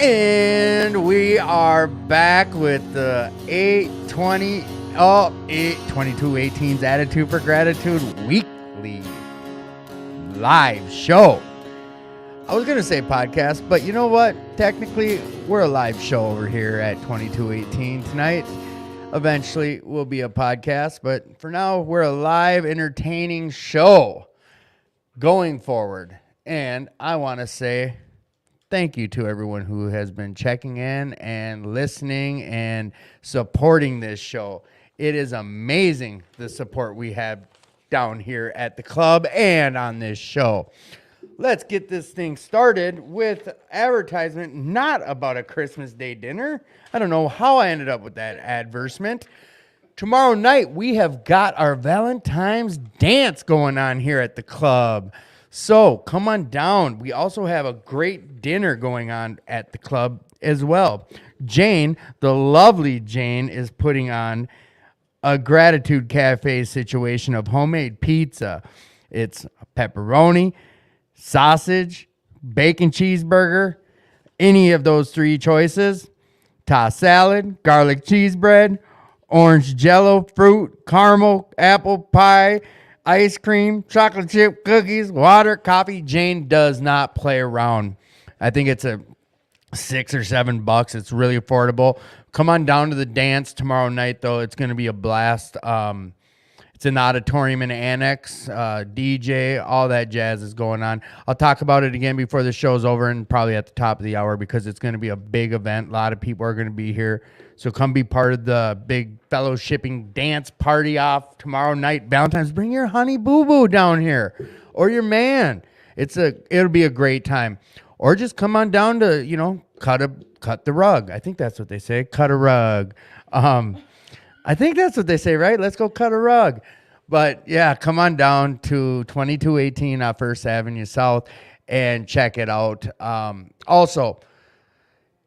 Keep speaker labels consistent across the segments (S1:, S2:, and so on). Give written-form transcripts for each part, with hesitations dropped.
S1: And we are back with the 82218's Attitude for Gratitude weekly live show. I was going to say podcast, but you know what? Technically, we're a live show over here at 2218 tonight. Eventually, we'll be a podcast, but for now, we're a live entertaining show going forward. And I want to say thank you to everyone who has been checking in and listening and supporting this show. It is amazing the support we have down here at the club and on this show. Let's get this thing started with advertisement, not about a Christmas Day dinner. I don't know how I ended up with that advertisement. Tomorrow night, we have got our Valentine's dance going on here at the club. So come on down. We also have a great dinner going on at the club as well. Jane, the lovely Jane, is putting on a Gratitude Cafe situation of homemade pizza. It's pepperoni, sausage, bacon cheeseburger, any of those three choices, tossed salad, garlic cheese bread, orange jello, fruit, caramel, apple pie, ice cream, chocolate chip cookies, water, coffee. Jane does not play around. I think it's a $6 or $7. It's really affordable. Come on down to the dance tomorrow night, though. It's going to be a blast. It's an auditorium and annex, DJ, all that jazz is going on. I'll talk about it again before the show's over and probably at the top of the hour because it's going to be a big event. A lot of people are going to be here. So come be part of the big fellowshipping dance party off tomorrow night. Valentine's, bring your honey boo-boo down here or your man. It'll be a great time. Or just come on down to, cut the rug. I think that's what they say, cut a rug. I think that's what they say, right? Let's go cut a rug. But yeah, come on down to 2218 off First Avenue South and check it out. Also,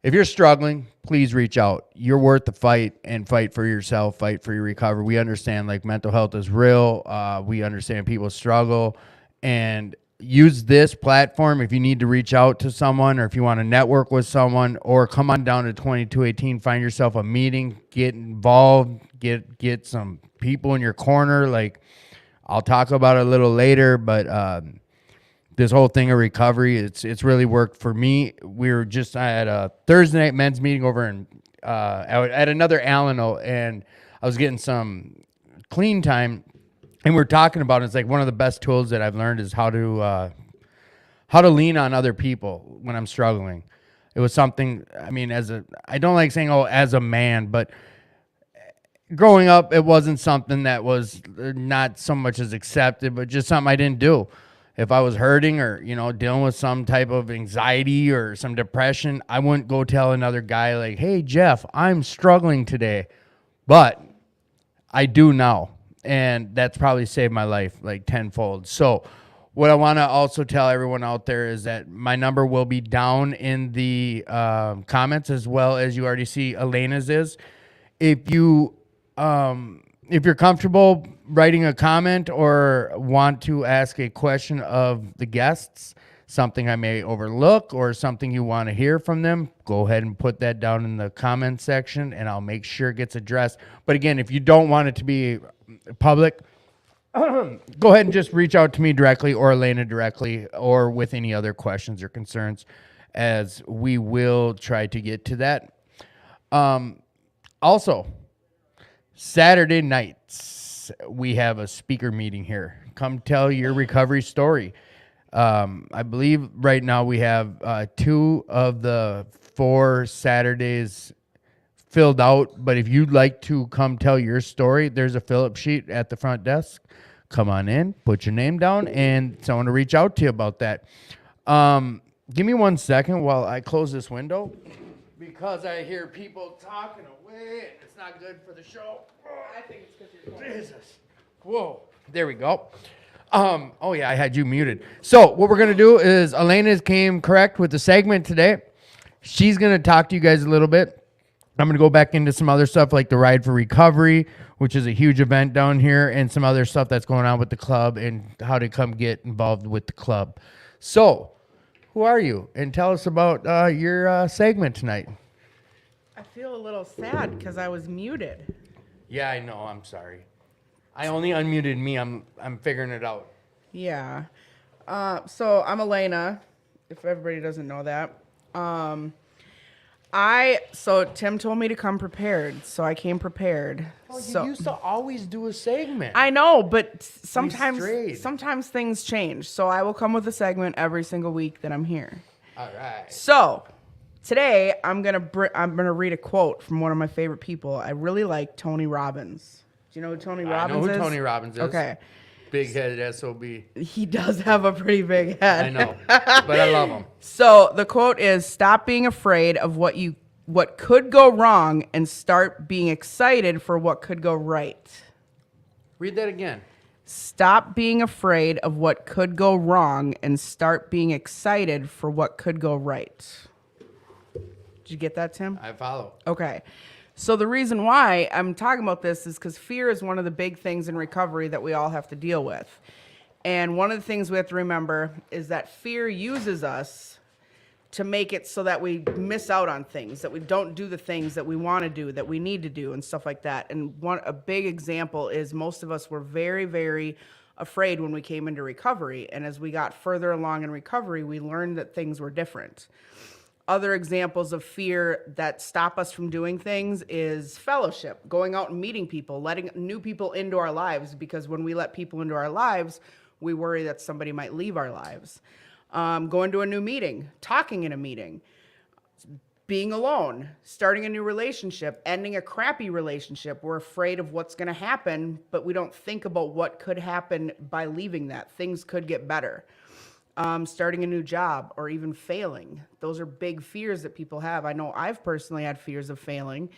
S1: if you're struggling, please reach out. You're worth the fight and fight for yourself, fight for your recovery. We understand mental health is real. We understand people struggle and use this platform if you need to reach out to someone or if you want to network with someone or come on down to 2218, find yourself a meeting, get involved, get some people in your corner. I'll talk about it a little later, but this whole thing of recovery, it's really worked for me. We were just at a Thursday night men's meeting over in at another Alano, and I was getting some clean time. And we're talking about it's one of the best tools that I've learned is how to lean on other people when I'm struggling. It was something, I don't like saying, as a man, but growing up, it wasn't something that was not so much as accepted, but just something I didn't do. If I was hurting or, dealing with some type of anxiety or some depression, I wouldn't go tell another guy hey, Jeff, I'm struggling today. But I do now. And that's probably saved my life tenfold. So what I want to also tell everyone out there is that my number will be down in the comments as well as you already see Elena's is. If you're comfortable writing a comment or want to ask a question of the guests, something I may overlook or something you want to hear from them, go ahead and put that down in the comment section and I'll make sure it gets addressed. But again, if you don't want it to be public, go ahead and just reach out to me directly or Elena directly or with any other questions or concerns as we will try to get to that. Also, Saturday nights, we have a speaker meeting here. Come tell your recovery story. I believe right now we have 2 of the 4 Saturdays filled out, but if you'd like to come tell your story, there's a fill-up sheet at the front desk. Come on in, put your name down, and someone will reach out to you about that. Give me 1 second while I close this window because I hear people talking away. It's not good for the show.
S2: I think it's because you're quiet.
S1: Jesus. Whoa. There we go. Oh, yeah, I had you muted. So what we're going to do is Elena came correct with the segment today. She's going to talk to you guys a little bit. I'm going to go back into some other stuff like the Ride for Recovery, which is a huge event down here, and some other stuff that's going on with the club and how to come get involved with the club. So who are you? And tell us about your segment tonight.
S2: I feel a little sad because I was muted.
S1: Yeah, I know. I'm sorry. I only unmuted me. I'm figuring it out.
S2: Yeah. So I'm Elena, if everybody doesn't know that. So Tim told me to come prepared, so I came prepared.
S1: Oh, you
S2: so
S1: used to always do a segment.
S2: I know, but
S1: strayed.
S2: sometimes things change. So I will come with a segment every single week that I'm here.
S1: All right.
S2: So today I'm gonna read a quote from one of my favorite people. I really like Tony Robbins. Do you know who Tony Robbins is?
S1: I know who Tony Robbins is.
S2: Okay.
S1: Big-headed SOB.
S2: He does have a pretty big head.
S1: I know, but I love him.
S2: So the quote is, "Stop being afraid of what could go wrong and start being excited for what could go right."
S1: Read that again.
S2: Stop being afraid of what could go wrong and start being excited for what could go right. Did you get that, Tim?
S1: I follow.
S2: Okay. So the reason why I'm talking about this is because fear is one of the big things in recovery that we all have to deal with. And one of the things we have to remember is that fear uses us to make it so that we miss out on things, that we don't do the things that we want to do, that we need to do, and stuff like that. And a big example is most of us were very, very afraid when we came into recovery. And as we got further along in recovery, we learned that things were different. Other examples of fear that stop us from doing things is fellowship, going out and meeting people, letting new people into our lives, because when we let people into our lives, we worry that somebody might leave our lives. Going to a new meeting, talking in a meeting, being alone, starting a new relationship, ending a crappy relationship. We're afraid of what's going to happen, but we don't think about what could happen by leaving that. Things could get better. Starting a new job or even failing. Those are big fears that people have. I know I've personally had fears of failing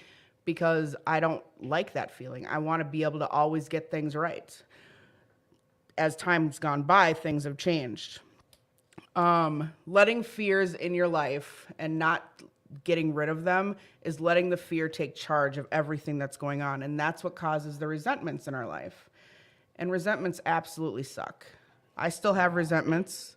S2: because I don't like that feeling. I want to be able to always get things right. As time's gone by, things have changed. Letting fears in your life and not getting rid of them is letting the fear take charge of everything that's going on. And that's what causes the resentments in our life. And resentments absolutely suck. I still have resentments.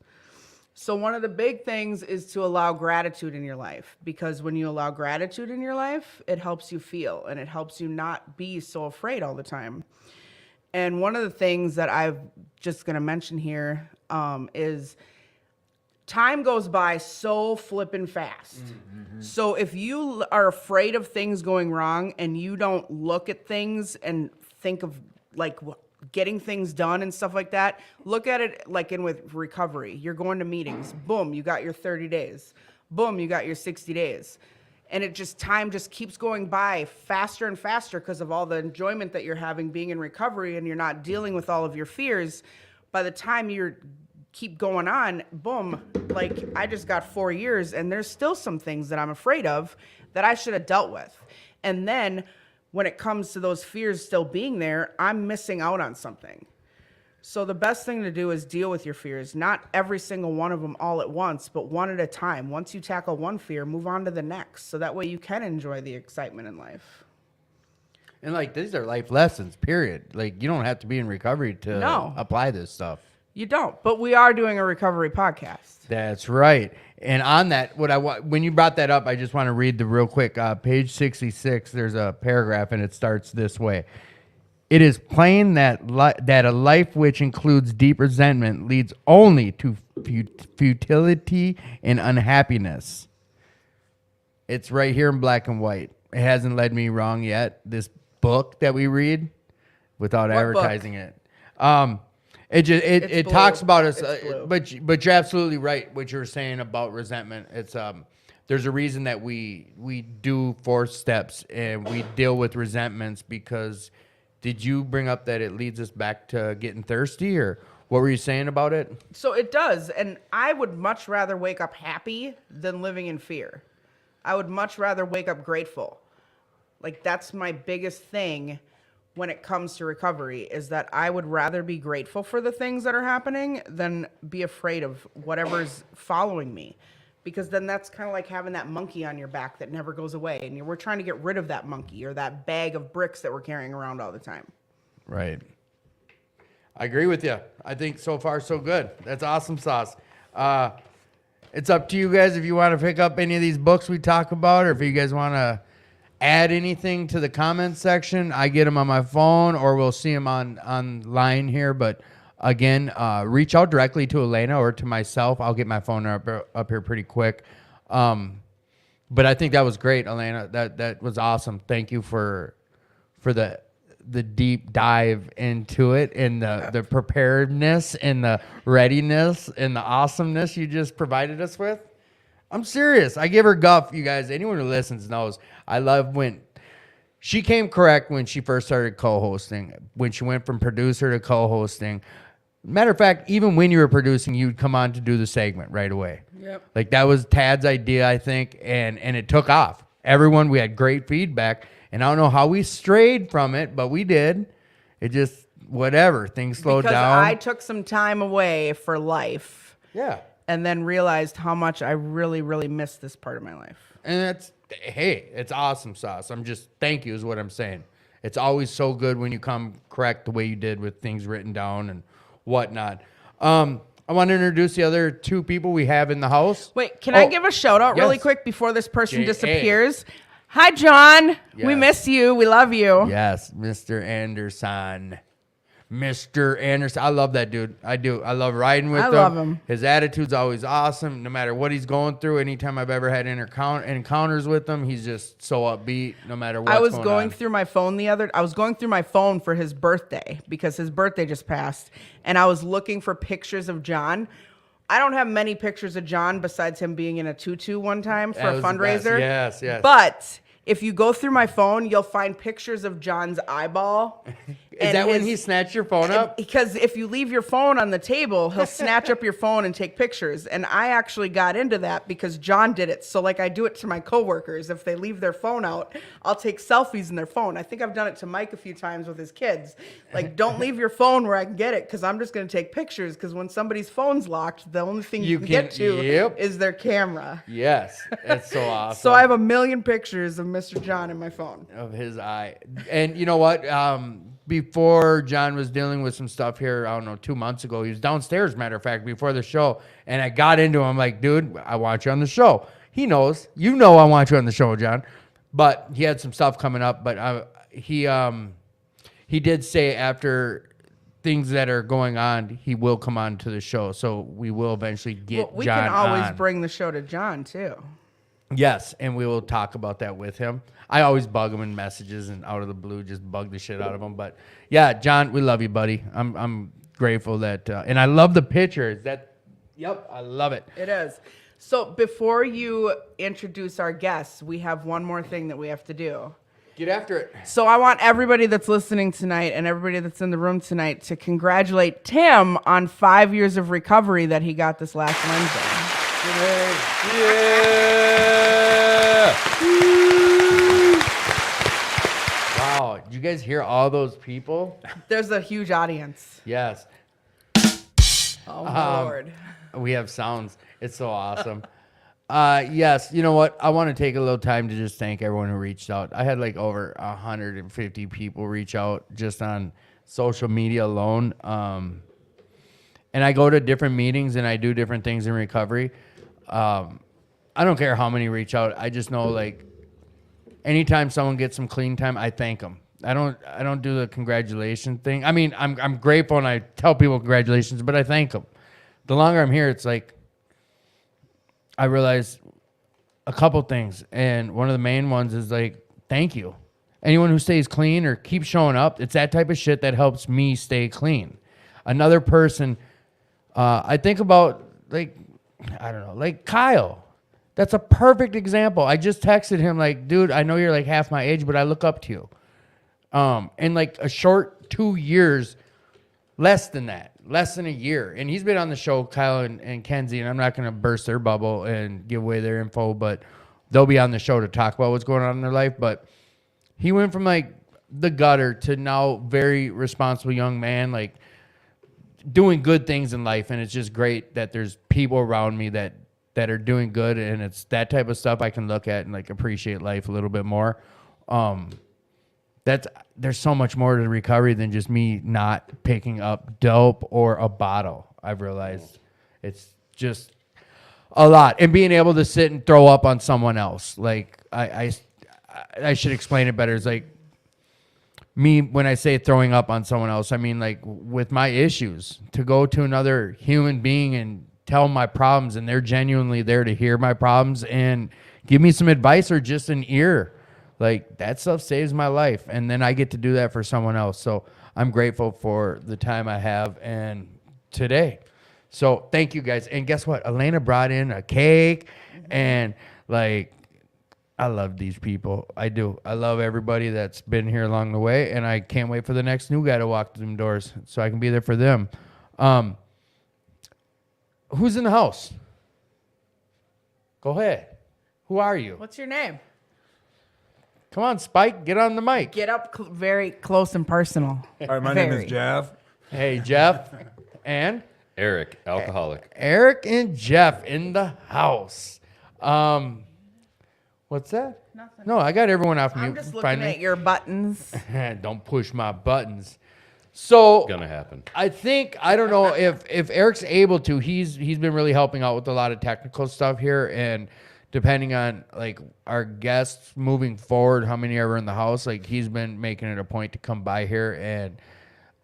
S2: So one of the big things is to allow gratitude in your life, because when you allow gratitude in your life, it helps you feel and it helps you not be so afraid all the time. And one of the things that I'm just going to mention here is time goes by so flippin' fast. Mm-hmm. So if you are afraid of things going wrong and you don't look at things and think of like getting things done and stuff like that, look at it like in with recovery. You're going to meetings. Boom, you got your 30 days. Boom, you got your 60 days. And time just keeps going by faster and faster because of all the enjoyment that you're having being in recovery, and you're not dealing with all of your fears. By the time you keep going on, boom, like I just got 4 years and there's still some things that I'm afraid of that I should have dealt with. And then when it comes to those fears still being there, I'm missing out on something. So the best thing to do is deal with your fears. Not every single one of them all at once, but one at a time. Once you tackle one fear, move on to the next. So that way you can enjoy the excitement in life.
S1: And like, these are life lessons, period. Like, you don't have to be in recovery to apply this stuff.
S2: You don't, but we are doing a recovery podcast.
S1: That's right. And on that, when you brought that up, I just want to read the real quick. Page 66, there's a paragraph, and it starts this way. It is plain that that a life which includes deep resentment leads only to futility and unhappiness. It's right here in black and white. It hasn't led me wrong yet. This book that we read, without advertising it. It talks about us, but you're absolutely right. What you're saying about resentment, it's there's a reason that we do 4 steps and we deal with resentments, because did you bring up that it leads us back to getting thirsty, or what were you saying about it?
S2: So it does, and I would much rather wake up happy than living in fear. I would much rather wake up grateful. Like, that's my biggest thing when it comes to recovery, is that I would rather be grateful for the things that are happening than be afraid of whatever's following me. Because then that's kind of like having that monkey on your back that never goes away. And we're trying to get rid of that monkey or that bag of bricks that we're carrying around all the time.
S1: Right. I agree with you. I think so far so good. That's awesome sauce. It's up to you guys if you want to pick up any of these books we talk about, or if you guys want to add anything to the comments section. I get them on my phone, or we'll see them online here. But again, reach out directly to Elena or to myself. I'll get my phone up here pretty quick. But I think that was great, Elena. That was awesome. Thank you for the deep dive into it, and the preparedness and the readiness and the awesomeness you just provided us with. I'm serious. I give her guff, you guys. Anyone who listens knows I love when she came correct when she first started co-hosting, when she went from producer to co-hosting. Matter of fact, even when you were producing, you'd come on to do the segment right away.
S2: Yep.
S1: Like that was Tad's idea, I think, and it took off. We had great feedback, and I don't know how we strayed from it, but we did. It just, whatever, things slowed down.
S2: Because I took some time away for life.
S1: Yeah.
S2: And then realized how much I really, really missed this part of my life.
S1: And it's awesome sauce. Thank you is what I'm saying. It's always so good when you come correct the way you did with things written down and whatnot. I want to introduce the other two people we have in the house.
S2: Wait, can I give a shout out really
S1: yes.
S2: quick before this person
S1: J.A.
S2: disappears? Hi, John.
S1: Yes.
S2: We miss you. We love you.
S1: Yes, Mr. Anderson. Mr. Anderson. I love that dude. I do. I love riding with him.
S2: I love him.
S1: His attitude's always awesome, no matter what he's going through. Anytime I've ever had encounters with him, he's just so upbeat, no matter what's going on.
S2: I was going through my phone for his birthday because his birthday just passed, and I was looking for pictures of John. I don't have many pictures of John besides him being in a tutu one time for a fundraiser.
S1: Yes.
S2: But if you go through my phone, you'll find pictures of John's eyeball.
S1: Is that when he snatched your phone up?
S2: Because if you leave your phone on the table, he'll snatch up your phone and take pictures. And I actually got into that because John did it. So like I do it to my coworkers. If they leave their phone out, I'll take selfies in their phone. I think I've done it to Mike a few times with his kids. Like, don't leave your phone where I can get it because I'm just going to take pictures, because when somebody's phone's locked, the only thing you can get to is their camera.
S1: Yes, that's so awesome.
S2: So I have a million pictures of Mr. John in my phone.
S1: Of his eye. And you know what? Before John was dealing with some stuff here, I don't know, 2 months ago, he was downstairs, matter of fact, before the show. And I got into him. I'm like, dude, I want you on the show. He knows. You know I want you on the show, John. But he had some stuff coming up. But he did say after things that are going on, he will come on to the show. So we will eventually get John on.
S2: We can always bring the show to John, too.
S1: Yes, and we will talk about that with him. I always bug him in messages, and out of the blue, just bug the shit out of him. But yeah, John, we love you, buddy. I'm grateful that, and I love the pictures. Yep, I love it.
S2: It is. So before you introduce our guests, we have one more thing that we have to do.
S1: Get after it.
S2: So I want everybody that's listening tonight and everybody that's in the room tonight to congratulate Tim on 5 years of recovery that he got this last Wednesday.
S1: Yeah. Wow, did you guys hear all those people?
S2: There's a huge audience.
S1: Yes.
S2: Oh, my Lord.
S1: We have sounds. It's so awesome. Yes, you know what? I want to take a little time to just thank everyone who reached out. I had like over 150 people reach out just on social media alone. And I go to different meetings and I do different things in recovery. I don't care how many reach out. I just know, like, anytime someone gets some clean time, I thank them. I don't do the congratulation thing. I mean, I'm grateful and I tell people congratulations, but I thank them. The longer I'm here, it's like I realize a couple things, and one of the main ones is like, thank you. Anyone who stays clean or keeps showing up, it's that type of shit that helps me stay clean. Another person, I think about, like, I don't know, like Kyle. That's a perfect example. I just texted him like, dude, I know you're like half my age, but I look up to you. In like a short 2 years, less than a year. And he's been on the show, Kyle and Kenzie, and I'm not going to burst their bubble and give away their info, but they'll be on the show to talk about what's going on in their life. But he went from like the gutter to now very responsible young man, like doing good things in life. And it's just great that there's people around me that are doing good, and it's that type of stuff I can look at and like appreciate life a little bit more. There's so much more to recovery than just me not picking up dope or a bottle. I've realized it's just a lot, and being able to sit and throw up on someone else. Like I should explain it better. It's like me when I say throwing up on someone else, I mean like with my issues, to go to another human being and tell them my problems, and they're genuinely there to hear my problems and give me some advice or just an ear. Like that stuff saves my life, and then I get to do that for someone else. So I'm grateful for the time I have and today. So thank you guys. And guess what? Elena brought in a cake, and like I love these people. I do. I love everybody that's been here along the way, and I can't wait for the next new guy to walk through them doors so I can be there for them. Who's in the house? Go ahead. Who are you?
S2: What's your name?
S1: Come on, Spike. Get on the mic.
S2: Get up very close and personal.
S3: All right, my name is Jeff.
S1: Hey, Jeff. And?
S4: Eric, alcoholic.
S1: Eric and Jeff in the house. What's that?
S2: Nothing.
S1: No, I got everyone off mute.
S2: I'm just looking
S1: finally.
S2: at your buttons.
S1: Don't push my buttons. So
S4: Gonna happen.
S1: I think, I don't know if Eric's able to. He's been really helping out with a lot of technical stuff here, and depending on like our guests moving forward, how many are in the house, like he's been making it a point to come by here, and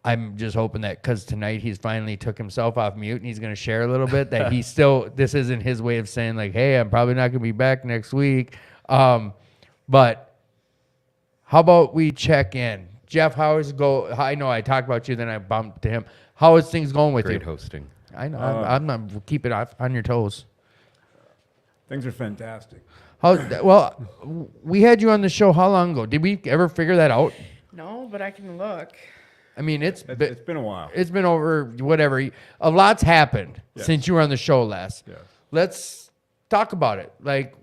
S1: I'm just hoping that because tonight he's finally took himself off mute and he's going to share a little bit that he's still, this isn't his way of saying like, hey, I'm probably not going to be back next week. But how about we check in? Jeff, how is it go? I know I talked about you, then I bumped to him. How is things going with
S4: Great
S1: you?
S4: hosting.
S1: I know. I'm not keeping on your toes.
S3: Things are fantastic.
S1: Well, we had you on the show how long ago? Did we ever figure that out?
S2: No, but I can look.
S1: I mean, it's
S3: been a while.
S1: It's been over whatever. A lot's happened
S3: Yes.
S1: since you were on the show last.
S3: Yes.
S1: Let's talk about it. Like,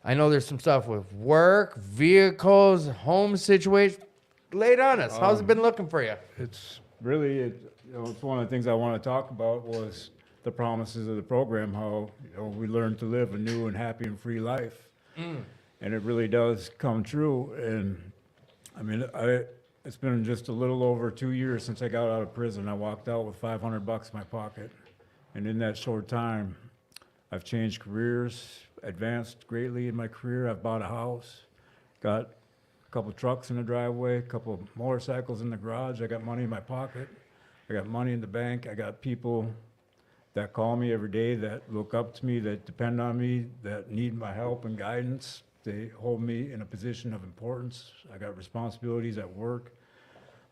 S1: I know there's some stuff with work, vehicles, home situation. Lay it on us. How's it been looking for you?
S3: It's really, it's one of the things I want to talk about was the promises of the program, how we learn to live a new and happy and free life. And it really does come true. And I mean, it's been just a little over 2 years since I got out of prison. I walked out with $500 in my pocket. And in that short time, I've changed careers, advanced greatly in my career. I've bought a house, got a couple trucks in the driveway, a couple motorcycles in the garage. I got money in my pocket. I got money in the bank. I got people that call me every day, that look up to me, that depend on me, that need my help and guidance. They hold me in a position of importance. I got responsibilities at work.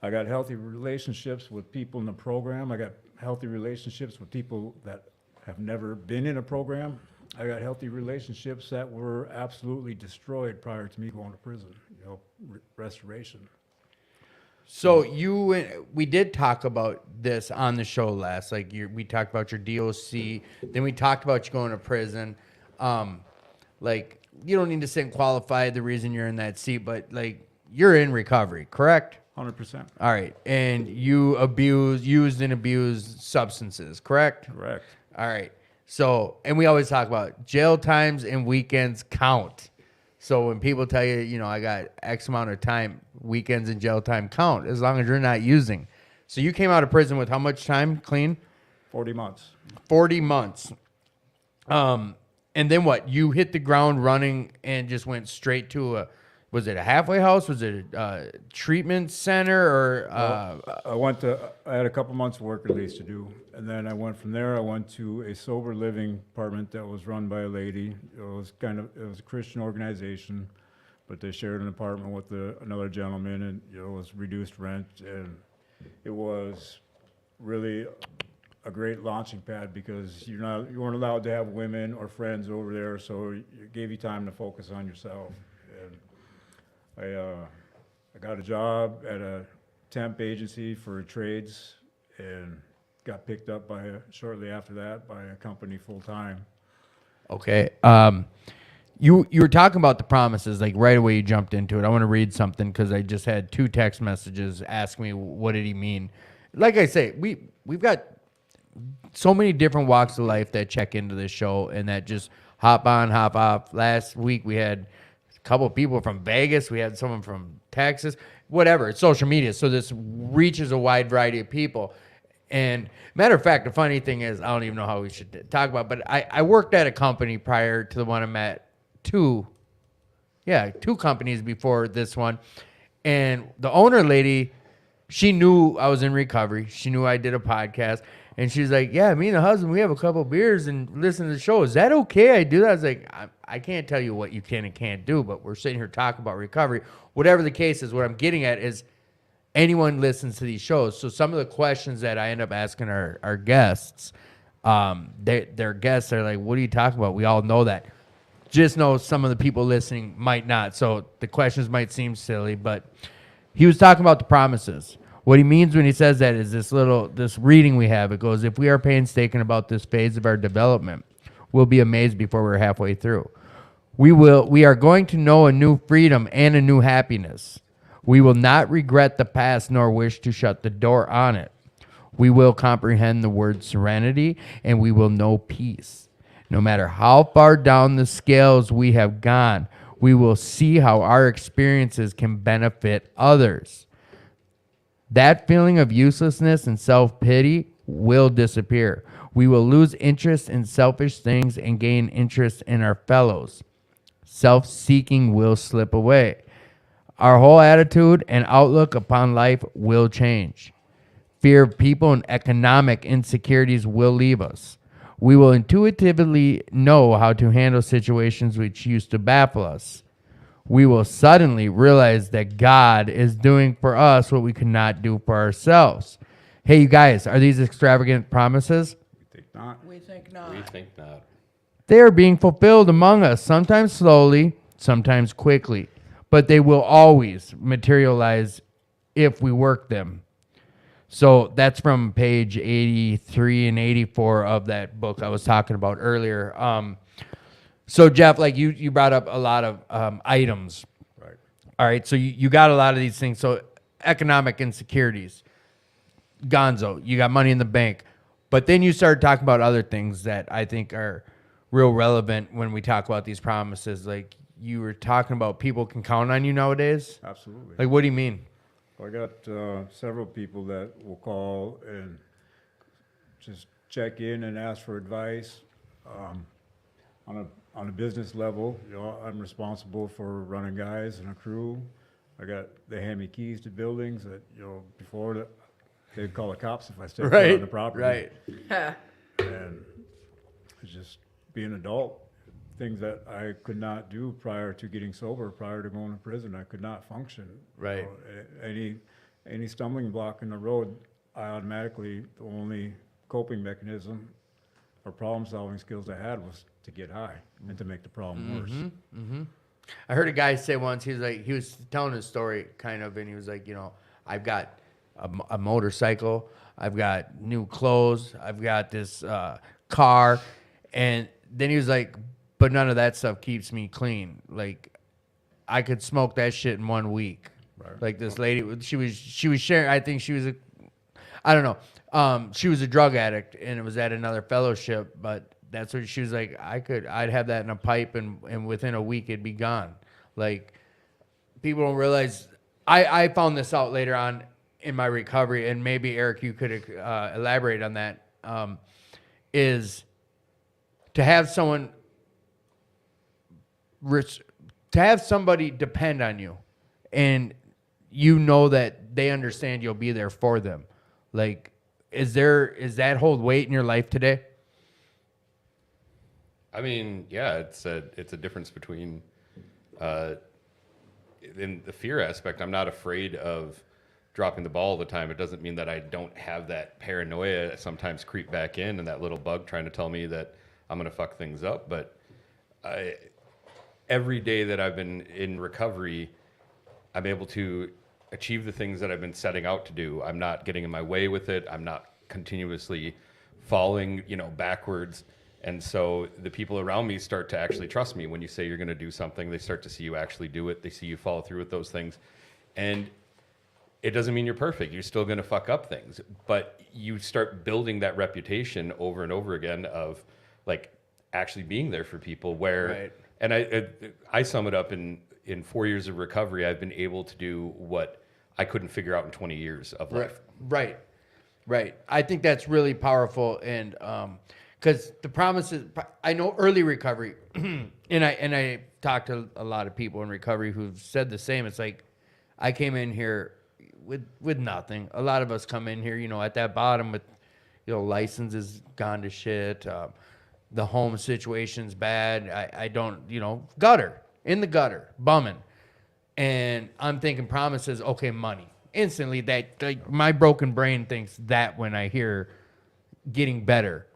S3: I got healthy relationships with people in the program. I got healthy relationships with people that have never been in a program. I got healthy relationships that were absolutely destroyed prior to me going to prison, restoration.
S1: So we did talk about this on the show last. Like we talked about your DOC. Then we talked about you going to prison. Like you don't need to say and qualify the reason you're in that seat, but like you're in recovery, correct?
S3: 100%.
S1: All right, and you used and abused substances, correct?
S3: Correct.
S1: All right. So, and we always talk about jail times and weekends count. So when people tell you, I got X amount of time, weekends and jail time count as long as you're not using. So you came out of prison with how much time clean?
S3: 40 months.
S1: 40 months. And then what? You hit the ground running and just went straight to was it a halfway house? Was it a treatment center or?
S3: I had a couple months of work release to do. And then I went from there, I went to a sober living apartment that was run by a lady. It was a Christian organization, but they shared an apartment with another gentleman, and it was reduced rent. And it was really a great launching pad because you weren't allowed to have women or friends over there, so it gave you time to focus on yourself. And I got a job at a temp agency for trades and got picked up shortly after that by a company full time.
S1: Okay. You were talking about the promises, like right away you jumped into it. I want to read something because I just had 2 text messages asking me what did he mean. Like I say, we've got so many different walks of life that check into this show and that just hop on, hop off. Last week we had a couple of people from Vegas. We had someone from Texas, whatever. It's social media, so this reaches a wide variety of people. And matter of fact, the funny thing is, I don't even know how we should talk about, but I worked at a company prior to the one I'm at, two companies before this one. And the owner lady, she knew I was in recovery. She knew I did a podcast. And she's like, yeah, me and the husband, we have a couple beers and listen to the show. Is that okay? I do that. I was like, I can't tell you what you can and can't do, but we're sitting here talking about recovery. Whatever the case is, what I'm getting at is anyone listens to these shows. So some of the questions that I end up asking our guests, their guests are like, what are you talking about? We all know that. Just know some of the people listening might not. So the questions might seem silly, but he was talking about the promises. What he means when he says that is this reading we have. It goes, if we are painstaking about this phase of our development, we'll be amazed before we're halfway through. We are going to know a new freedom and a new happiness. We will not regret the past nor wish to shut the door on it. We will comprehend the word serenity and we will know peace. No matter how far down the scales we have gone, we will see how our experiences can benefit others. That feeling of uselessness and self-pity will disappear. We will lose interest in selfish things and gain interest in our fellows. Self-seeking will slip away. Our whole attitude and outlook upon life will change. Fear of people and economic insecurities will leave us. We will intuitively know how to handle situations which used to baffle us. We will suddenly realize that God is doing for us what we could not do for ourselves. Hey, you guys, are these extravagant promises?
S3: We think not.
S2: We think not.
S4: We think not.
S1: They are being fulfilled among us, sometimes slowly, sometimes quickly, but they will always materialize if we work them. So that's from page 83 and 84 of that book I was talking about earlier. So Jeff, like you brought up a lot of items.
S3: Right.
S1: All right, so you got a lot of these things. So economic insecurities, Gonzo, you got money in the bank. But then you started talking about other things that I think are real relevant when we talk about these promises. Like you were talking about people can count on you nowadays.
S3: Absolutely.
S1: Like, what do you mean?
S3: I got several people that will call and just check in and ask for advice. On a business level, I'm responsible for running guys and a crew. They hand me keys to buildings that, before they'd call the cops if I stayed
S1: Right,
S3: on the property.
S1: right.
S3: And it's just being an adult. Things that I could not do prior to getting sober, prior to going to prison. I could not function.
S1: Right.
S3: Any stumbling block in the road, the only coping mechanism or problem-solving skills I had was to get high and to make the problem worse.
S1: I heard a guy say once, he was telling his story kind of, and he was like, I've got a motorcycle, I've got new clothes, I've got this car, and then he was like, but none of that stuff keeps me clean. Like, I could smoke that shit in 1 week. Right. Like this lady, she was sharing. I think she was I don't know. She was a drug addict, and it was at another fellowship. But that's what she was like. I'd have that in a pipe, and within a week it'd be gone. Like, people don't realize. I found this out later on in my recovery, and maybe Eric, you could elaborate on that. Is to have someone. To have somebody depend on you and you know that they understand you'll be there for them. Like, is that hold weight in your life today?
S4: I mean, yeah, it's a difference between in the fear aspect. I'm not afraid of dropping the ball all the time. It doesn't mean that I don't have that paranoia sometimes creep back in and that little bug trying to tell me that I'm going to fuck things up. But every day that I've been in recovery, I'm able to achieve the things that I've been setting out to do. I'm not getting in my way with it. I'm not continuously falling, backwards. And so the people around me start to actually trust me. When you say you're going to do something, they start to see you actually do it. They see you follow through with those things. And it doesn't mean you're perfect. You're still going to fuck up things. But you start building that reputation over and over again of, like, actually being there for people where... Right. And I sum it up in 4 years of recovery, I've been able to do what I couldn't figure out in 20 years of life.
S1: Right. Right. I think that's really powerful, and because the promises, I know early recovery, and I talked to a lot of people in recovery who've said the same. It's like I came in here with nothing. A lot of us come in here, at that bottom with, licenses gone to shit. The home situation's bad. I don't, in the gutter, bumming. And I'm thinking promises, okay, money. Instantly, that like my broken brain thinks that when I hear getting better.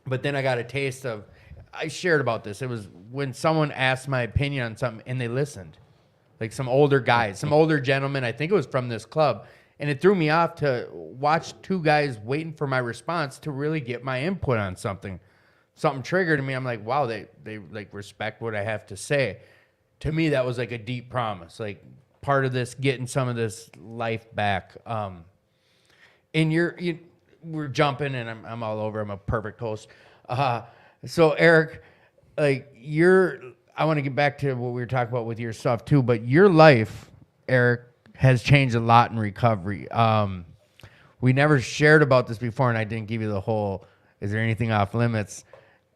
S1: But then I got a taste of, I shared about this. It was when someone asked my opinion on something and they listened. Like some older guys, some older gentlemen, I think it was from this club. And it threw me off to watch two guys waiting for my response to really get my input on something. Something triggered me. I'm like, wow, they like respect what I have to say. To me, that was like a deep promise. Like, part of this, getting some of this life back. And we're jumping, and I'm all over. I'm a perfect host. So Eric, like I want to get back to what we were talking about with your stuff too. But your life, Eric, has changed a lot in recovery. We never shared about this before, and I didn't give you the whole. Is there anything off limits?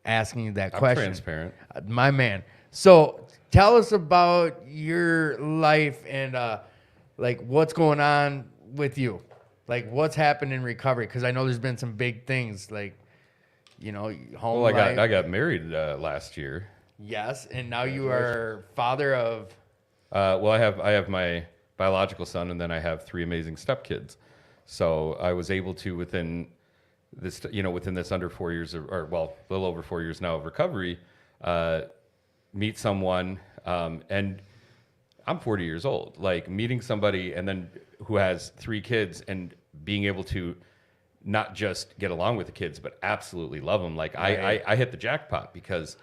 S1: Asking you that question.
S4: I'm transparent.
S1: My man. So tell us about your life and like what's going on with you, like what's happened in recovery. Because I know there's been some big things, like home
S4: Well,
S1: life.
S4: I got married last year.
S1: Yes, and now you are father of.
S4: Well, I have my biological son, and then I have 3 amazing stepkids. So I was able to within this under 4 years or a little over 4 years now of recovery, meet someone, and I'm 40 years old. Like meeting somebody and then who has 3 kids and being able to not just get along with the kids, but absolutely love them. Like
S1: Right.
S4: I hit the jackpot because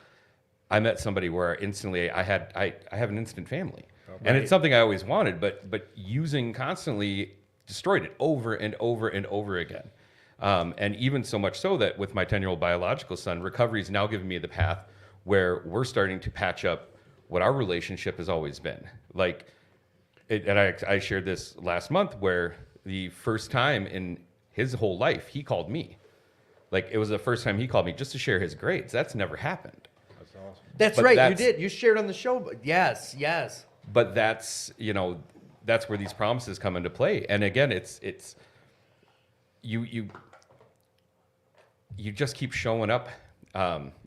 S4: I met somebody where instantly I have an instant family, and it's something I always wanted, but using constantly destroyed it over and over and over again. And even so much so that with my 10-year-old biological son, recovery is now giving me the path where we're starting to patch up what our relationship has always been. Like, and I shared this last month where the first time in his whole life, he called me. Like, it was the first time he called me just to share his grades. That's never happened.
S3: That's awesome.
S1: That's
S4: But
S1: right.
S4: that's-
S1: You did. You shared on the show. But yes.
S4: But that's, that's where these promises come into play. And again, it's you just keep showing up.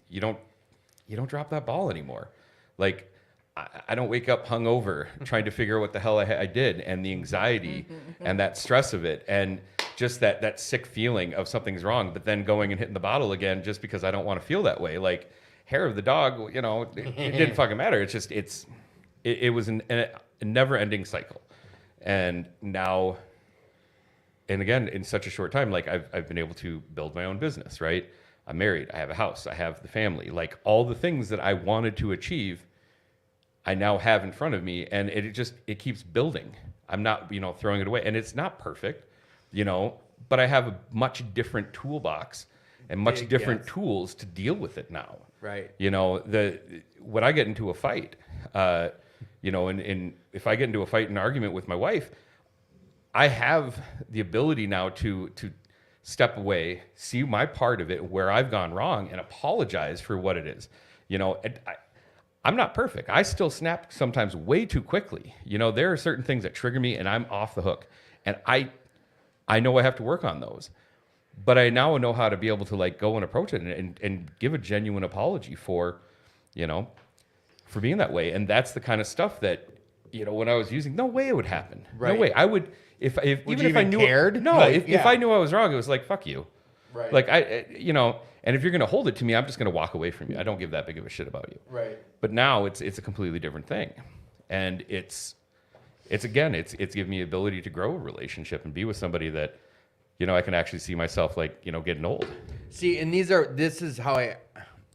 S4: You don't drop that ball anymore. Like I don't wake up hungover trying to figure out what the hell I did, and the anxiety and that stress of it, and just that sick feeling of something's wrong, but then going and hitting the bottle again just because I don't want to feel that way. Like hair of the dog, it didn't fucking matter. It's just it was a never-ending cycle, and now. And again, in such a short time, like I've been able to build my own business, right? I'm married, I have a house, I have the family, like all the things that I wanted to achieve, I now have in front of me, and it keeps building. I'm not, throwing it away, and it's not perfect, but I have a much different toolbox and much different tools to deal with it now.
S1: Right.
S4: When I get into a fight, and if I get into a fight and argument with my wife, I have the ability now to step away, see my part of it where I've gone wrong, and apologize for what it is. I'm not perfect. I still snap sometimes way too quickly. There are certain things that trigger me, and I'm off the hook. And I know I have to work on those. But I now know how to be able to like go and approach it and give a genuine apology for being that way. And that's the kind of stuff that when I was using, no way it would happen.
S1: Right.
S4: No way. I would. If
S1: you
S4: if I
S1: even
S4: knew
S1: cared?
S4: no,
S1: Like,
S4: if I knew I was wrong, it was like fuck you.
S1: Right.
S4: Like and if you're gonna hold it to me, I'm just gonna walk away from you. I don't give that big of a shit about you.
S1: Right.
S4: But now it's a completely different thing, and it's given me the ability to grow a relationship and be with somebody that I can actually see myself like getting old.
S1: See, and this is how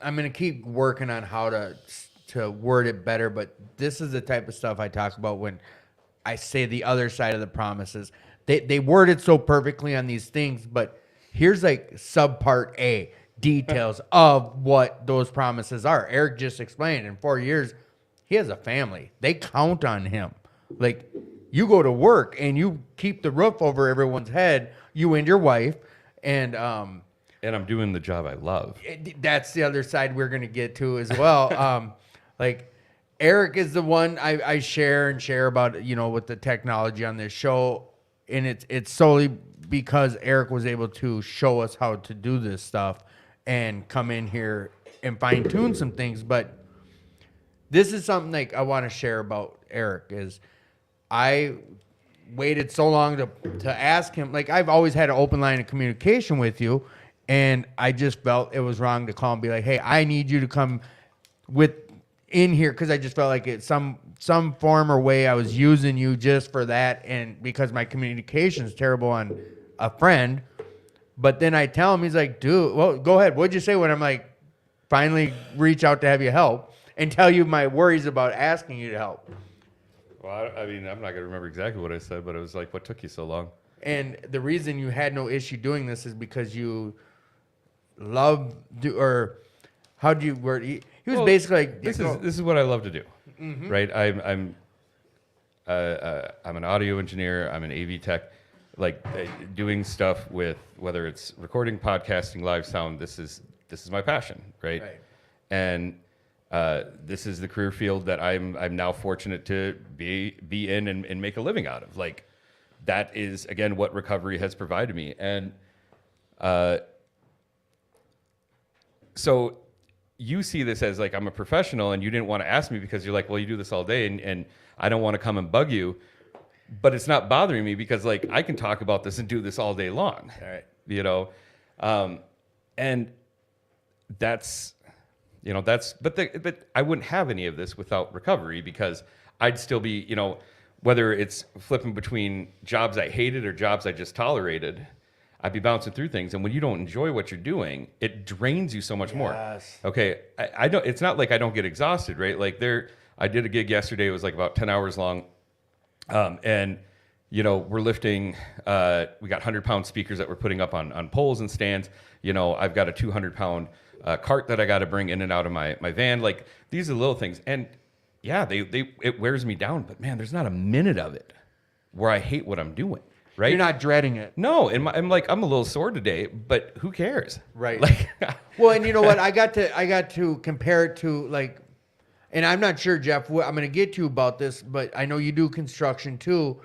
S1: I'm gonna keep working on how to word it better, but this is the type of stuff I talk about when I say the other side of the promises. They word it so perfectly on these things, but here's like subpart A, details of what those promises are. Eric just explained in 4 years, he has a family. They count on him. Like You go to work and you keep the roof over everyone's head, you and your wife, and
S4: And I'm doing the job I love.
S1: that's the other side we're gonna get to as well. Like Eric is the one I share about, you know, with the technology on this show, and it's solely because Eric was able to show us how to do this stuff and come in here and fine tune some things. But this is something like I want to share about Eric is I waited so long to ask him. Like I've always had an open line of communication with you, and I just felt it was wrong to call and be like, "Hey, I need you to come in here," because I just felt like it's some form or way I was using you just for that, and because my communication is terrible on a friend. But then I tell him, he's like, "Dude, well, go ahead. What'd you say?" When I'm like, finally reach out to have you help and tell you my worries about asking you to help.
S4: Well, I mean, I'm not going to remember exactly what I said, but it was like, what took you so long?
S1: And the reason you had no issue doing this is because you love, or how do you word? He was
S4: Well,
S1: basically like,
S4: This is what I love to do, right? I'm an audio engineer. I'm an AV tech, like doing stuff with whether it's recording, podcasting, live sound. This is my passion, right?
S1: Right.
S4: And this is the career field that I'm now fortunate to be in and make a living out of. Like that is again what recovery has provided me, and so you see this as like I'm a professional, and you didn't want to ask me because you're like, well, you do this all day, and I don't want to come and bug you, but it's not bothering me because like I can talk about this and do this all day long,
S1: all right.
S4: you know, and that's. You know, but I wouldn't have any of this without recovery because I'd still be, you know, whether it's flipping between jobs I hated or jobs I just tolerated, I'd be bouncing through things. And when you don't enjoy what you're doing, it drains you so much more.
S1: Yes.
S4: Okay. I don't, it's not like I don't get exhausted, right? Like I did a gig yesterday. It was like about 10 hours long. And, you know, we're lifting, we got 100-pound speakers that we're putting up on poles and stands. You know, I've got a 200-pound cart that I got to bring in and out of my van. Like these are little things. And yeah, it wears me down, but man, there's not a minute of it where I hate what I'm doing. Right.
S1: You're not dreading it.
S4: No. And I'm like, I'm a little sore today, but who cares?
S1: Right.
S4: Like,
S1: Well, and you know what? I got to compare it to like, and I'm not sure, Jeff, I'm going to get to you about this, but I know you do construction too.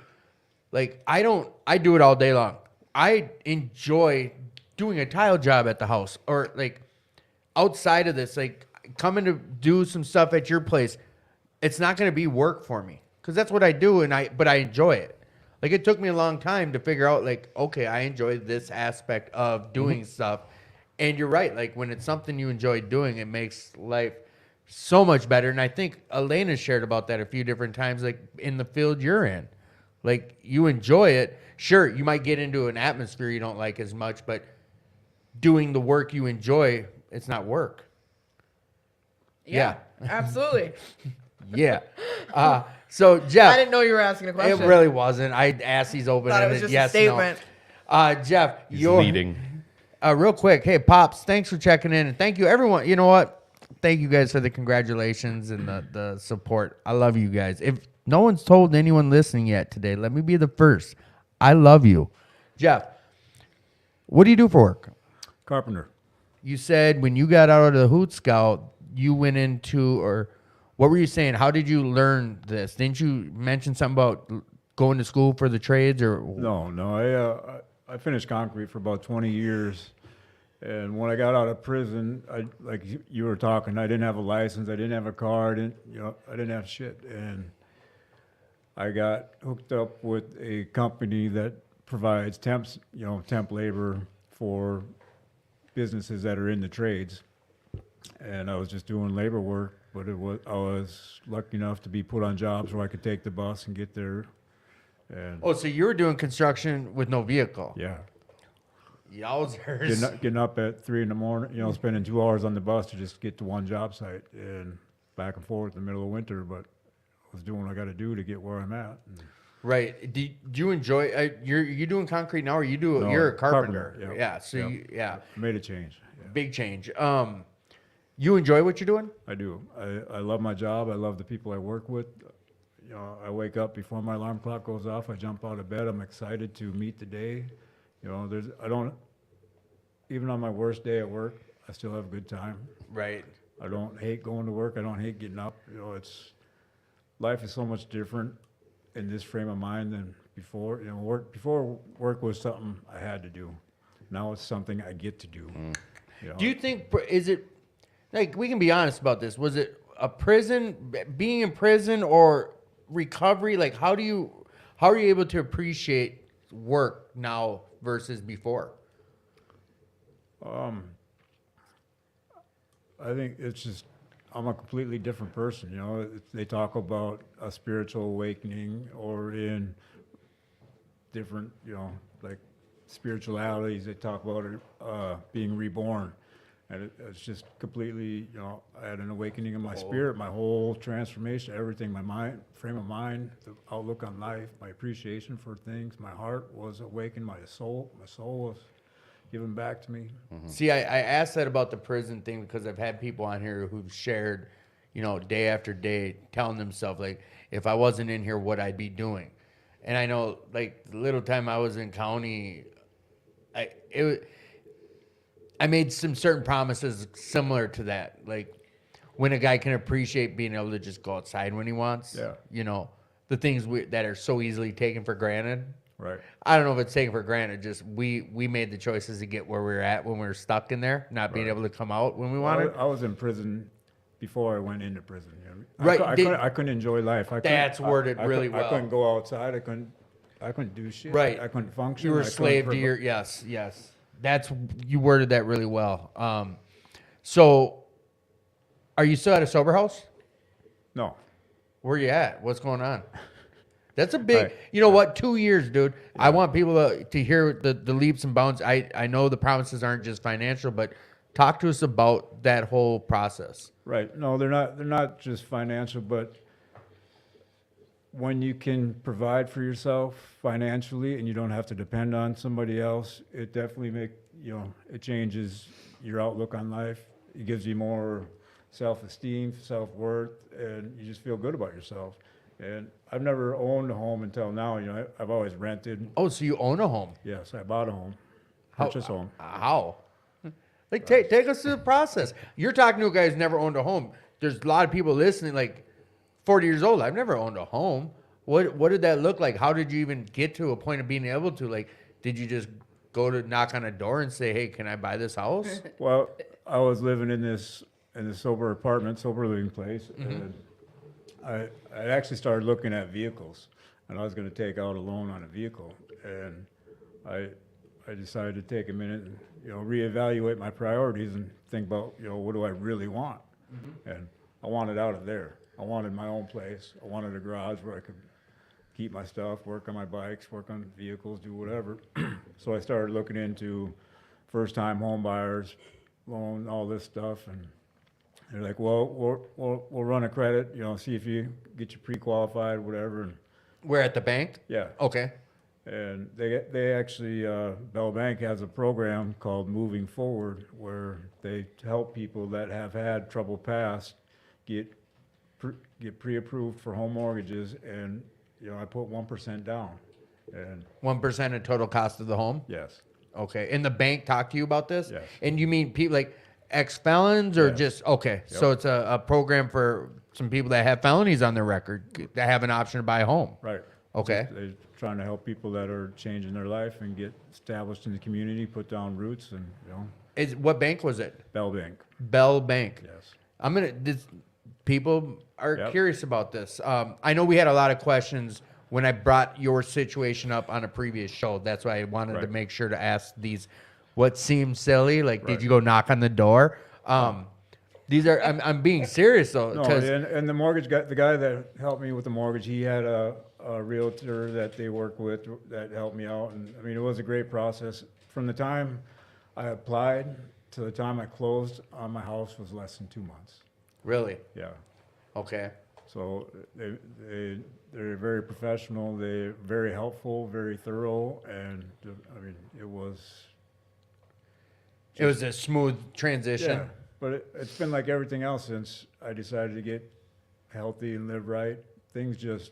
S1: Like I do it all day long. I enjoy doing a tile job at the house or like outside of this, like coming to do some stuff at your place. It's not going to be work for me because that's what I do. But I enjoy it. Like it took me a long time to figure out like, okay, I enjoy this aspect of doing stuff. And you're right. Like when it's something you enjoy doing, it makes life so much better. And I think Elena shared about that a few different times, like in the field you're in, like you enjoy it. Sure. You might get into an atmosphere you don't like as much, but doing the work you enjoy, it's not work.
S2: Yeah, absolutely.
S1: Yeah. So Jeff,
S2: I didn't know you were asking a question.
S1: it really wasn't. I asked these open.
S2: Thought it was just a statement.
S1: No. Jeff,
S4: he's
S1: you're
S4: leading.
S1: real quick. Hey, Pops, thanks for checking in, and thank you, everyone. You know what? Thank you guys for the congratulations and the support. I love you guys. If no one's told anyone listening yet today, let me be the first. I love you, Jeff. What do you do for work?
S3: Carpenter.
S1: You said when you got out of the Hoot Scout, you went into, or what were you saying? How did you learn this? Didn't you mention something about going to school for the trades or?
S3: No. I finished concrete for about 20 years. And when I got out of prison, like you were talking, I didn't have a license. I didn't have a car. I didn't have shit. And I got hooked up with a company that provides temp labor for businesses that are in the trades. And I was just doing labor work, but I was lucky enough to be put on jobs where I could take the bus and get there. And
S1: Oh, so you were doing construction with no vehicle?
S3: yeah,
S1: Yowzers.
S3: getting up at 3 a.m, spending 2 hours on the bus to just get to one job site and back and forth in the middle of winter, but I was doing what I got to do to get where I'm at. And
S1: Right. Do you enjoy? You doing concrete now, or
S3: No,
S1: you're a carpenter?
S3: carpenter,
S1: Yeah. So
S3: I made a change. Yeah.
S1: big change. You enjoy what you're doing?
S3: I do. I love my job. I love the people I work with. I wake up before my alarm clock goes off. I jump out of bed. I'm excited to meet the day. Even on my worst day at work, I still have a good time.
S1: Right.
S3: I don't hate going to work. I don't hate getting up. Life is so much different in this frame of mind than before. Before work was something I had to do. Now it's something I get to do.
S1: Do you think, is it, like, we can be honest about this. Was it a prison, being in prison, or recovery? Like, how are you able to appreciate work now versus before?
S3: I think it's just, I'm a completely different person. They talk about a spiritual awakening, or in different, like spiritualities, they talk about it, being reborn. And it's just completely, I had an awakening in my spirit, my whole transformation, everything, my mind, frame of mind, the outlook on life, my appreciation for things. My heart was awakened, my soul was given back to me.
S1: See, I asked that about the prison thing because I've had people on here who've shared, day after day, telling themselves, like, if I wasn't in here, what I'd be doing. And I know, like, the little time I was in county, I made some certain promises similar to that. Like, when a guy can appreciate being able to just go outside when he wants, the things that are so easily taken for granted.
S3: Right.
S1: I don't know if it's taken for granted. Just we made the choices to get where we were at when we were stuck in there, not being able to come out when we wanted.
S3: I was in prison before I went into prison.
S1: Right.
S3: I couldn't enjoy life.
S1: That's worded really well.
S3: I couldn't go outside. I couldn't do shit.
S1: Right.
S3: I couldn't function.
S1: You were
S3: I
S1: a
S3: couldn't
S1: slave to your yes. You worded that really well. So, are you still at a sober house?
S3: No.
S1: Where you at? What's going on? That's a big,
S3: Right.
S1: you know what, 2 years, dude. I want people to hear the leaps and bounds. I know the promises aren't just financial, but talk to us about that whole process.
S3: Right. No, they're not just financial, but when you can provide for yourself financially and you don't have to depend on somebody else, it definitely it changes your outlook on life. It gives you more self-esteem, self-worth, and you just feel good about yourself. And I've never owned a home until now. I've always rented.
S1: Oh, so you own a home?
S3: Yes, I bought a home. Purchased a home.
S1: How? Like, take us through the process. You're talking to a guy who's never owned a home. There's a lot of people listening, like 40 years old. I've never owned a home. What did that look like? How did you even get to a point of being able to? Like, did you just go to knock on a door and say, "Hey, can I buy this house?"
S3: Well, I was living in this sober living place, and I actually started looking at vehicles, and I was going to take out a loan on a vehicle, and I decided to take a minute and reevaluate my priorities and think about what do I really want, and I wanted out of there. I wanted my own place. I wanted a garage where I could keep my stuff, work on my bikes, work on vehicles, do whatever. So I started looking into first-time home buyers, loan, all this stuff, and they're like, well, we'll run a credit, see if you get you pre-qualified, whatever. And
S1: We're at the bank?
S3: yeah,
S1: Okay.
S3: and they actually, Bell Bank has a program called Moving Forward, where they help people that have had trouble past get pre-approved for home mortgages, and I put 1% down, and
S1: 1% of total cost of the home?
S3: yes,
S1: Okay. And the bank talked to you about this?
S3: Yes.
S1: And you mean people like ex-felons or
S3: Yes.
S1: just, okay. So it's a program for some people that have felonies on their record that have an option to buy a home.
S3: right.
S1: Okay.
S3: They're trying to help people that are changing their life and get established in the community, put down roots, and
S1: What bank was it?
S3: Bell Bank,
S1: Bell Bank.
S3: yes.
S1: People are
S3: Yep.
S1: curious about this. I know we had a lot of questions when I brought your situation up on a previous show. That's why I wanted to
S3: Right.
S1: make sure to ask these. What seems silly, like did
S3: Right.
S1: you go knock on the door? These are I'm being serious though,
S3: No,
S1: because
S3: and the mortgage guy, the guy that helped me with the mortgage, he had a realtor that they work with that helped me out, and I mean, it was a great process. From the time I applied to the time I closed on my house was less than 2 months.
S1: really,
S3: Yeah.
S1: okay.
S3: So they're very professional. They're very helpful, very thorough, and I mean, it was.
S1: It was a smooth transition.
S3: Yeah, but it's been like everything else since I decided to get healthy and live right. things just,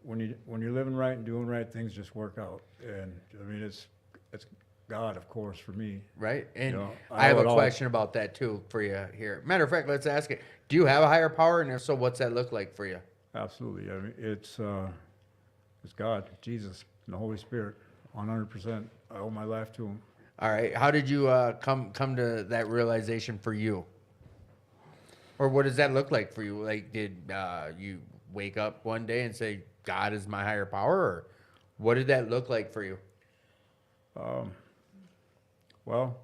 S3: when you're living right and doing right, things just work out. And I mean, it's God, of course, for me.
S1: Right. And
S3: You know,
S1: I have
S3: owe
S1: a
S3: it all-
S1: question about that too for you here. Matter of fact, let's ask it. Do you have a higher power? And if so, what's that look like for you?
S3: Absolutely. I mean, it's God, Jesus, and the Holy Spirit, 100%. I owe my life to Him.
S1: All right. How did you come to that realization for you? Or what does that look like for you? Like, did you wake up one day and say, God is my higher power? Or what did that look like for you?
S3: Well,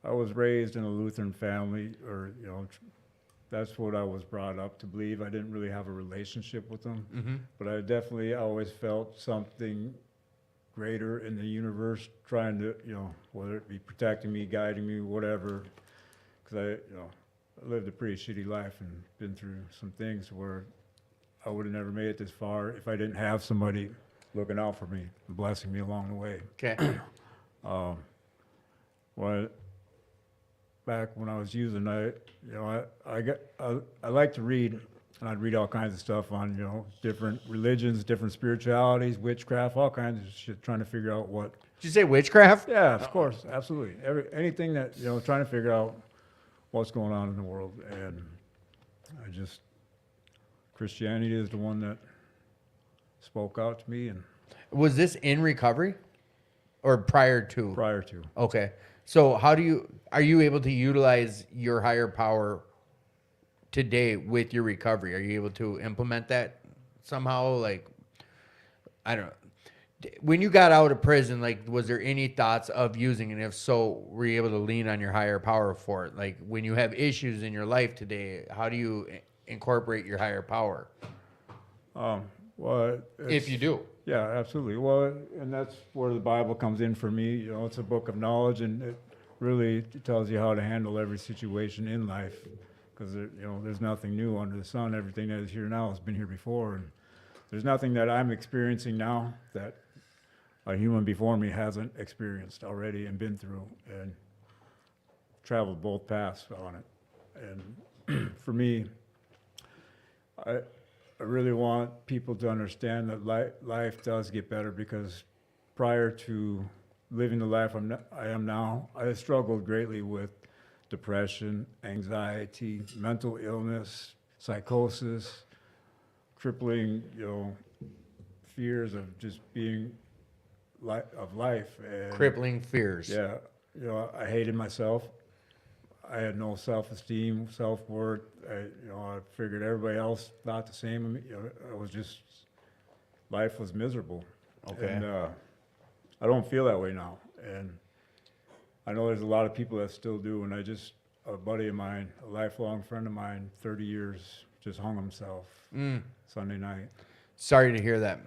S3: I was raised in a Lutheran family, or that's what I was brought up to believe. I didn't really have a relationship with them, but I definitely always felt something greater in the universe trying to, whether it be protecting me, guiding me, whatever. Because I lived a pretty shitty life and been through some things where I would have never made it this far if I didn't have somebody looking out for me and blessing me along the way.
S1: Okay.
S3: Well, back when I was using, I like to read, and I'd read all kinds of stuff on, different religions, different spiritualities, witchcraft, all kinds of shit, trying to figure out what.
S1: Did you say witchcraft?
S3: Yeah, of course, absolutely. Anything that, trying to figure out what's going on in the world. And Christianity is the one that spoke out to me and
S1: Was this in recovery or prior to?
S3: prior to.
S1: Okay. So are you able to utilize your higher power today with your recovery? Are you able to implement that somehow? Like, I don't know. When you got out of prison, like, was there any thoughts of using it? If so, were you able to lean on your higher power for it? Like, when you have issues in your life today, how do you incorporate your higher power?
S3: Well,
S1: If you do.
S3: yeah, absolutely. Well, and that's where the Bible comes in for me. It's a book of knowledge, and it really tells you how to handle every situation in life. Because there's nothing new under the sun. Everything that is here now has been here before, and there's nothing that I'm experiencing now that a human before me hasn't experienced already and been through, and traveled both paths on it. And for me, I really want people to understand that life does get better, because prior to living the life I am now, I struggled greatly with depression, anxiety, mental illness, psychosis, crippling, fears of just being of life. And
S1: Crippling fears.
S3: yeah, I hated myself. I had no self-esteem, self-worth. I figured everybody else thought the same of me. It was just, life was miserable.
S1: Okay.
S3: And I don't feel that way now. And I know there's a lot of people that still do. And a buddy of mine, a lifelong friend of mine, 30 years, just hung himself Sunday night.
S1: Sorry to hear that.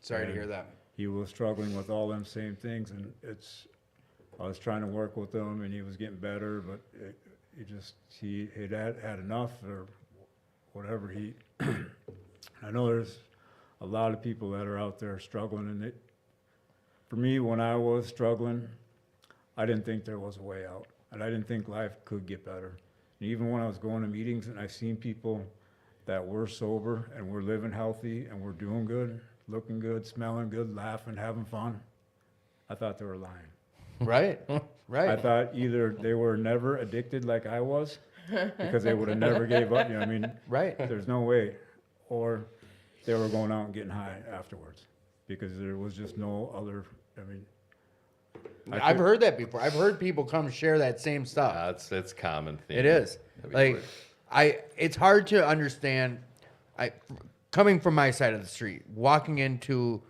S1: Sorry to
S3: And
S1: he's
S3: he was struggling with all them same things, and I was trying to work with him, and he was getting better, but he had enough or whatever. I know there's a lot of people that are out there struggling, and for me, when I was struggling, I didn't think there was a way out, and I didn't think life could get better. And even when I was going to meetings and I seen people that were sober and were living healthy and were doing good, looking good, smelling good, laughing, having fun, I thought they were lying.
S1: Right. Right.
S3: I thought either they were never addicted like I was, because they would have never gave up.
S1: Right.
S3: There's no way. Or they were going out and getting high afterwards, because there was just no other,
S1: I've heard that before. I've heard people come share that same stuff.
S4: It's common thing.
S1: It is. Like, it's hard to understand. Coming from my side of the street, walking into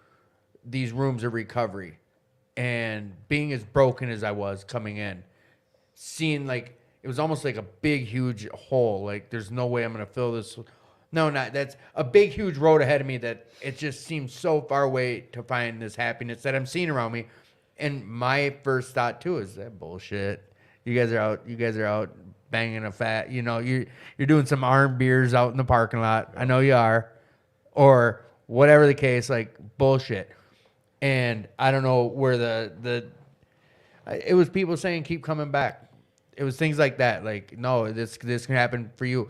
S1: these rooms of recovery, and being as broken as I was coming in, seeing like it was almost like a big, huge hole. Like, there's no way I'm gonna fill this. No, not that's a big, huge road ahead of me that it just seems so far away to find this happiness that I'm seeing around me. And my first thought too is that bullshit. You guys are out banging a fat. You're doing some arm beers out in the parking lot. I know you are, or whatever the case. Like, bullshit. And I don't know where it was people saying keep coming back. It was things like that. Like, no, this can happen for you.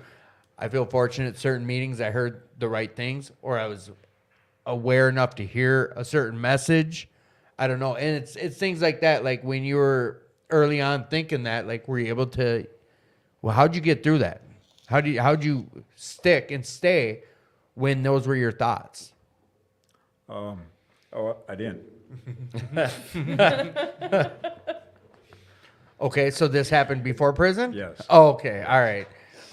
S1: I feel fortunate certain meetings I heard the right things, or I was aware enough to hear a certain message. I don't know. And it's things like that. Like when you were early on thinking that, like, were you able to, well, how'd you get through that? How'd you stick and stay when those were your thoughts?
S3: Oh, I didn't.
S1: Okay, so this happened before prison?
S3: Yes.
S1: Oh, okay. All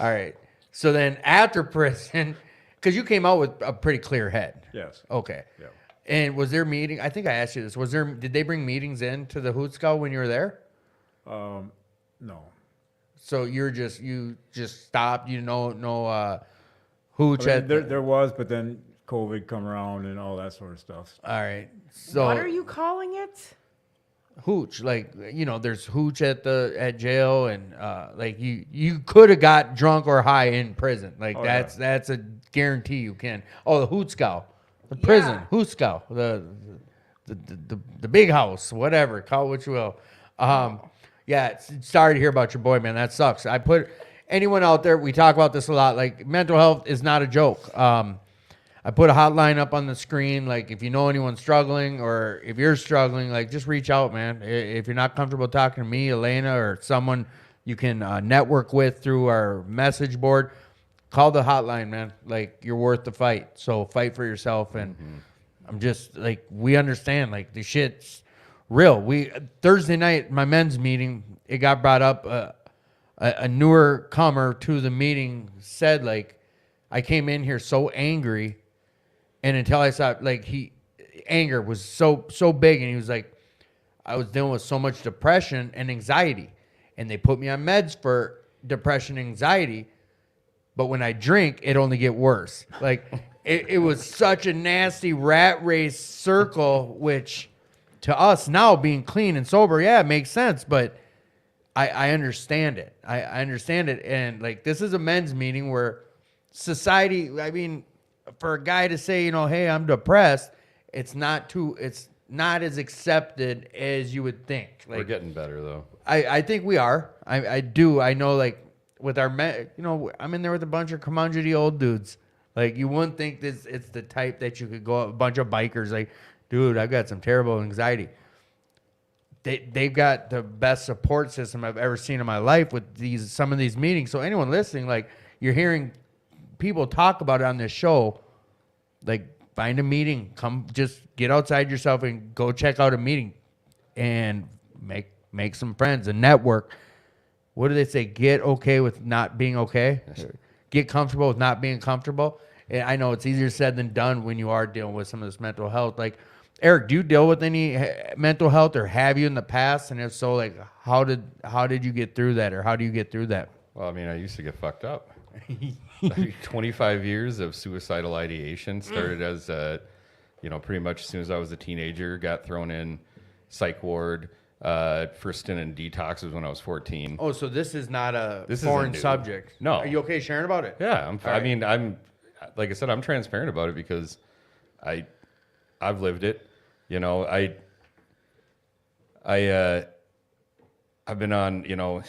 S1: right. So then after prison, because you came out with a pretty clear head.
S3: Yes.
S1: Okay.
S3: Yeah.
S1: And was there meeting? I think I asked you this. Did they bring meetings in to the Hoot Scout when you were there?
S3: No.
S1: So you just stopped. You know, hooch
S3: I
S1: at
S3: mean, there was, but then COVID come around and all that sort of stuff.
S1: All right. So
S2: What are you calling it?
S1: hooch, like, you know, there's hooch at jail, and like you could have got drunk or high in prison. Like that's a guarantee you can. Oh, the Hoot Scout, the prison,
S2: Yeah.
S1: Hoot Scout, the big house, whatever, call it what you will. Yeah, sorry to hear about your boy, man. That sucks. I put anyone out there. We talk about this a lot. Like, mental health is not a joke. I put a hotline up on the screen. Like, if you know anyone struggling, or if you're struggling, like, just reach out, man. If you're not comfortable talking to me, Elena, or someone you can network with through our message board, call the hotline, man. Like, you're worth the fight. So fight for yourself. And I'm just like, we understand. Like, the shit's real. Thursday night, my men's meeting, it got brought up. A newer comer to the meeting said, like, I came in here so angry. And until I saw, like, anger was so big, and he was like, I was dealing with so much depression and anxiety, and they put me on meds for depression and anxiety, but when I drink, it only get worse. Like, it was such a nasty rat race circle, which to us now, being clean and sober, yeah, it makes sense, but I understand it. I understand it, and, like, this is a men's meeting where society, I mean, for a guy to say, you know, hey, I'm depressed, it's not as accepted as you would think. Like,
S4: We're getting better though.
S1: I think we are. I do. I know, like, with our men, you know, I'm in there with a bunch of curmudgeonly old dudes. Like, you wouldn't think it's the type that you could go up, a bunch of bikers, like, dude, I've got some terrible anxiety. They've got the best support system I've ever seen in my life with some of these meetings. So anyone listening, like, you're hearing people talk about it on this show, like, find a meeting, come, just get outside yourself and go check out a meeting and make some friends and network. What do they say? Get okay with not being okay. Get comfortable with not being comfortable. And I know it's easier said than done when you are dealing with some of this mental health. Like, Eric, do you deal with any mental health, or have you in the past? And if so, like, how did you get through that, or how do you get through that?
S4: Well, I mean, I used to get fucked up. 25 years of suicidal ideation. Started as pretty much as soon as I was a teenager, got thrown in psych ward. First stint in detox was when I was 14.
S1: Oh, so this is not a
S4: This
S1: foreign
S4: isn't new.
S1: subject.
S4: No.
S1: Are you okay sharing about it?
S4: Yeah,
S1: All right.
S4: I'm like I said, I'm transparent about it because I've lived it. You know, I've been on, you know,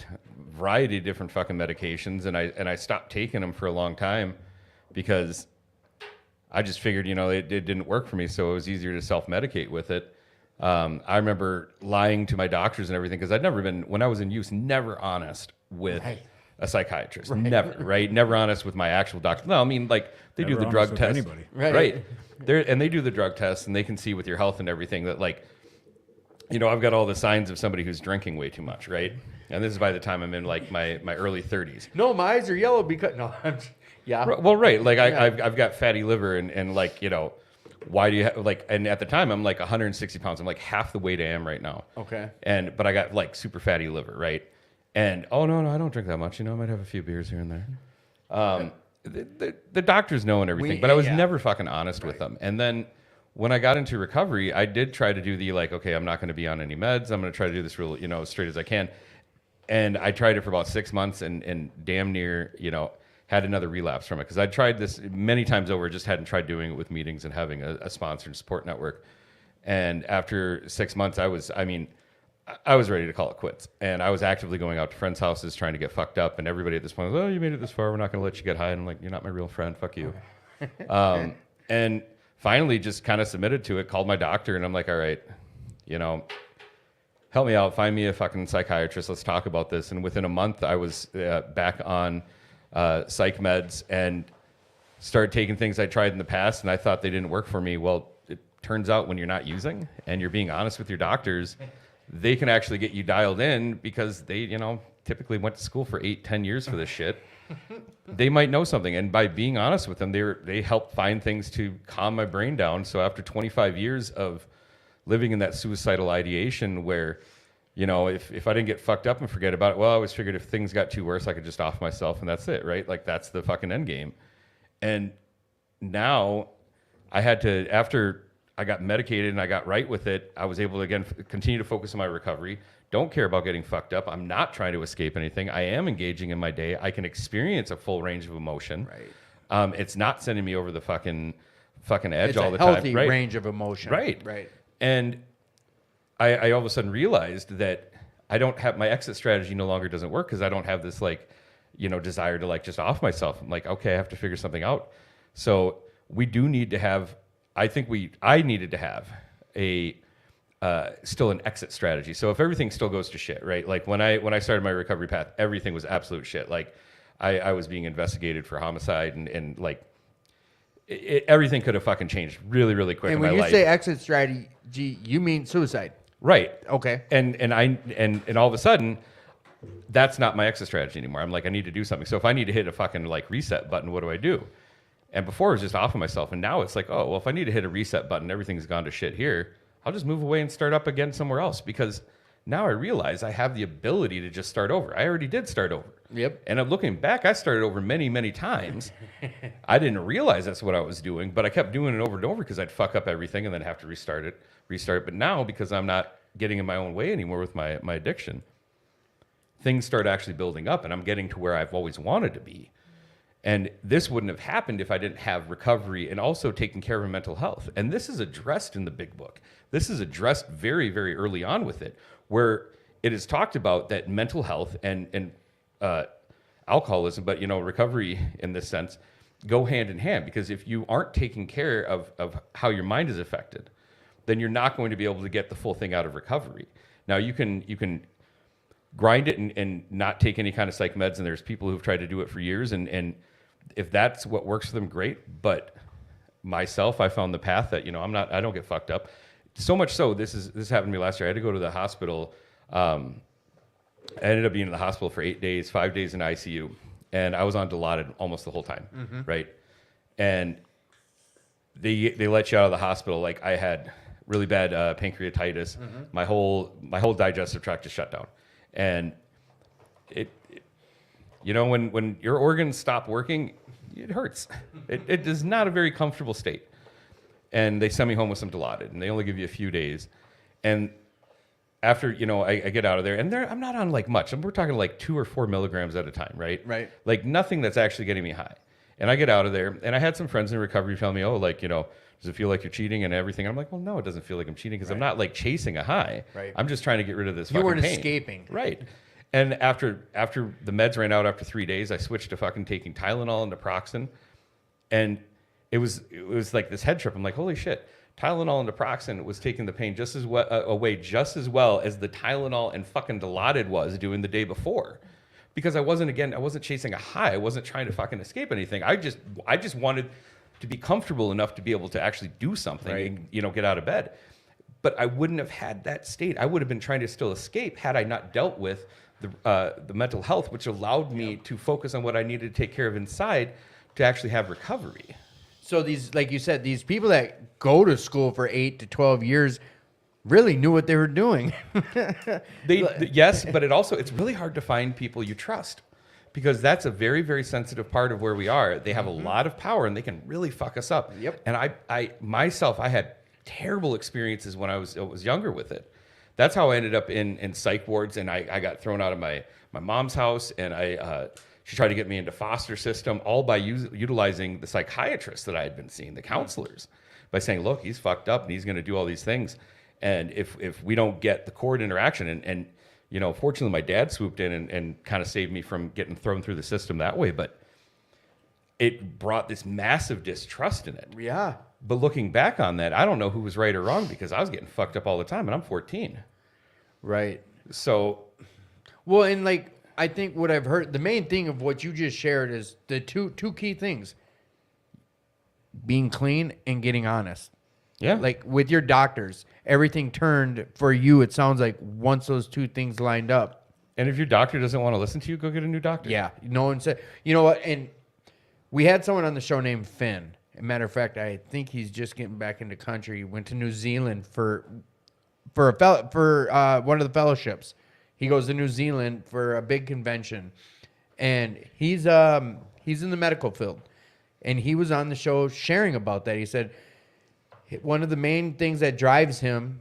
S4: variety of different fucking medications, and I stopped taking them for a long time because I just figured, you know, it didn't work for me, so it was easier to self-medicate with it. I remember lying to my doctors and everything because I'd never been, when I was in use, never honest with a psychiatrist. Never, right? Never honest with my actual doctor. No, I mean, like, they
S3: Never
S4: do the
S3: honest
S4: drug
S3: with
S4: test.
S3: anybody.
S1: Right.
S4: And they do the drug test, and they can see with your health and everything that, like, you know, I've got all the signs of somebody who's drinking way too much, right? And this is by the time I'm in, like, my early 30s.
S1: No, my eyes are yellow because yeah.
S4: Well, right. Like, I've got fatty liver, and like, you know, why do you have, like, and at the time I'm like 160 pounds. I'm like half the weight I am right now.
S1: Okay.
S4: But I got, like, super fatty liver, right? And, oh, no, I don't drink that much. You know, I might have a few beers here and there. The doctors know and everything, but I was never fucking honest with them. And then when I got into recovery, I did try to do the, like, okay, I'm not going to be on any meds. I'm going to try to do this real, you know, as straight as I can. And I tried it for about 6 months and damn near, you know, had another relapse from it. Because I tried this many times over, just hadn't tried doing it with meetings and having a sponsor and support network. And after 6 months, I was ready to call it quits. And I was actively going out to friends' houses trying to get fucked up. And everybody at this point was, oh, you made it this far. We're not going to let you get high. And I'm like, you're not my real friend. Fuck you. And finally just kind of submitted to it, called my doctor. And I'm like, all right, you know, help me out. Find me a fucking psychiatrist. Let's talk about this. And within a month, I was back on psych meds and started taking things I tried in the past. And I thought they didn't work for me. Well, it turns out when you're not using and you're being honest with your doctors, they can actually get you dialed in because they, you know, typically went to school for 8-10 years for this shit. They might know something. And by being honest with them, they helped find things to calm my brain down. So after 25 years of living in that suicidal ideation where, you know, if I didn't get fucked up and forget about it, well, I always figured if things got too worse, I could just off myself and that's it, right? Like that's the fucking end game. And now I had to, after I got medicated and I got right with it, I was able to, again, continue to focus on my recovery. Don't care about getting fucked up. I'm not trying to escape anything. I am engaging in my day. I can experience a full range of emotion.
S1: Right.
S4: It's not sending me over the fucking edge
S1: It's
S4: all
S1: a
S4: the time.
S1: healthy
S4: Right?
S1: range of emotion.
S4: Right.
S1: Right.
S4: And I all of a sudden realized that I don't have, my exit strategy no longer doesn't work because I don't have this like, you know, desire to like just off myself. I'm like, okay, I have to figure something out. So we do need to have, I needed to have a, still an exit strategy. So if everything still goes to shit, right? Like when I started my recovery path, everything was absolute shit. Like I was being investigated for homicide and like everything could have fucking changed really, really quick
S1: And
S4: in
S1: when
S4: my
S1: you
S4: life.
S1: say exit strategy, you mean suicide.
S4: Right.
S1: Okay.
S4: And all of a sudden, that's not my exit strategy anymore. I'm like, I need to do something. So if I need to hit a fucking like reset button, what do I do? And before it was just off of myself. And now it's like, oh, well, if I need to hit a reset button, everything's gone to shit here. I'll just move away and start up again somewhere else because now I realize I have the ability to just start over. I already did start over.
S1: Yep.
S4: And I'm looking back, I started over many, many times. I didn't realize that's what I was doing, but I kept doing it over and over because I'd fuck up everything and then have to restart it. But now, because I'm not getting in my own way anymore with my addiction, things start actually building up and I'm getting to where I've always wanted to be. And this wouldn't have happened if I didn't have recovery and also taking care of my mental health. And this is addressed in the big book. This is addressed very, very early on with it, where it is talked about that mental health and alcoholism, but you know, recovery in this sense, go hand in hand. Because if you aren't taking care of how your mind is affected, then you're not going to be able to get the full thing out of recovery. Now you can grind it and not take any kind of psych meds, and there's people who've tried to do it for years, and if that's what works for them, great. But myself, I found the path that, you know, I don't get fucked up. So much so, this happened to me last year. I had to go to the hospital. I ended up being in the hospital for 8 days, 5 days in ICU, and I was on Dilaudid almost the whole time, right? And they let you out of the hospital. Like I had really bad pancreatitis. My whole digestive tract is shut down, and it you know, when your organs stop working, it hurts. It is not a very comfortable state. And they send me home with some Dilaudid, and they only give you a few days. And after, you know, I get out of there, and I'm not on like much. We're talking like 2 or 4 milligrams at a time, right?
S1: Right.
S4: Like nothing that's actually getting me high. And I get out of there, and I had some friends in recovery tell me, oh, like, you know, does it feel like you're cheating and everything? And I'm like, well, no, it doesn't feel like I'm cheating because I'm not like chasing a high.
S1: Right.
S4: I'm just trying to get rid of this
S1: You
S4: fucking
S1: weren't
S4: pain.
S1: escaping.
S4: Right. And after the meds ran out after 3 days, I switched to fucking taking Tylenol and naproxen. And it was like this head trip. I'm like, holy shit. Tylenol and naproxen was taking the pain just as well, away just as well as the Tylenol and fucking Dilaudid was doing the day before. Because I wasn't chasing a high. I wasn't trying to fucking escape anything. I just wanted to be comfortable enough to be able to actually do something and, you know, get out of bed. But I wouldn't have had that state. I would have been trying to still escape had I not dealt with the mental health, which allowed me to focus on what I needed to take care of inside to actually have recovery.
S1: So these, like you said, these people that go to school for 8 to 12 years really knew what they were doing.
S4: Yes, but it's really hard to find people you trust because that's a very, very sensitive part of where we are. They have a lot of power and they can really fuck us up.
S1: Yep.
S4: And I had terrible experiences when I was younger with it. That's how I ended up in psych wards, and I got thrown out of my mom's house, and she tried to get me into foster system, all by utilizing the psychiatrists that I had been seeing, the counselors, by saying, look, he's fucked up and he's going to do all these things. And if we don't get the cord interaction, and you know, fortunately my dad swooped in and kind of saved me from getting thrown through the system that way, but it brought this massive distrust in it.
S1: Yeah.
S4: But looking back on that, I don't know who was right or wrong because I was getting fucked up all the time and I'm 14.
S1: Right.
S4: So,
S1: Well, and like I think what I've heard, the main thing of what you just shared is the two key things: being clean and getting honest.
S4: yeah.
S1: Like with your doctors, everything turned for you. It sounds like once those two things lined up.
S4: And if your doctor doesn't want to listen to you, go get a new doctor.
S1: Yeah. No one said. You know what? And we had someone on the show named Finn. As a matter of fact, I think he's just getting back into country. He went to New Zealand for one of the fellowships. He goes to New Zealand for a big convention, and he's in the medical field, and he was on the show sharing about that. He said one of the main things that drives him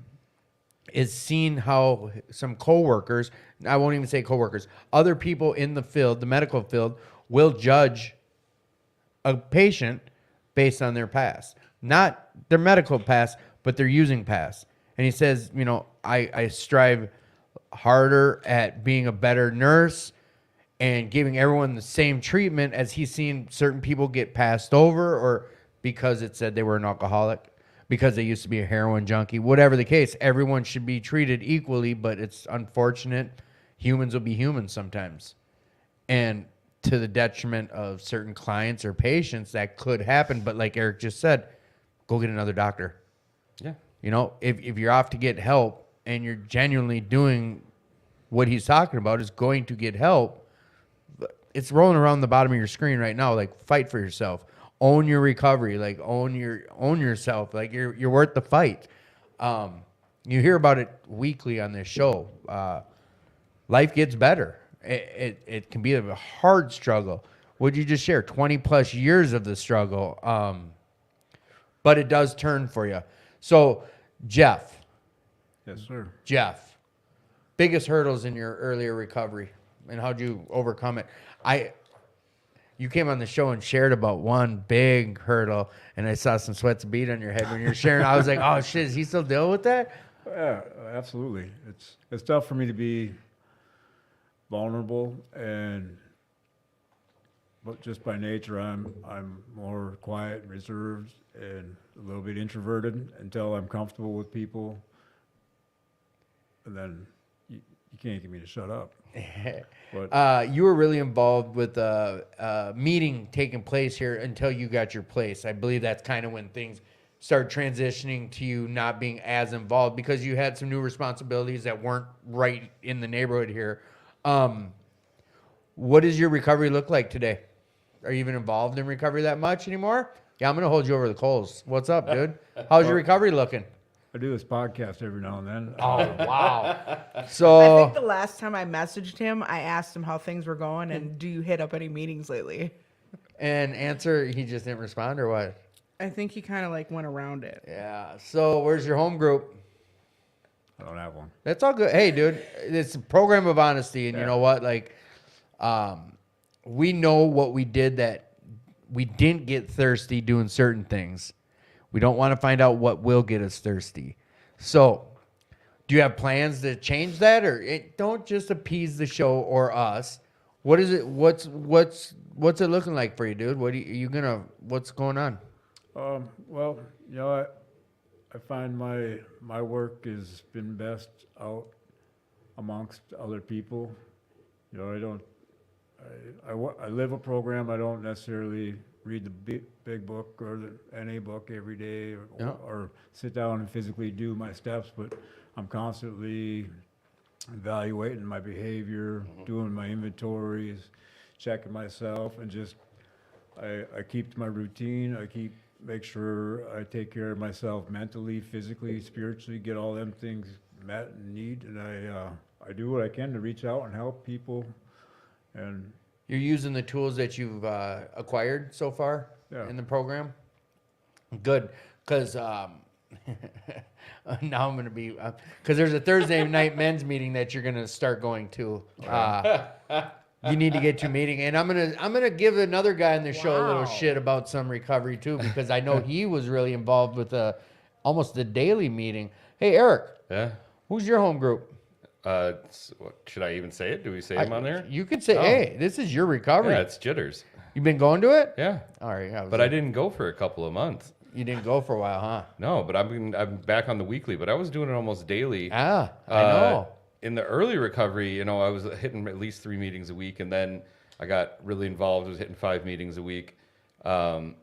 S1: is seeing how some coworkers, I won't even say coworkers, other people in the field, the medical field, will judge a patient based on their past, not their medical past, but their using past. And he says, you know, I strive harder at being a better nurse and giving everyone the same treatment as he's seen certain people get passed over, or because it said they were an alcoholic, because they used to be a heroin junkie, whatever the case. Everyone should be treated equally, but it's unfortunate. Humans will be humans sometimes. And to the detriment of certain clients or patients, that could happen. But like Eric just said, go get another doctor.
S4: Yeah.
S1: You know, if you're off to get help and you're genuinely doing what he's talking about is going to get help, it's rolling around the bottom of your screen right now. Like, fight for yourself. Own your recovery. Like, own yourself. Like, you're worth the fight. You hear about it weekly on this show. Life gets better. It can be a hard struggle. What'd you just share? 20 plus years of the struggle. But it does turn for you. So, Jeff,
S3: Yes, sir.
S1: biggest hurdles in your earlier recovery, and how'd you overcome it? You came on the show and shared about one big hurdle, and I saw some sweats bead on your head when you're sharing. I was like, oh shit, is he still dealing with that?
S3: Yeah, absolutely. It's tough for me to be vulnerable, but just by nature, I'm more quiet and reserved and a little bit introverted until I'm comfortable with people, and then you can't get me to shut up. But
S1: You were really involved with a meeting taking place here until you got your place. I believe that's kind of when things started transitioning to you not being as involved because you had some new responsibilities that weren't right in the neighborhood here. What does your recovery look like today? Are you even involved in recovery that much anymore? Yeah, I'm going to hold you over the coals. What's up, dude? How's your recovery looking?
S3: I do this podcast every now and then.
S1: Oh, wow.
S2: I
S1: So,
S2: think the last time I messaged him, I asked him how things were going and do you hit up any meetings lately?
S1: and answer, he just didn't respond or what?
S2: I think he kind of like went around it.
S1: Yeah. So, where's your home group?
S3: I don't have one.
S1: That's all good. Hey, dude, it's a program of honesty, and you
S3: Yeah.
S1: know what? Like, we know what we did that we didn't get thirsty doing certain things. We don't want to find out what will get us thirsty. So, do you have plans to change that, or don't just appease the show or us? What is it? What's it looking like for you, dude? What's going on?
S3: Well, you know, I find my work has been best out amongst other people. You know, I live a program. I don't necessarily read the big book or the NA book every day or sit down and physically do my steps, but I'm constantly evaluating my behavior, doing my inventories, checking myself, and just I keep to my routine. Make sure I take care of myself mentally, physically, spiritually, get all them things met and need, and I do what I can to reach out and help people. And
S1: You're using the tools that you've acquired so far in the program? Good, because now I'm going to be, because there's a Thursday night men's meeting that you're going to start going to. You need to get to a meeting, and I'm gonna give another guy on the show a little
S2: Wow.
S1: shit about some recovery too, because I know he was really involved with almost the daily meeting. Hey, Eric,
S4: Yeah.
S1: who's your home group?
S4: Should I even say it? Do we say them on there?
S1: You can say,
S4: Oh.
S1: hey, this is your recovery.
S4: Yeah, it's Jitters.
S1: You've been going to it?
S4: Yeah.
S1: All right.
S4: But I didn't go for a couple of months.
S1: You didn't go for a while, huh?
S4: No, but I'm back on the weekly, but I was doing it almost daily.
S1: Ah, I know.
S4: In the early recovery, I was hitting at least 3 meetings a week, and then I got really involved. I was hitting 5 meetings a week. And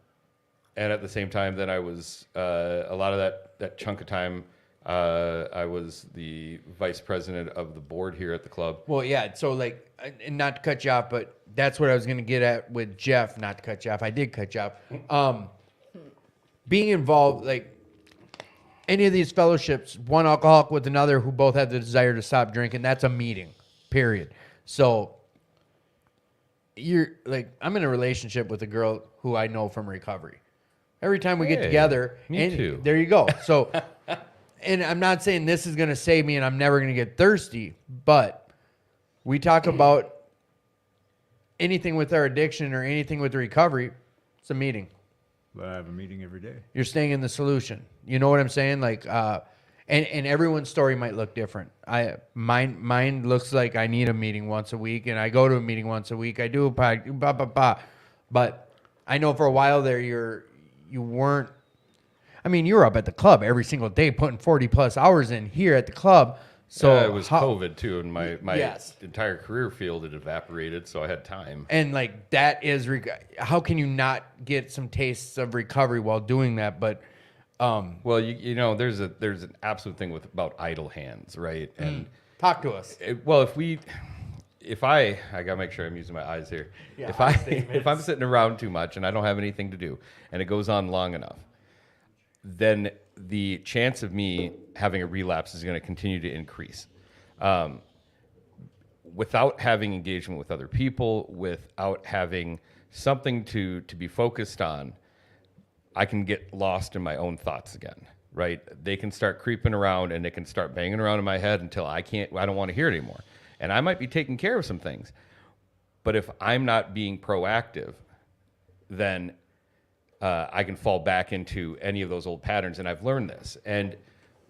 S4: at the same time, then I was a lot of that chunk of time. I was the vice president of the board here at the club.
S1: Well, yeah. So, like, and not to cut you off, but that's what I was going to get at with Jeff. Not to cut you off. I did cut you off. Being involved, like, any of these fellowships, one alcoholic with another who both have the desire to stop drinking, that's a meeting, period. So, you're like, I'm in a relationship with a girl who I know from recovery. Every time we get
S4: Hey,
S1: together,
S4: me
S1: and
S4: too.
S1: there you go. So, and I'm not saying this is going to save me and I'm never going to get thirsty, but we talk about anything with our addiction or anything with recovery, it's a meeting.
S3: But I have a meeting every day.
S1: You're staying in the solution. You know what I'm saying? Like, and everyone's story might look different. Mine looks like I need a meeting once a week, and I go to a meeting once a week. I do a podcast, but I know for a while there you weren't. I mean, you were up at the club every single day, putting 40+ hours in here at the club. So
S4: it was COVID too, and my
S1: Yes.
S4: entire career field had evaporated, so I had time.
S1: And like that is how can you not get some tastes of recovery while doing that? But
S4: Well, there's an absolute thing about idle hands, right? And
S1: talk to us.
S4: if I gotta make sure I'm using my eyes here.
S1: Yeah,
S4: If I'm sitting around too much and I don't have anything to do, and it goes on long enough, then the chance of me having a relapse is going to continue to increase. Without having engagement with other people, without having something to be focused on, I can get lost in my own thoughts again, right? They can start creeping around and they can start banging around in my head until I don't want to hear it anymore. And I might be taking care of some things. But if I'm not being proactive, then I can fall back into any of those old patterns. And I've learned this. And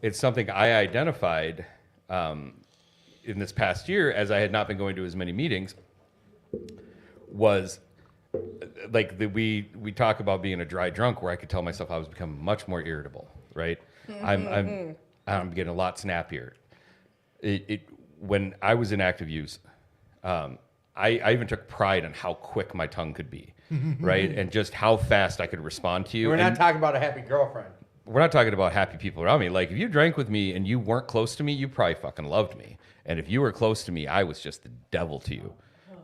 S4: it's something I identified in this past year, as I had not been going to as many meetings, was like we talk about being a dry drunk, where I could tell myself I was becoming much more irritable, right? I'm getting a lot snappier. When I was in active use, I even took pride in how quick my tongue could be, right? And just how fast I could respond to you.
S1: We're not
S4: And
S1: talking about a happy girlfriend.
S4: we're not talking about happy people around me. Like, if you drank with me and you weren't close to me, you probably fucking loved me. And if you were close to me, I was just the devil to you.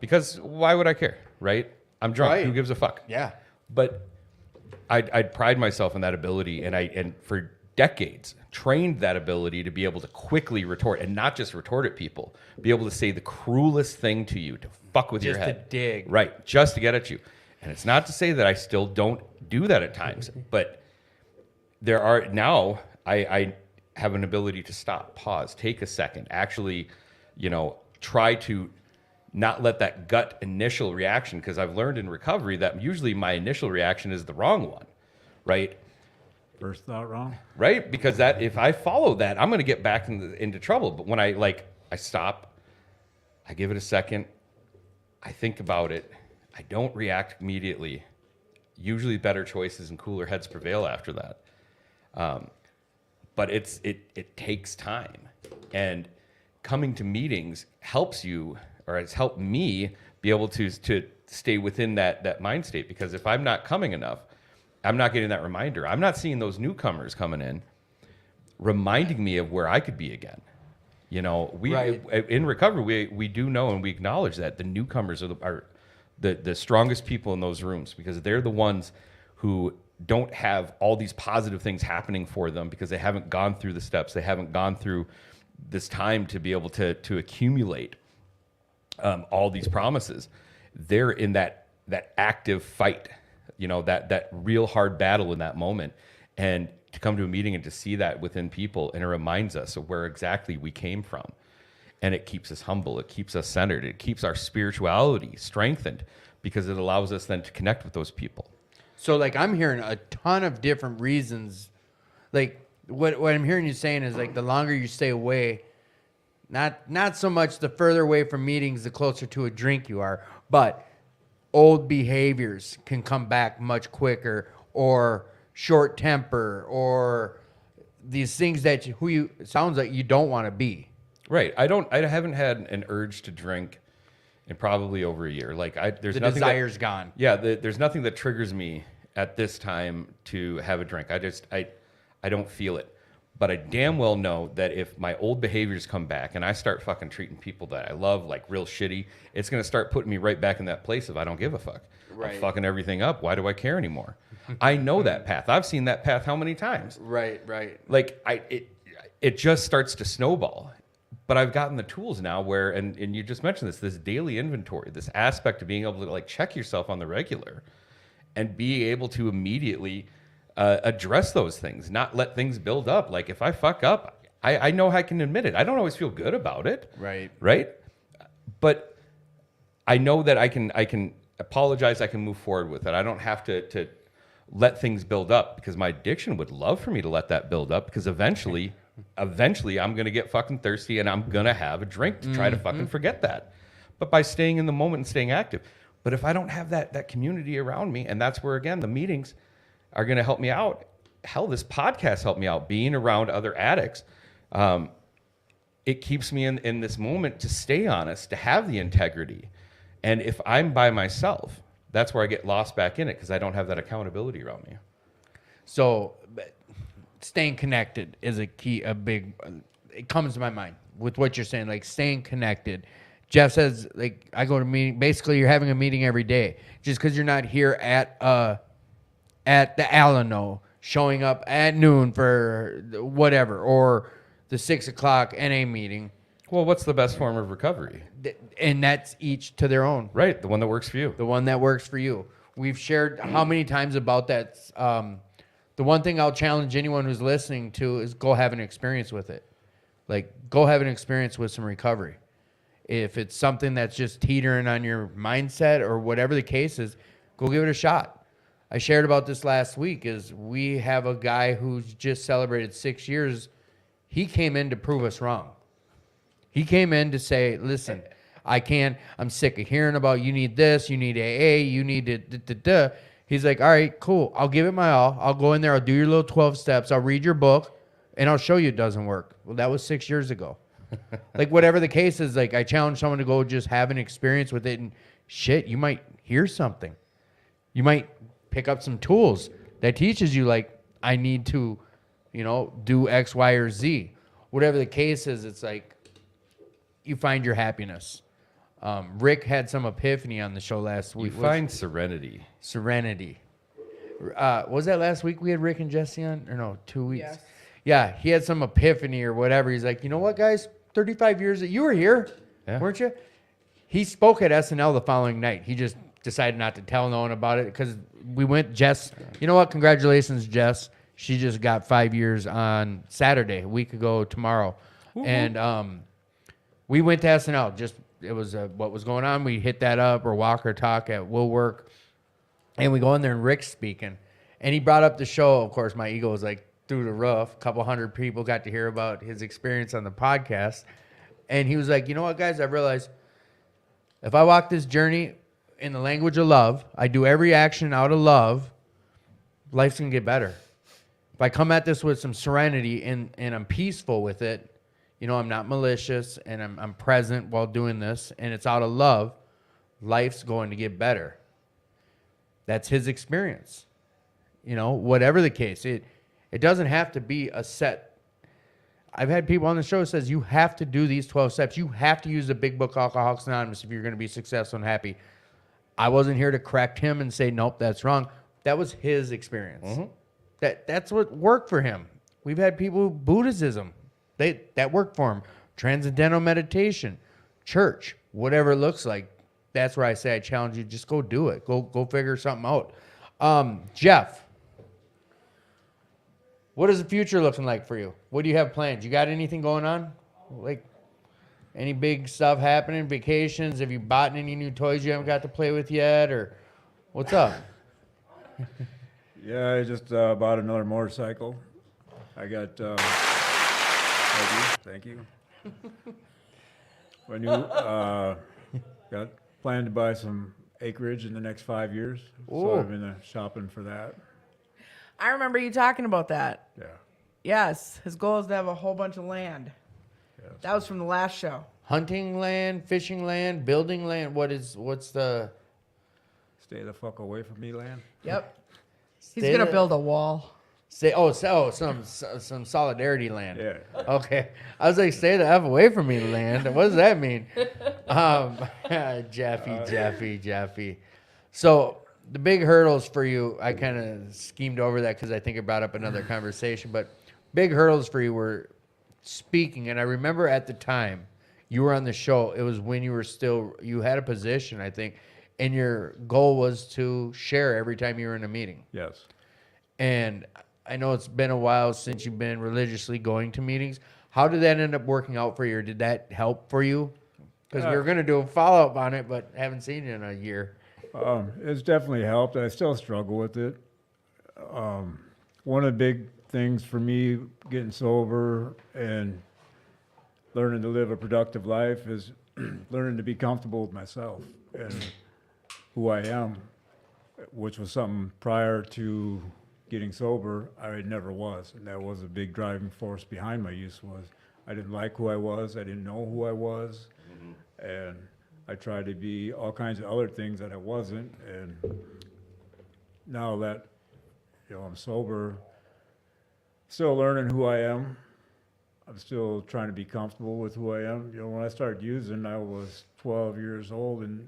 S4: Because why would I care, right? I'm drunk.
S1: Right.
S4: Who gives a fuck?
S1: Yeah.
S4: But I'd pride myself in that ability, and for decades trained that ability to be able to quickly retort, and not just retort at people, be able to say the cruelest thing to you, to fuck with your
S1: Just to
S4: head.
S1: dig.
S4: Right, just to get at you. And it's not to say that I still don't do that at times, but there are now I have an ability to stop, pause, take a second, actually, try to not let that gut initial reaction, because I've learned in recovery that usually my initial reaction is the wrong one, right?
S3: First thought wrong.
S4: Right? Because that, if I follow that, I'm going to get back into trouble. But when I stop, I give it a second, I think about it, I don't react immediately. Usually better choices and cooler heads prevail after that. But it takes time. And coming to meetings helps you, or it's helped me be able to stay within that mind state. Because if I'm not coming enough, I'm not getting that reminder. I'm not seeing those newcomers coming in reminding me of where I could be again.
S1: Right.
S4: In recovery, we do know, and we acknowledge that the newcomers are the strongest people in those rooms, because they're the ones who don't have all these positive things happening for them, because they haven't gone through the steps. They haven't gone through this time to be able to accumulate all these promises. They're in that active fight, that real hard battle in that moment. And to come to a meeting and to see that within people, and it reminds us of where exactly we came from. And it keeps us humble. It keeps us centered. It keeps our spirituality strengthened, because it allows us then to connect with those people.
S1: So, like, I'm hearing a ton of different reasons. Like, what I'm hearing you saying is like the longer you stay away, not so much the further away from meetings, the closer to a drink you are, but old behaviors can come back much quicker, or short temper, or these things that it sounds like you don't want to be.
S4: Right. I haven't had an urge to drink in probably over a year. Like there's
S1: The
S4: nothing
S1: desire's gone.
S4: Yeah, there's nothing that triggers me at this time to have a drink. I don't feel it. But I damn well know that if my old behaviors come back and I start fucking treating people that I love like real shitty, it's going to start putting me right back in that place of I don't give a fuck.
S1: Right.
S4: I'm fucking everything up. Why do I care anymore? I know that path. I've seen that path how many times?
S1: Right.
S4: Like it just starts to snowball. But I've gotten the tools now where, and you just mentioned this daily inventory, this aspect of being able to like check yourself on the regular and be able to immediately address those things, not let things build up. Like if I fuck up, I know I can admit it. I don't always feel good about it. Right. But I know that I can apologize. I can move forward with it. I don't have to let things build up, because my addiction would love for me to let that build up, because eventually I'm going to get fucking thirsty and I'm going to have a drink to try to fucking forget that. But by staying in the moment and staying active. But if I don't have that community around me, and that's where, again, the meetings are going to help me out. Hell, this podcast helped me out. Being around other addicts, it keeps me in this moment to stay honest, to have the integrity. And if I'm by myself, that's where I get lost back in it, because I don't have that accountability around me.
S1: So staying connected is it comes to my mind with what you're saying, like staying connected. Jeff says, like, I go to meeting, basically you're having a meeting every day. Just because you're not here at the Alano, showing up at noon for whatever, or the 6 o'clock NA meeting.
S4: Well, what's the best form of recovery?
S1: And that's each to their own.
S4: Right, the one that works for you.
S1: The one that works for you. We've shared how many times about that. The one thing I'll challenge anyone who's listening to is go have an experience with it. Like, go have an experience with some recovery. If it's something that's just teetering on your mindset or whatever the case is, go give it a shot. I shared about this last week. Is we have a guy who's just celebrated 6 years. He came in to prove us wrong. He came in to say, listen, I'm sick of hearing about you need this, you need AA, you need it. He's like, all right, cool. I'll give it my all. I'll go in there. I'll do your little 12 steps. I'll read your book, and I'll show you it doesn't work. Well, that was 6 years ago. Like, whatever the case is, like, I challenge someone to go just have an experience with it, and shit, you might hear something. You might pick up some tools that teaches you, like, I need to, do X, Y, or Z. Whatever the case is, it's like you find your happiness. Rick had some epiphany on the show last week.
S4: You find serenity.
S1: Serenity. Was that last week we had Rick and Jesse on? Or no, 2 weeks?
S2: Yes.
S1: Yeah, he had some epiphany or whatever. He's like, you know what, guys? 35 years that you were here, weren't you? He spoke at SNL the following night. He just decided not to tell no one about it because we went, Jess. You know what? Congratulations, Jess. She just got 5 years on Saturday, a week ago tomorrow. Woo-hoo. And we went to SNL. It was what was going on. We hit that up, or walk or talk at Will Work. And we go in there, and Rick's speaking. And he brought up the show. Of course, my ego was like through the roof. A couple hundred people got to hear about his experience on the podcast. And he was like, you know what, guys? I realized if I walk this journey in the language of love, I do every action out of love, life's going to get better. If I come at this with some serenity and I'm peaceful with it, I'm not malicious, and I'm present while doing this, and it's out of love, life's going to get better. That's his experience. Whatever the case, it doesn't have to be a set. I've had people on the show that says you have to do these 12 steps. You have to use the big book Alcoholics Anonymous if you're going to be successful and happy. I wasn't here to correct him and say, nope, that's wrong. That was his experience. Mm-hmm. That's what worked for him. We've had people, Buddhism, that worked for him. Transcendental meditation, church, whatever it looks like. That's where I say I challenge you, just go do it. Go figure something out. Jeff, what is the future looking like for you? What do you have planned? You got anything going on? Like any big stuff happening? Vacations? Have you bought any new toys you haven't got to play with yet? Or what's up?
S3: Yeah, I just bought another motorcycle. I got, thank you. When you, got planned to buy some acreage in the next 5 years.
S1: Ooh.
S3: So I've been shopping for that.
S2: I remember you talking about that.
S3: Yeah.
S2: Yes, his goal is to have a whole bunch of land.
S3: Yeah.
S2: That was from the last show.
S1: Hunting land, fishing land, building land. What's the?
S3: Stay the fuck away from me, land.
S2: Yep. He's
S1: Stay
S2: gonna
S1: the-
S2: build a wall.
S1: Say some solidarity land.
S3: Yeah.
S1: Okay, I was like, stay the f away from me, land. What does that mean? Jaffe. So the big hurdles for you, I kind of schemed over that because I think it brought up another conversation. But big hurdles for you were speaking, and I remember at the time you were on the show. It was when you had a position, I think, and your goal was to share every time you were in a meeting.
S3: Yes.
S1: And I know it's been a while since you've been religiously going to meetings. How did that end up working out for you? Or did that help for you? Because we were going to do a follow-up on it, but haven't seen you in a year.
S3: It's definitely helped. I still struggle with it. One of the big things for me getting sober and learning to live a productive life is learning to be comfortable with myself and who I am, which was something prior to getting sober I never was. And that was a big driving force behind my use. Was I didn't like who I was. I didn't know who I was. And I tried to be all kinds of other things that I wasn't. And now that, I'm sober, still learning who I am. I'm still trying to be comfortable with who I am. When I started using, I was 12 years old, and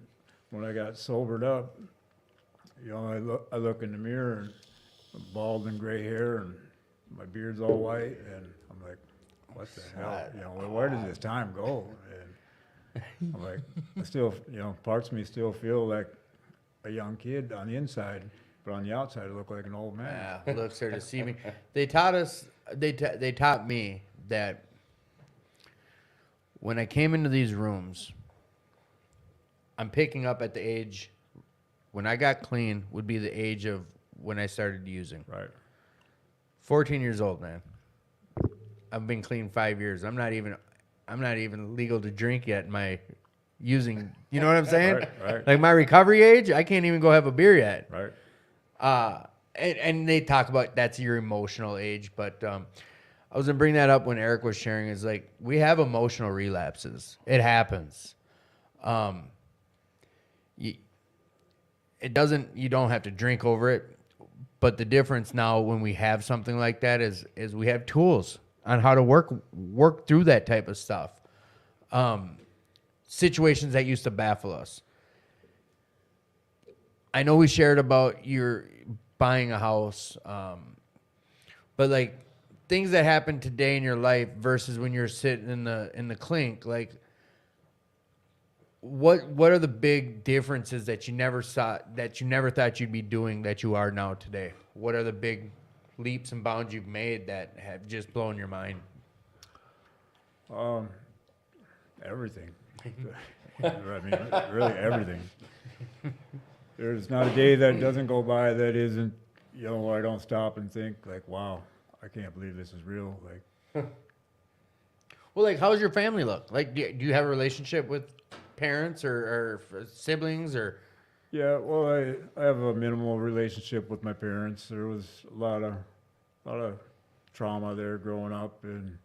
S3: when I got sobered up, I look in the mirror and I'm bald and gray hair and my beard's all white, and I'm like, what the hell? Where did this time go? And I'm like, I still, parts of me still feel like a young kid on the inside, but on the outside I look like an old man.
S1: Yeah, looks are deceiving. They taught us, they taught me that when I came into these rooms, I'm picking up at the age, when I got clean would be the age of when I started using.
S3: Right.
S1: 14 years old, man. I've been clean 5 years. I'm not even legal to drink yet in my using, you know what I'm saying?
S3: Right.
S1: Like my recovery age, I can't even go have a beer yet.
S3: Right.
S1: And they talk about that's your emotional age, but I was gonna bring that up when Eric was sharing. Is like we have emotional relapses. It happens. You don't have to drink over it, but the difference now when we have something like that is we have tools on how to work through that type of stuff. Situations that used to baffle us. I know we shared about your buying a house, but like things that happen today in your life versus when you're sitting in the clink, like what are the big differences that you never thought you'd be doing that you are now today? What are the big leaps and bounds you've made that have just blown your mind?
S3: Everything. I mean, really everything. There's not a day that doesn't go by that isn't, where I don't stop and think like, wow, I can't believe this is real. Like,
S1: Well, like, how's your family look? Like, do you have a relationship with parents or siblings or?
S3: yeah, well, I have a minimal relationship with my parents. There was a lot of trauma there growing up, and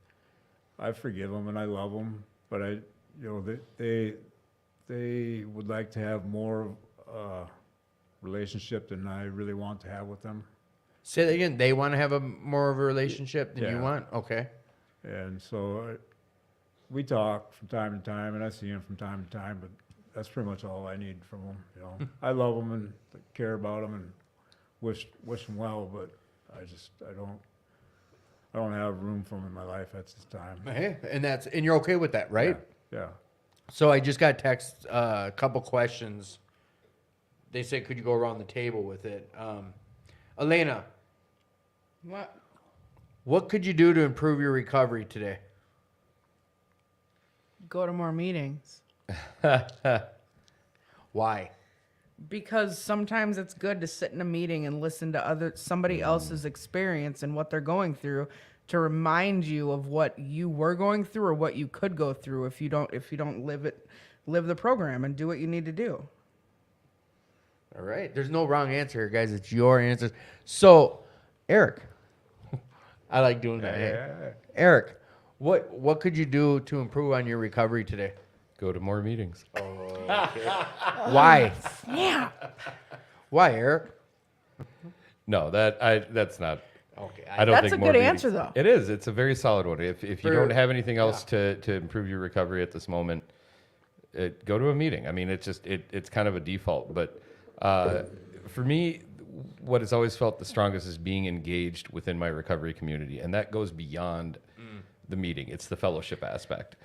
S3: I forgive them and I love them. But they would like to have more relationship than I really want to have with them.
S1: Say that again. They want to have more of a relationship than you
S3: Yeah.
S1: want. Okay.
S3: And so we talk from time to time, and I see them from time to time, but that's pretty much all I need from them. I love them and care about them and wish them well, but I don't have room for them in my life at this time.
S1: Hey, and you're okay with that, right?
S3: Yeah.
S1: So I just got text a couple questions. They said, could you go around the table with it? Elena, what could you do to improve your recovery today?
S2: Go to more meetings.
S1: Why?
S2: Because sometimes it's good to sit in a meeting and listen to somebody else's experience and what they're going through, to remind you of what you were going through or what you could go through if you don't live the program and do what you need to do.
S1: All right. There's no wrong answer here, guys. It's your answers. So, Eric, I like doing that. Hey.
S3: Yeah.
S1: Eric, what could you do to improve on your recovery today?
S4: Go to more meetings.
S1: Why? Yeah. Why, Eric?
S4: No, that's not.
S1: Okay.
S4: I don't
S2: That's
S4: think
S2: a
S4: more
S2: good
S4: meetings-
S2: answer, though.
S4: It is. It's a very solid one. If you
S1: For-
S4: don't have anything else to improve your recovery at this moment, go to a meeting. I mean, it's kind of a default. But for me, what has always felt the strongest is being engaged within my recovery community, and that goes beyond the meeting. It's the fellowship aspect,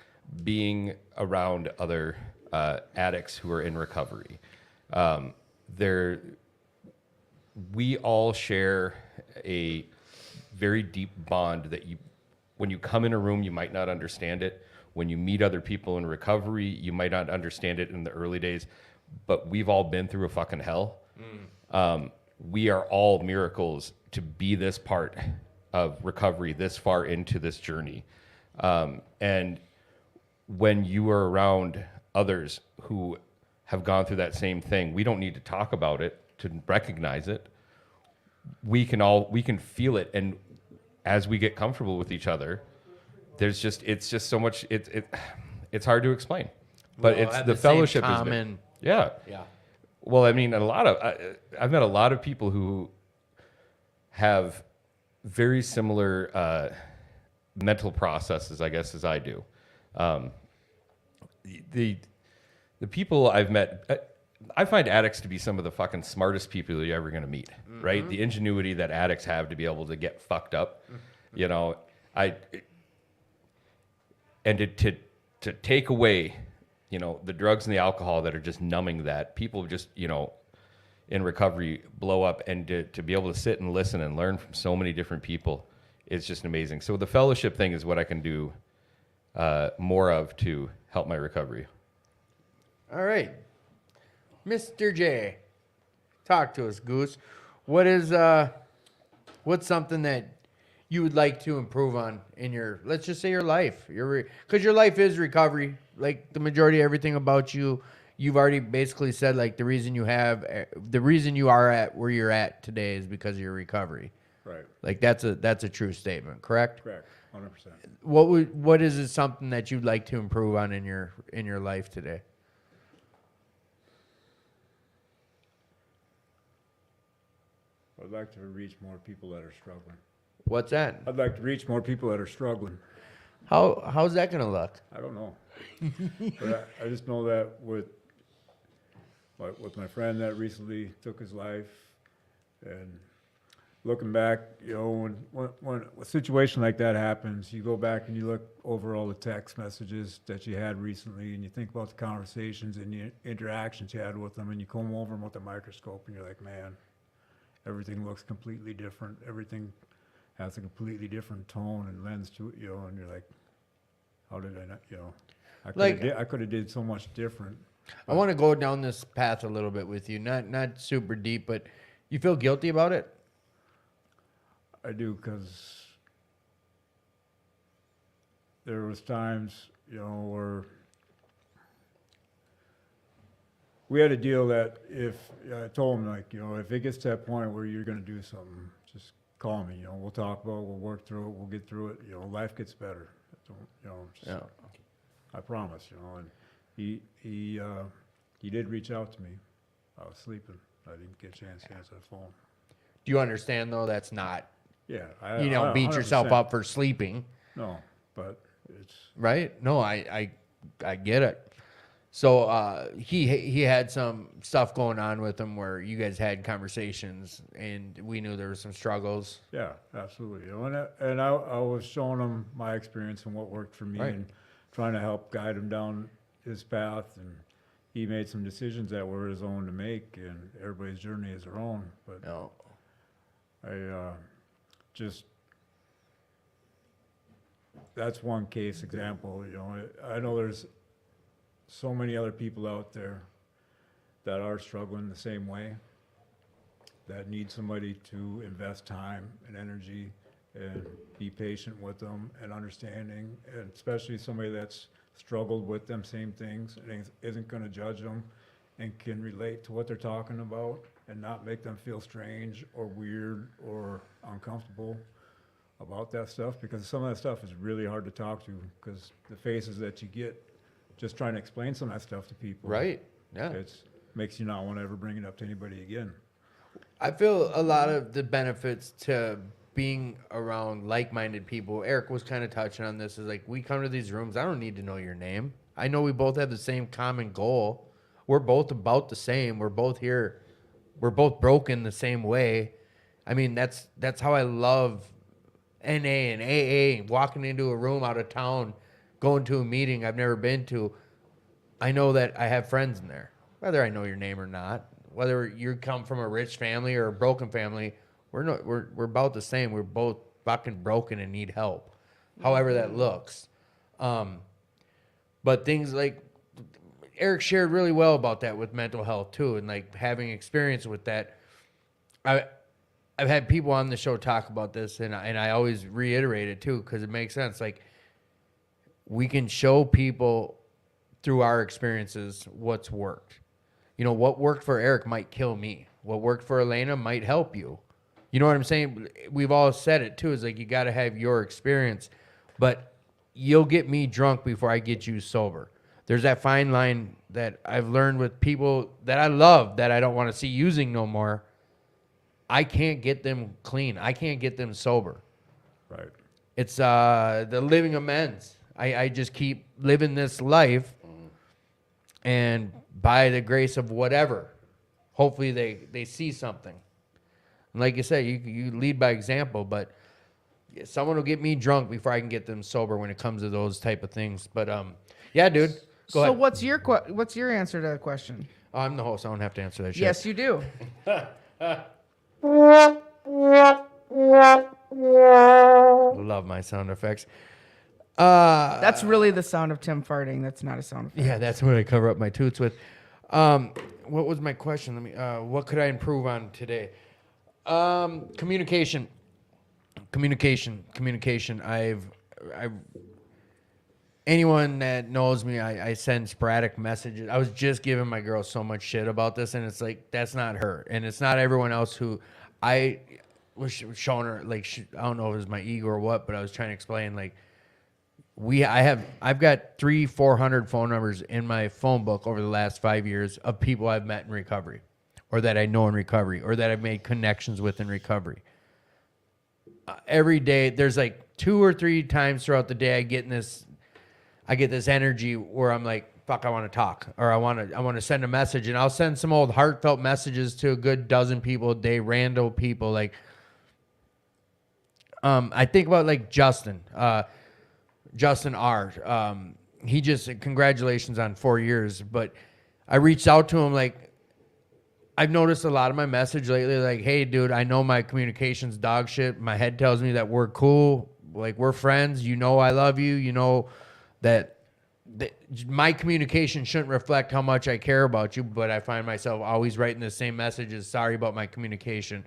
S4: being around other addicts who are in recovery. We all share a very deep bond that when you come in a room, you might not understand it. When you meet other people in recovery, you might not understand it in the early days, but we've all been through a fucking hell. We are all miracles to be this part of recovery this far into this journey. And when you are around others who have gone through that same thing, we don't need to talk about it to recognize it. We can feel it, and as we get comfortable with each other, it's just so much. It's hard to explain, but
S1: Well,
S4: it's
S1: have
S4: the
S1: the same
S4: fellowship is
S1: common-
S4: yeah. Well, I mean, I've met a lot of people who have very similar mental processes, I guess, as I do. The people I've met, I find addicts to be some of the fucking smartest people you're ever going to meet, right? The ingenuity that addicts have to be able to get fucked up, you know, and to take away, you know, the drugs and the alcohol that are just numbing that, people just, you know, in recovery blow up, and to be able to sit and listen and learn from so many different people is just amazing. So the fellowship thing is what I can do more of to help my recovery.
S1: All right. Mr. J, talk to us, Goose. What's something that you would like to improve on in your, let's just say your life, because your life is recovery. Like the majority of everything about you, you've already basically said, like the reason you are at where you're at today is because of your recovery.
S3: Right.
S1: Like that's a true statement, correct?
S3: Correct. 100%.
S1: What is it something that you'd like to improve on in your life today?
S3: I'd like to reach more people that are struggling.
S1: What's that?
S3: I'd like to reach more people that are struggling.
S1: How's that gonna look?
S3: I don't know. But I just know that with my friend that recently took his life, and looking back, you know, when a situation like that happens, you go back and you look over all the text messages that you had recently, and you think about the conversations and the interactions you had with them, and you comb over them with a microscope, and you're like, man, everything looks completely different. Everything has a completely different tone and lens to it, you know, and you're like, how did I not, you know, I could have did so much different.
S1: I want to go down this path a little bit with you, not super deep, but you feel guilty about it?
S3: I do, because there was times, you know, where we had a deal that I told him, like, you know, if it gets to that point where you're going to do something, just call me, you know, we'll talk about it, we'll work through it, we'll get through it, you know, life gets better. Don't, you know, just,
S1: Yeah.
S3: I promise, you know, and he did reach out to me. I was sleeping. I didn't get a chance to answer the phone.
S1: Do you understand though that's not,
S3: Yeah.
S1: you don't beat yourself
S3: 100%.
S1: up for sleeping,
S3: No, but it's,
S1: right? No, I get it. So he had some stuff going on with him where you guys had conversations, and we knew there were some struggles.
S3: yeah, absolutely. You know, and I was showing him my experience and what worked for me,
S1: Right.
S3: and trying to help guide him down his path. And he made some decisions that were his own to make, and everybody's journey is their own. But
S1: No.
S3: That's one case example. You know, I know there's so many other people out there that are struggling the same way, that need somebody to invest time and energy and be patient with them and understanding, and especially somebody that's struggled with them same things and isn't going to judge them and can relate to what they're talking about and not make them feel strange or weird or uncomfortable about that stuff, because some of that stuff is really hard to talk to, because the faces that you get just trying to explain some of that stuff to people.
S1: Right. Yeah.
S3: It's makes you not want to ever bring it up to anybody again.
S1: I feel a lot of the benefits to being around like-minded people. Eric was kind of touching on this. Is like, we come to these rooms, I don't need to know your name. I know we both have the same common goal. We're both about the same. We're both here. We're both broken the same way. I mean, that's how I love NA and AA, walking into a room out of town, going to a meeting I've never been to. I know that I have friends in there, whether I know your name or not, whether you come from a rich family or a broken family. We're about the same. We're both fucking broken and need help, however that looks. But things like Eric shared really well about that with mental health too, and like having experience with that. I've had people on the show talk about this, and I always reiterate it too, because it makes sense. Like, we can show people through our experiences what's worked. You know, what worked for Eric might kill me. What worked for Elena might help you. You know what I'm saying? We've all said it too. Is like, you got to have your experience, but you'll get me drunk before I get you sober. There's that fine line that I've learned with people that I love that I don't want to see using no more. I can't get them clean. I can't get them sober.
S3: Right.
S1: It's the living amends. I just keep living this life, and by the grace of whatever, hopefully they see something. And like you said, you lead by example, but someone will get me drunk before I can get them sober when it comes to those type of things. But yeah, dude, go ahead.
S2: what's your answer to that question?
S1: I'm the host. I don't have to answer that shit.
S2: Yes, you do.
S1: Love my sound effects.
S2: That's really the sound of Tim farting. That's not a sound effect.
S1: Yeah, that's what I cover up my toots with. What was my question? Let me. What could I improve on today? Communication. I've anyone that knows me, I send sporadic messages. I was just giving my girl so much shit about this, and it's like, that's not her, and it's not everyone else who I was showing her. Like, I don't know if it was my ego or what, but I was trying to explain, like, I've got 300-400 phone numbers in my phone book over the last 5 years of people I've met in recovery, or that I know in recovery, or that I've made connections with in recovery. Every day, there's like 2 or 3 times throughout the day I get this energy where I'm like, fuck, I want to talk, or I want to send a message, and I'll send some old heartfelt messages to a good dozen people a day, random people. Like, I think about like Justin R. He just, congratulations on 4 years, but I reached out to him. Like, I've noticed a lot of my message lately, like, hey, dude, I know my communication's dog shit. My head tells me that we're cool. Like, we're friends. You know I love you. You know that my communication shouldn't reflect how much I care about you, but I find myself always writing the same messages, sorry about my communication.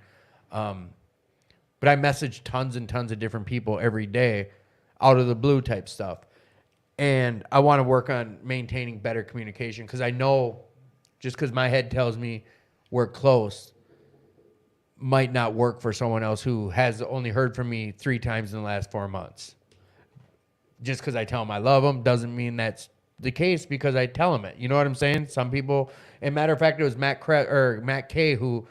S1: But I message tons and tons of different people every day, out of the blue type stuff. And I want to work on maintaining better communication, because I know just because my head tells me we're close might not work for someone else who has only heard from me 3 times in the last 4 months. Just because I tell them I love them doesn't mean that's the case because I tell them it. You know what I'm saying? Some people, and matter of fact, it was Matt K who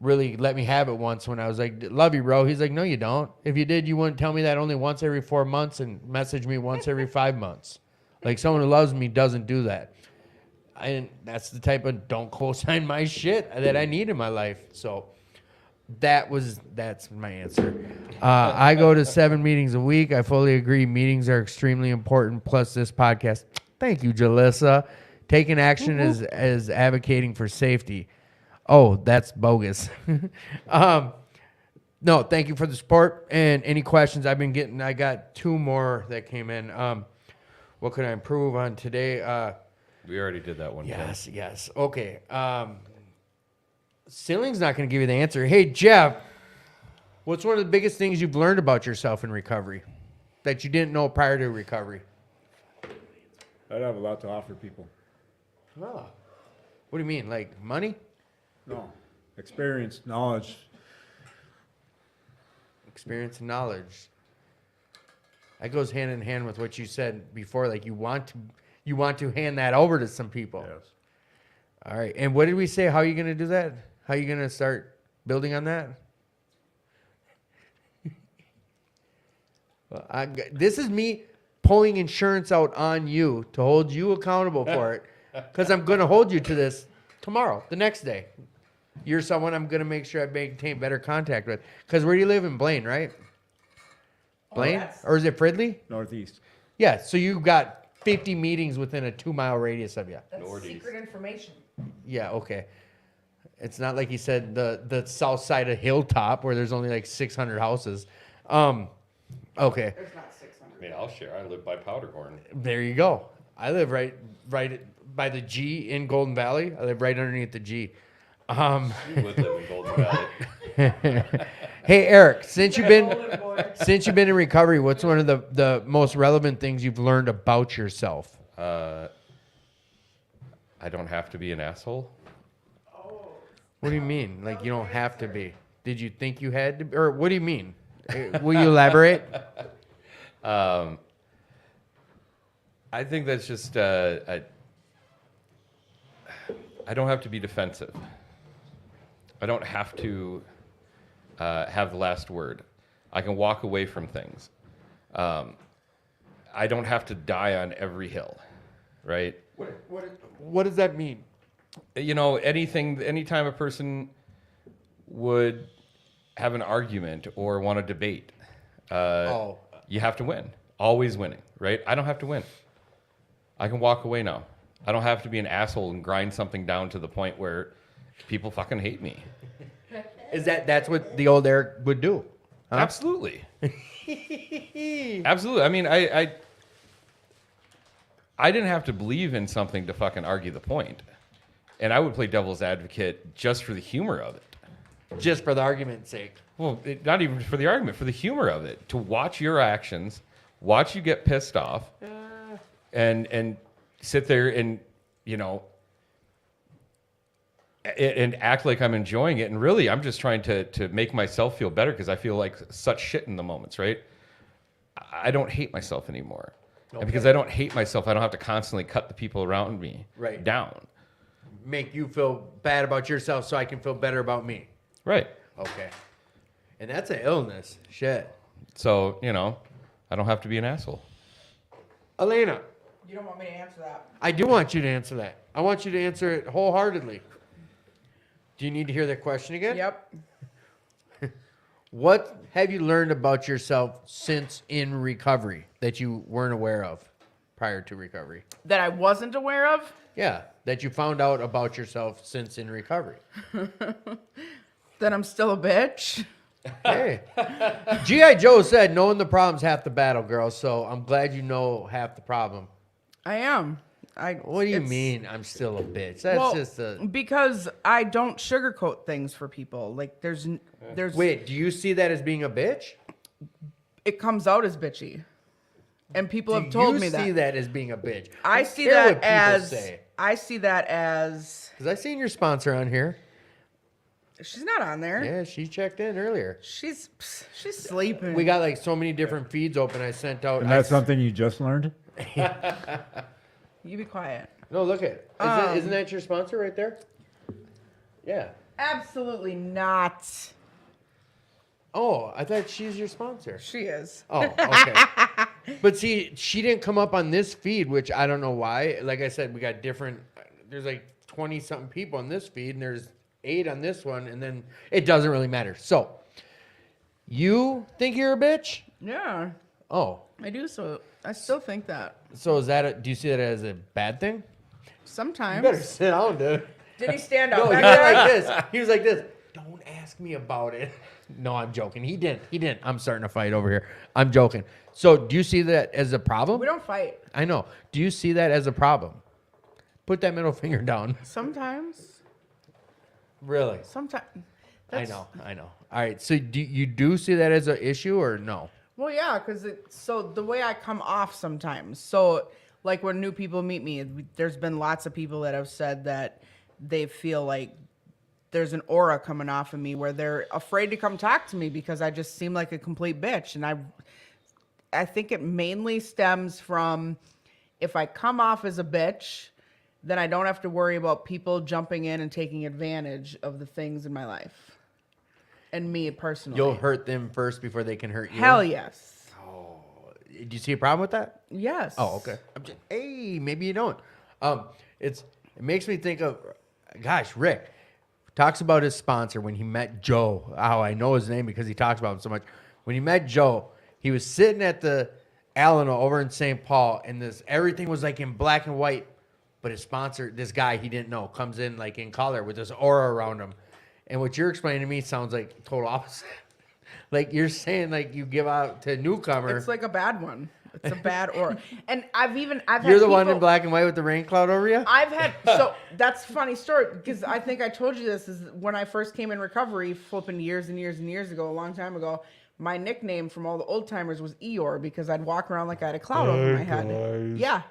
S1: really let me have it once when I was like, love you, bro. He's like, no, you don't. If you did, you wouldn't tell me that only once every 4 months and message me once every 5 months. Like, someone who loves me doesn't do that. And that's the type of don't co-sign my shit that I need in my life. So that's my answer. I go to 7 meetings a week. I fully agree. Meetings are extremely important. Plus this podcast. Thank you, Jalissa. Taking action is advocating for safety. Oh, that's bogus. No, thank you for the support. And any questions I've been getting, I got 2 more that came in. What could I improve on today?
S4: We already did that one.
S1: Yes. Okay. Ceiling's not going to give you the answer. Hey, Jeff, What's one of the biggest things you've learned about yourself in recovery that you didn't know prior to recovery?
S3: I'd have a lot to offer people.
S1: Oh. What do you mean? Like money?
S3: No, experience, knowledge.
S1: Experience and knowledge. That goes hand in hand with what you said before. Like you want to hand that over to some people.
S3: Yes.
S1: All right. And what did we say? How are you going to do that? How are you going to start building on that? Well, this is me pulling insurance out on you to hold you accountable for it, because I'm going to hold you to this tomorrow, the next day. You're someone I'm going to make sure I maintain better contact with. Because where do you live? In Blaine, right? Blaine? Or is it Fridley?
S3: Northeast.
S1: Yeah, so you've got 50 meetings within a 2-mile radius of you.
S2: That's
S4: Northeast.
S2: secret information.
S1: Yeah, okay. It's not like you said the south side of Hilltop where there's only like 600 houses. Okay,
S2: There's not 600.
S4: I mean, I'll share. I live by Powderhorn.
S1: there you go. I live right by the G in Golden Valley. I live right underneath the G.
S4: You would live in Golden Valley.
S1: Hey Eric, since you've been
S2: Golden boy.
S1: in recovery, what's one of the most relevant things you've learned about yourself?
S4: I don't have to be an asshole.
S1: What do you mean? Like you don't have to be? Did you think you had to be? Or what do you mean? Will you elaborate?
S4: I think that's just I don't have to be defensive. I don't have to have the last word. I can walk away from things. I don't have to die on every hill, right?
S1: What does that mean?
S4: You know, anytime a person would have an argument or want to debate, you have to win. Always winning, right? I don't have to win. I can walk away now. I don't have to be an asshole and grind something down to the point where people fucking hate me.
S1: That's what the old Eric would do? Huh?
S4: Absolutely. Absolutely. I mean, I didn't have to believe in something to fucking argue the point. And I would play devil's advocate just for the humor of it.
S1: Just for the argument's sake.
S4: Well, not even for the argument, for the humor of it. To watch your actions, watch you get pissed off, and sit there and, you know, and act like I'm enjoying it. And really, I'm just trying to make myself feel better because I feel like such shit in the moments, right? I don't hate myself anymore.
S1: Okay.
S4: And because I don't hate myself, I don't have to constantly cut the people around me down.
S1: Make you feel bad about yourself so I can feel better about me.
S4: Right.
S1: Okay. And that's an illness. Shit.
S4: So, you know, I don't have to be an asshole.
S1: Elena,
S2: You don't want me to answer that.
S1: I do want you to answer that. I want you to answer it wholeheartedly. Do you need to hear that question again?
S2: Yep.
S1: What have you learned about yourself since in recovery that you weren't aware of prior to recovery?
S2: That I wasn't aware of?
S1: Yeah, that you found out about yourself since in recovery.
S2: That I'm still a bitch?
S1: Hey, G.I. Joe said knowing the problem's half the battle, girl. So I'm glad you know half the problem.
S2: I am.
S1: What do you
S2: it's-
S1: mean I'm still a bitch? That's
S2: Well,
S1: just a...
S2: because I don't sugarcoat things for people. Like there's
S1: Wait, do you see that as being a bitch?
S2: it comes out as bitchy. And people have
S1: Do
S2: told
S1: you
S2: me
S1: see
S2: that.
S1: that as being a bitch?
S2: I
S1: don't
S2: see
S1: care
S2: that
S1: what people
S2: as
S1: say.
S2: I see that as
S1: Because I seen your sponsor on here.
S2: she's not on there.
S1: Yeah, she checked in earlier.
S2: She's sleeping.
S1: We got like so many different feeds open. I sent out.
S3: And that's something you just learned?
S2: You be quiet.
S1: No, look at it. Isn't that your sponsor right there? Yeah.
S2: Absolutely not.
S1: Oh, I thought she's your sponsor.
S2: She is.
S1: Oh, okay. But see, she didn't come up on this feed, which I don't know why. Like I said, we got different. There's like 20 something people on this feed, and there's 8 on this one, and then it doesn't really matter. So, you think you're a bitch?
S2: Yeah,
S1: Oh,
S2: I do. So I still think that
S1: so is that? Do you see that as a bad thing?
S2: sometimes.
S1: You better sit down, dude.
S2: Did he stand up
S1: No, he
S2: back
S1: went
S2: there?
S1: like this. He was like this. Don't ask me about it. No, I'm joking. He didn't. I'm starting a fight over here. I'm joking. So, do you see that as a problem?
S2: We don't fight.
S1: I know. Do you see that as a problem? Put that middle finger down.
S2: Sometimes.
S1: Really?
S2: Sometimes.
S1: I know. All right. So do you see that as an issue or no?
S2: Well, yeah, because so the way I come off sometimes. So, like when new people meet me, there's been lots of people that have said that they feel like there's an aura coming off of me where they're afraid to come talk to me because I just seem like a complete bitch. And I think it mainly stems from if I come off as a bitch, then I don't have to worry about people jumping in and taking advantage of the things in my life. And me personally.
S1: You'll hurt them first before they can hurt you.
S2: Hell yes.
S1: Do you see a problem with that?
S2: Yes.
S1: Oh, okay. Hey, maybe you don't. It makes me think of, gosh, Rick talks about his sponsor when he met Joe. Oh, I know his name because he talks about him so much. When he met Joe, he was sitting at the Alano over in St. Paul, and everything was like in black and white. But his sponsor, this guy he didn't know, comes in like in color with this aura around him. And what you're explaining to me sounds like total opposite. Like you're saying, like you give out to a newcomer.
S2: It's like a bad one. It's a bad aura. And I've
S1: You're
S2: had
S1: the one
S2: people-
S1: in black and white with the rain cloud over you?
S2: so that's a funny story because I think I told you this is when I first came in recovery, flipping years and years and years ago, a long time ago. My nickname from all the old timers was Eeyore because I'd walk around like I had a cloud over my head. Yeah.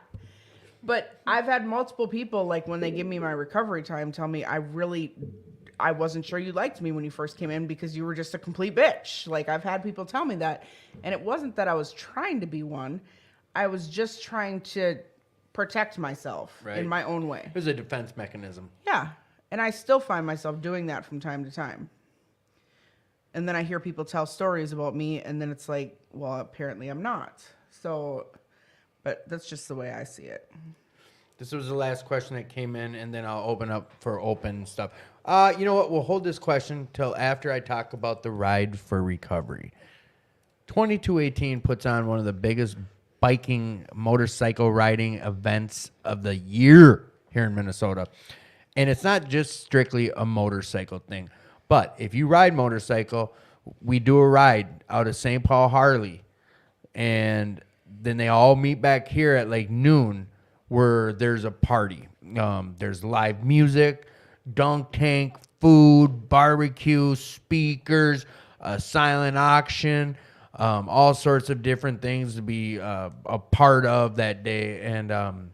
S2: But I've had multiple people, like when they give me my recovery time, tell me I wasn't sure you liked me when you first came in because you were just a complete bitch. Like I've had people tell me that. And it wasn't that I was trying to be one. I was just trying to protect myself in my own way.
S1: It was a defense mechanism.
S2: Yeah. And I still find myself doing that from time to time. And then I hear people tell stories about me and then it's like, well, apparently I'm not. So, but that's just the way I see it.
S1: This was the last question that came in, and then I'll open up for open stuff. You know what? We'll hold this question till after I talk about the Ride for Recovery. 2218 puts on one of the biggest biking, motorcycle riding events of the year here in Minnesota. And it's not just strictly a motorcycle thing. But if you ride motorcycle, we do a ride out of St. Paul Harley. And then they all meet back here at like noon where there's a party. There's live music, dunk tank, food, barbecue, speakers, a silent auction, all sorts of different things to be a part of that day. And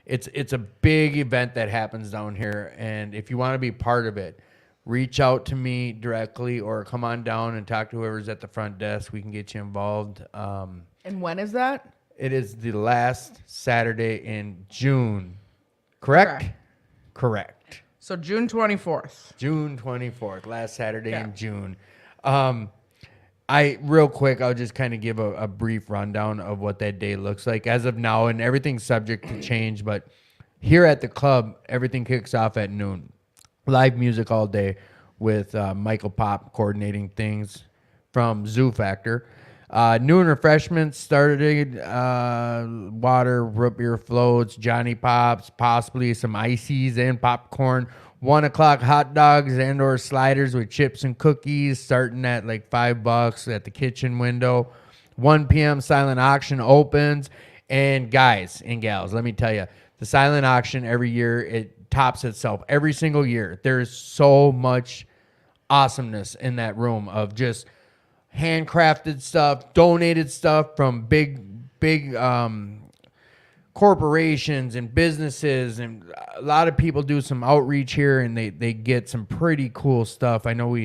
S1: it's a big event that happens down here. And if you want to be part of it, reach out to me directly or come on down and talk to whoever's at the front desk. We can get you involved.
S2: And when is that?
S1: It is the last Saturday in June. Correct? Correct.
S2: So June 24th.
S1: June 24th, last Saturday in June. Real quick, I'll just kind of give a brief rundown of what that day looks like as of now, and everything's subject to change, but here at the club, everything kicks off at noon. Live music all day with Michael Pop coordinating things from Zoo Factor. Noon refreshments started, water, root beer floats, Johnny Pops, possibly some ices and popcorn. 1 o'clock hot dogs and or sliders with chips and cookies starting at like $5 at the kitchen window. 1 p.m. silent auction opens. And guys and gals, let me tell you, the silent auction every year, it tops itself every single year. There's so much awesomeness in that room of just handcrafted stuff, donated stuff from big corporations and businesses, and a lot of people do some outreach here and they get some pretty cool stuff. I know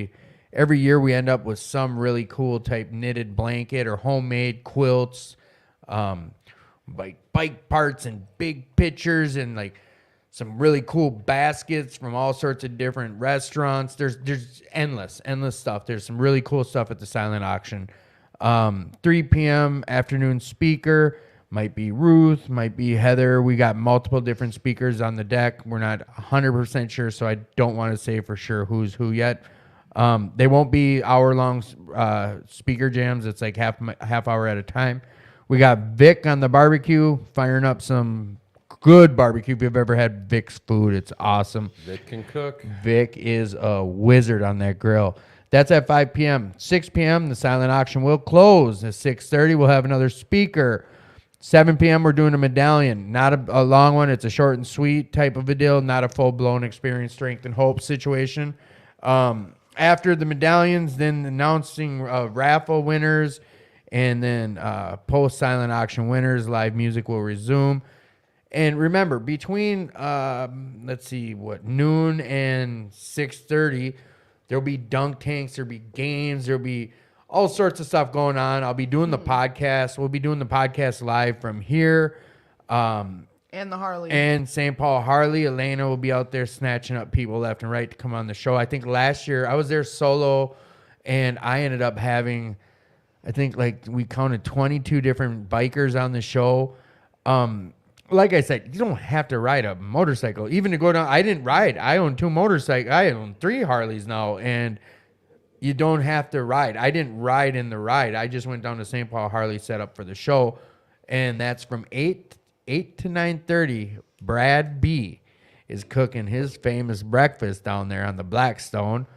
S1: every year we end up with some really cool type knitted blanket or homemade quilts, like bike parts and big pictures and like some really cool baskets from all sorts of different restaurants. There's endless stuff. There's some really cool stuff at the silent auction. 3 p.m. afternoon speaker. Might be Ruth, might be Heather. We got multiple different speakers on the deck. We're not 100% sure, so I don't want to say for sure who's who yet. They won't be hour-long speaker jams. It's like half hour at a time. We got Vic on the barbecue, firing up some good barbecue. If you've ever had Vic's food, it's awesome.
S4: Vic can cook.
S1: Vic is a wizard on that grill. That's at 5 p.m. 6 p.m., the silent auction will close. At 6:30, we'll have another speaker. 7 p.m., we're doing a medallion. Not a long one. It's a short and sweet type of a deal, not a full-blown experience, strength, and hope situation. after the medallions, then announcing raffle winners, and then post silent auction winners. Live music will resume. And remember, between let's see, noon and 6:30, there'll be dunk tanks, there'll be games, there'll be all sorts of stuff going on. I'll be doing the podcast. We'll be doing the podcast live from here.
S2: And the Harley.
S1: And St. Paul Harley. Elena will be out there snatching up people left and right to come on the show. I think last year I was there solo, and I ended up having, I think like we counted 22 different bikers on the show. Like I said, you don't have to ride a motorcycle. Even to go down, I didn't ride. I own 2 motorcycles. I own 3 Harleys now, and you don't have to ride. I didn't ride in the ride. I just went down to St. Paul Harley, set up for the show, and that's from 8 to 9:30. Brad B is cooking his famous breakfast down there on the Blackstone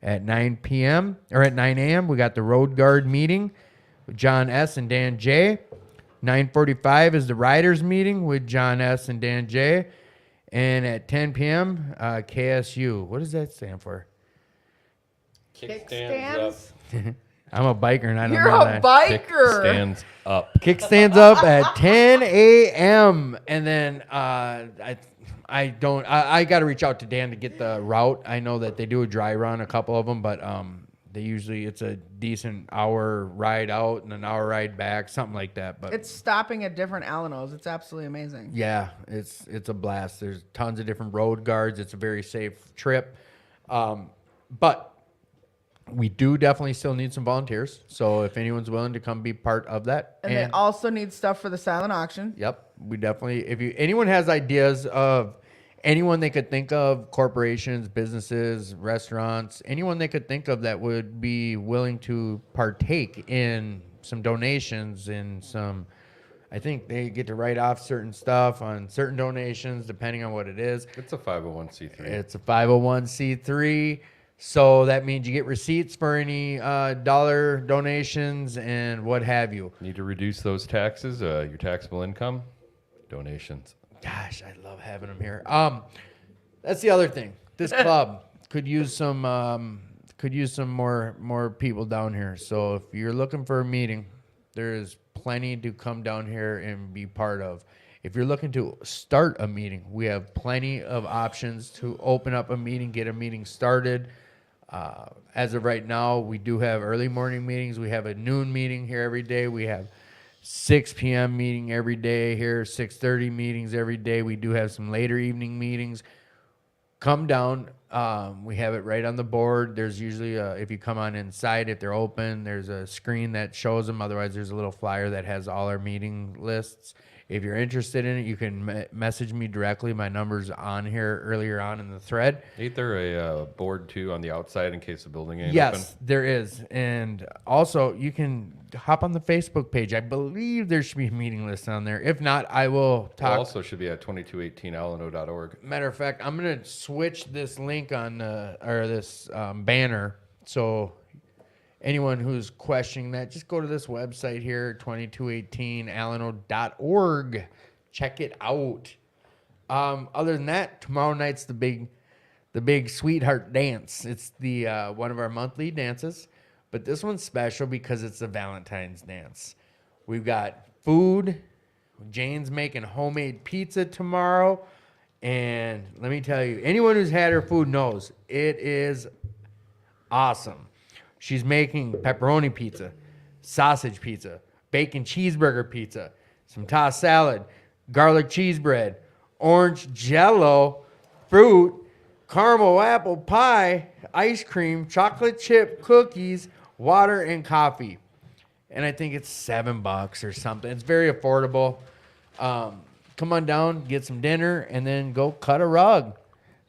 S1: at 9 p.m. or at 9 a.m. We got the Road Guard meeting with John S. and Dan J. 9:45 is the Riders meeting with John S. and Dan J. And at 10 p.m., KSU. What does that stand for?
S2: Kickstands?
S1: I'm a biker and I don't
S2: You're
S1: know
S2: a
S1: that.
S2: biker.
S4: Stands up.
S1: Kickstands up at 10 a.m. And then I got to reach out to Dan to get the route. I know that they do a dry run, a couple of them, but they usually, it's a decent hour ride out and an hour ride back, something like that. But
S2: It's stopping at different Alanos. It's absolutely amazing.
S1: yeah, it's a blast. There's tons of different road guards. It's a very safe trip. But we do definitely still need some volunteers. So if anyone's willing to come be part of that.
S2: And they also need stuff for the silent auction.
S1: Yep, we definitely, if anyone has ideas of anyone they could think of, corporations, businesses, restaurants, anyone they could think of that would be willing to partake in some donations and some, I think they get to write off certain stuff on certain donations depending on what it is.
S4: It's a 501c3.
S1: It's a 501c3. So that means you get receipts for any dollar donations and what have you.
S4: Need to reduce those taxes, your taxable income, donations.
S1: Gosh, I love having them here. That's the other thing. This club could use some more people down here. So if you're looking for a meeting, there is plenty to come down here and be part of. If you're looking to start a meeting, we have plenty of options to open up a meeting, get a meeting started. As of right now, we do have early morning meetings. We have a noon meeting here every day. We have 6 p.m. meeting every day here, 6:30 meetings every day. We do have some later evening meetings. Come down. We have it right on the board. There's usually, if you come on inside, if they're open, there's a screen that shows them. Otherwise, there's a little flyer that has all our meeting lists. If you're interested in it, you can message me directly. My number's on here earlier on in the thread.
S4: Ain't there a board too on the outside in case the building ain't
S1: Yes,
S4: open?
S1: there is. And also, you can hop on the Facebook page. I believe there should be a meeting list on there. If not, I will talk.
S4: It also should be at 2218alano.org.
S1: Matter of fact, I'm going to switch this link on this banner. So anyone who's questioning that, just go to this website here, 2218alano.org. Check it out. Other than that, tomorrow night's the big sweetheart dance. It's the one of our monthly dances, but this one's special because it's the Valentine's dance. We've got food. Jane's making homemade pizza tomorrow, and let me tell you, anyone who's had her food knows it is awesome. She's making pepperoni pizza, sausage pizza, bacon cheeseburger pizza, some tossed salad, garlic cheese bread, orange jello, fruit, caramel apple pie, ice cream, chocolate chip cookies, water, and coffee. And I think it's $7 or something. It's very affordable. Come on down, get some dinner, and then go cut a rug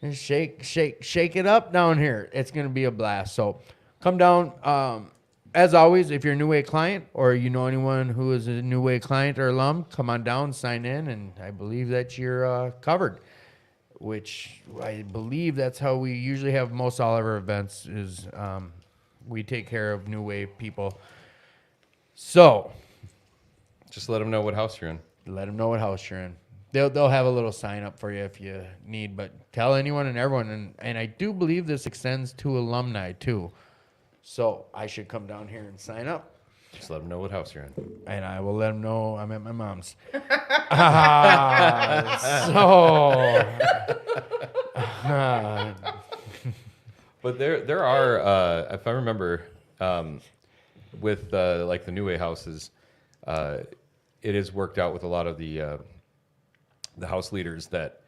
S1: and shake it up down here. It's going to be a blast. So come down. As always, if you're a New Way client or you know anyone who is a New Way client or alum, come on down, sign in, and I believe that you're covered, which I believe that's how we usually have most all of our events is we take care of New Way people. So
S4: Just let them know what house you're in.
S1: let them know what house you're in. They'll have a little sign up for you if you need, but tell anyone and everyone. And I do believe this extends to alumni too. So I should come down here and sign up.
S4: Just let them know what house you're in.
S1: And I will let them know I'm at my mom's.
S4: But there are, if I remember, with like the New Way houses, it is worked out with a lot of the house leaders that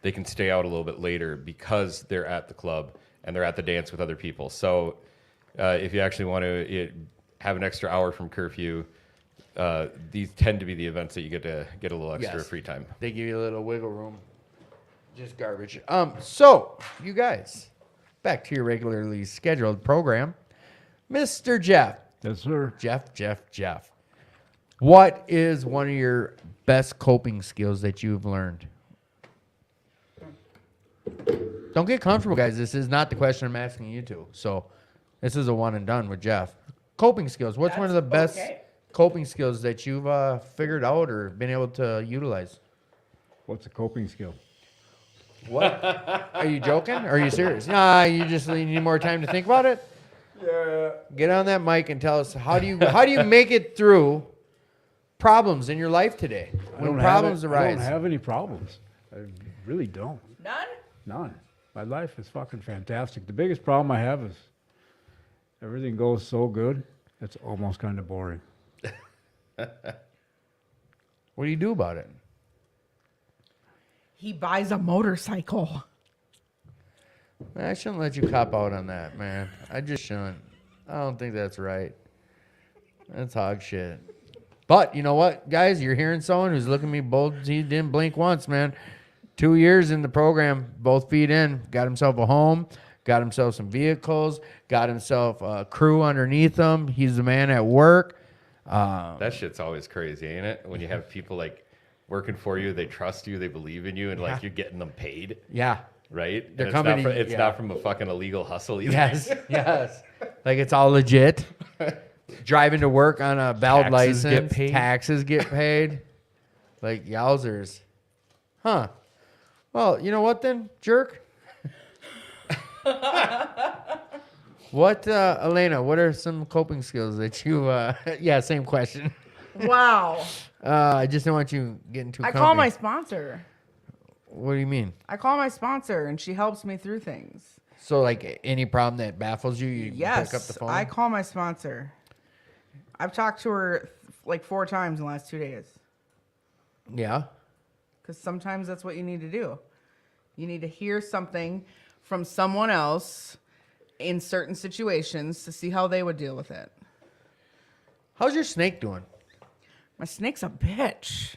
S4: they can stay out a little bit later because they're at the club and they're at the dance with other people. So if you actually want to have an extra hour from curfew, these tend to be the events that you get to get a little extra
S1: Yes.
S4: free time.
S1: They give you a little wiggle room. Just garbage. So you guys, back to your regularly scheduled program. Mr. Jeff.
S3: Yes, sir.
S1: Jeff. What is one of your best coping skills that you've learned? Don't get comfortable, guys. This is not the question I'm asking you to. So this is a one and done with Jeff. Coping skills. What's one of the best coping skills that you've figured out or been able to utilize?
S3: What's a coping skill?
S1: What? Are you joking? Or are you serious? Nah, you just need more time to think about it?
S3: Yeah.
S1: Get on that mic and tell us how do you make it through problems in your life today when problems
S3: I
S1: arise?
S3: don't have any problems. I really don't.
S2: None?
S3: None. My life is fucking fantastic. The biggest problem I have is everything goes so good, it's almost kind of boring.
S1: What do you do about it?
S2: He buys a motorcycle.
S1: I shouldn't let you cop out on that, man. I just shouldn't. I don't think that's right. That's hog shit. But you know what, guys? You're hearing someone who's looking at me bold. He didn't blink once, man. 2 years in the program, both feet in. Got himself a home. Got himself some vehicles. Got himself a crew underneath him. He's the man at work.
S4: That shit's always crazy, ain't it? When you have people like working for you, they trust you, they believe in you, and like you're getting them paid,
S1: Yeah.
S4: right?
S1: They're
S4: And
S1: coming
S4: It's, not,
S1: in-
S4: it's
S1: yeah.
S4: not from a fucking illegal hustle either.
S1: Yes. Like it's all legit. Driving to work on a valid
S4: Taxes
S1: license.
S4: get paid.
S1: Taxes get paid. Like yowzers. Huh. Well, you know what then, jerk? What, Elena, what are some coping skills that you, yeah, same question.
S2: Wow.
S1: I just don't want you getting too
S2: I
S1: comfy.
S2: call my sponsor.
S1: What do you mean?
S2: I call my sponsor and she helps me through things.
S1: So, like, any problem that baffles you, you
S2: Yes.
S1: pick up the phone?
S2: I call my sponsor. I've talked to her like 4 times in the last 2 days.
S1: Yeah.
S2: Because sometimes that's what you need to do. You need to hear something from someone else in certain situations to see how they would deal with it.
S1: How's your snake doing?
S2: My snake's a bitch.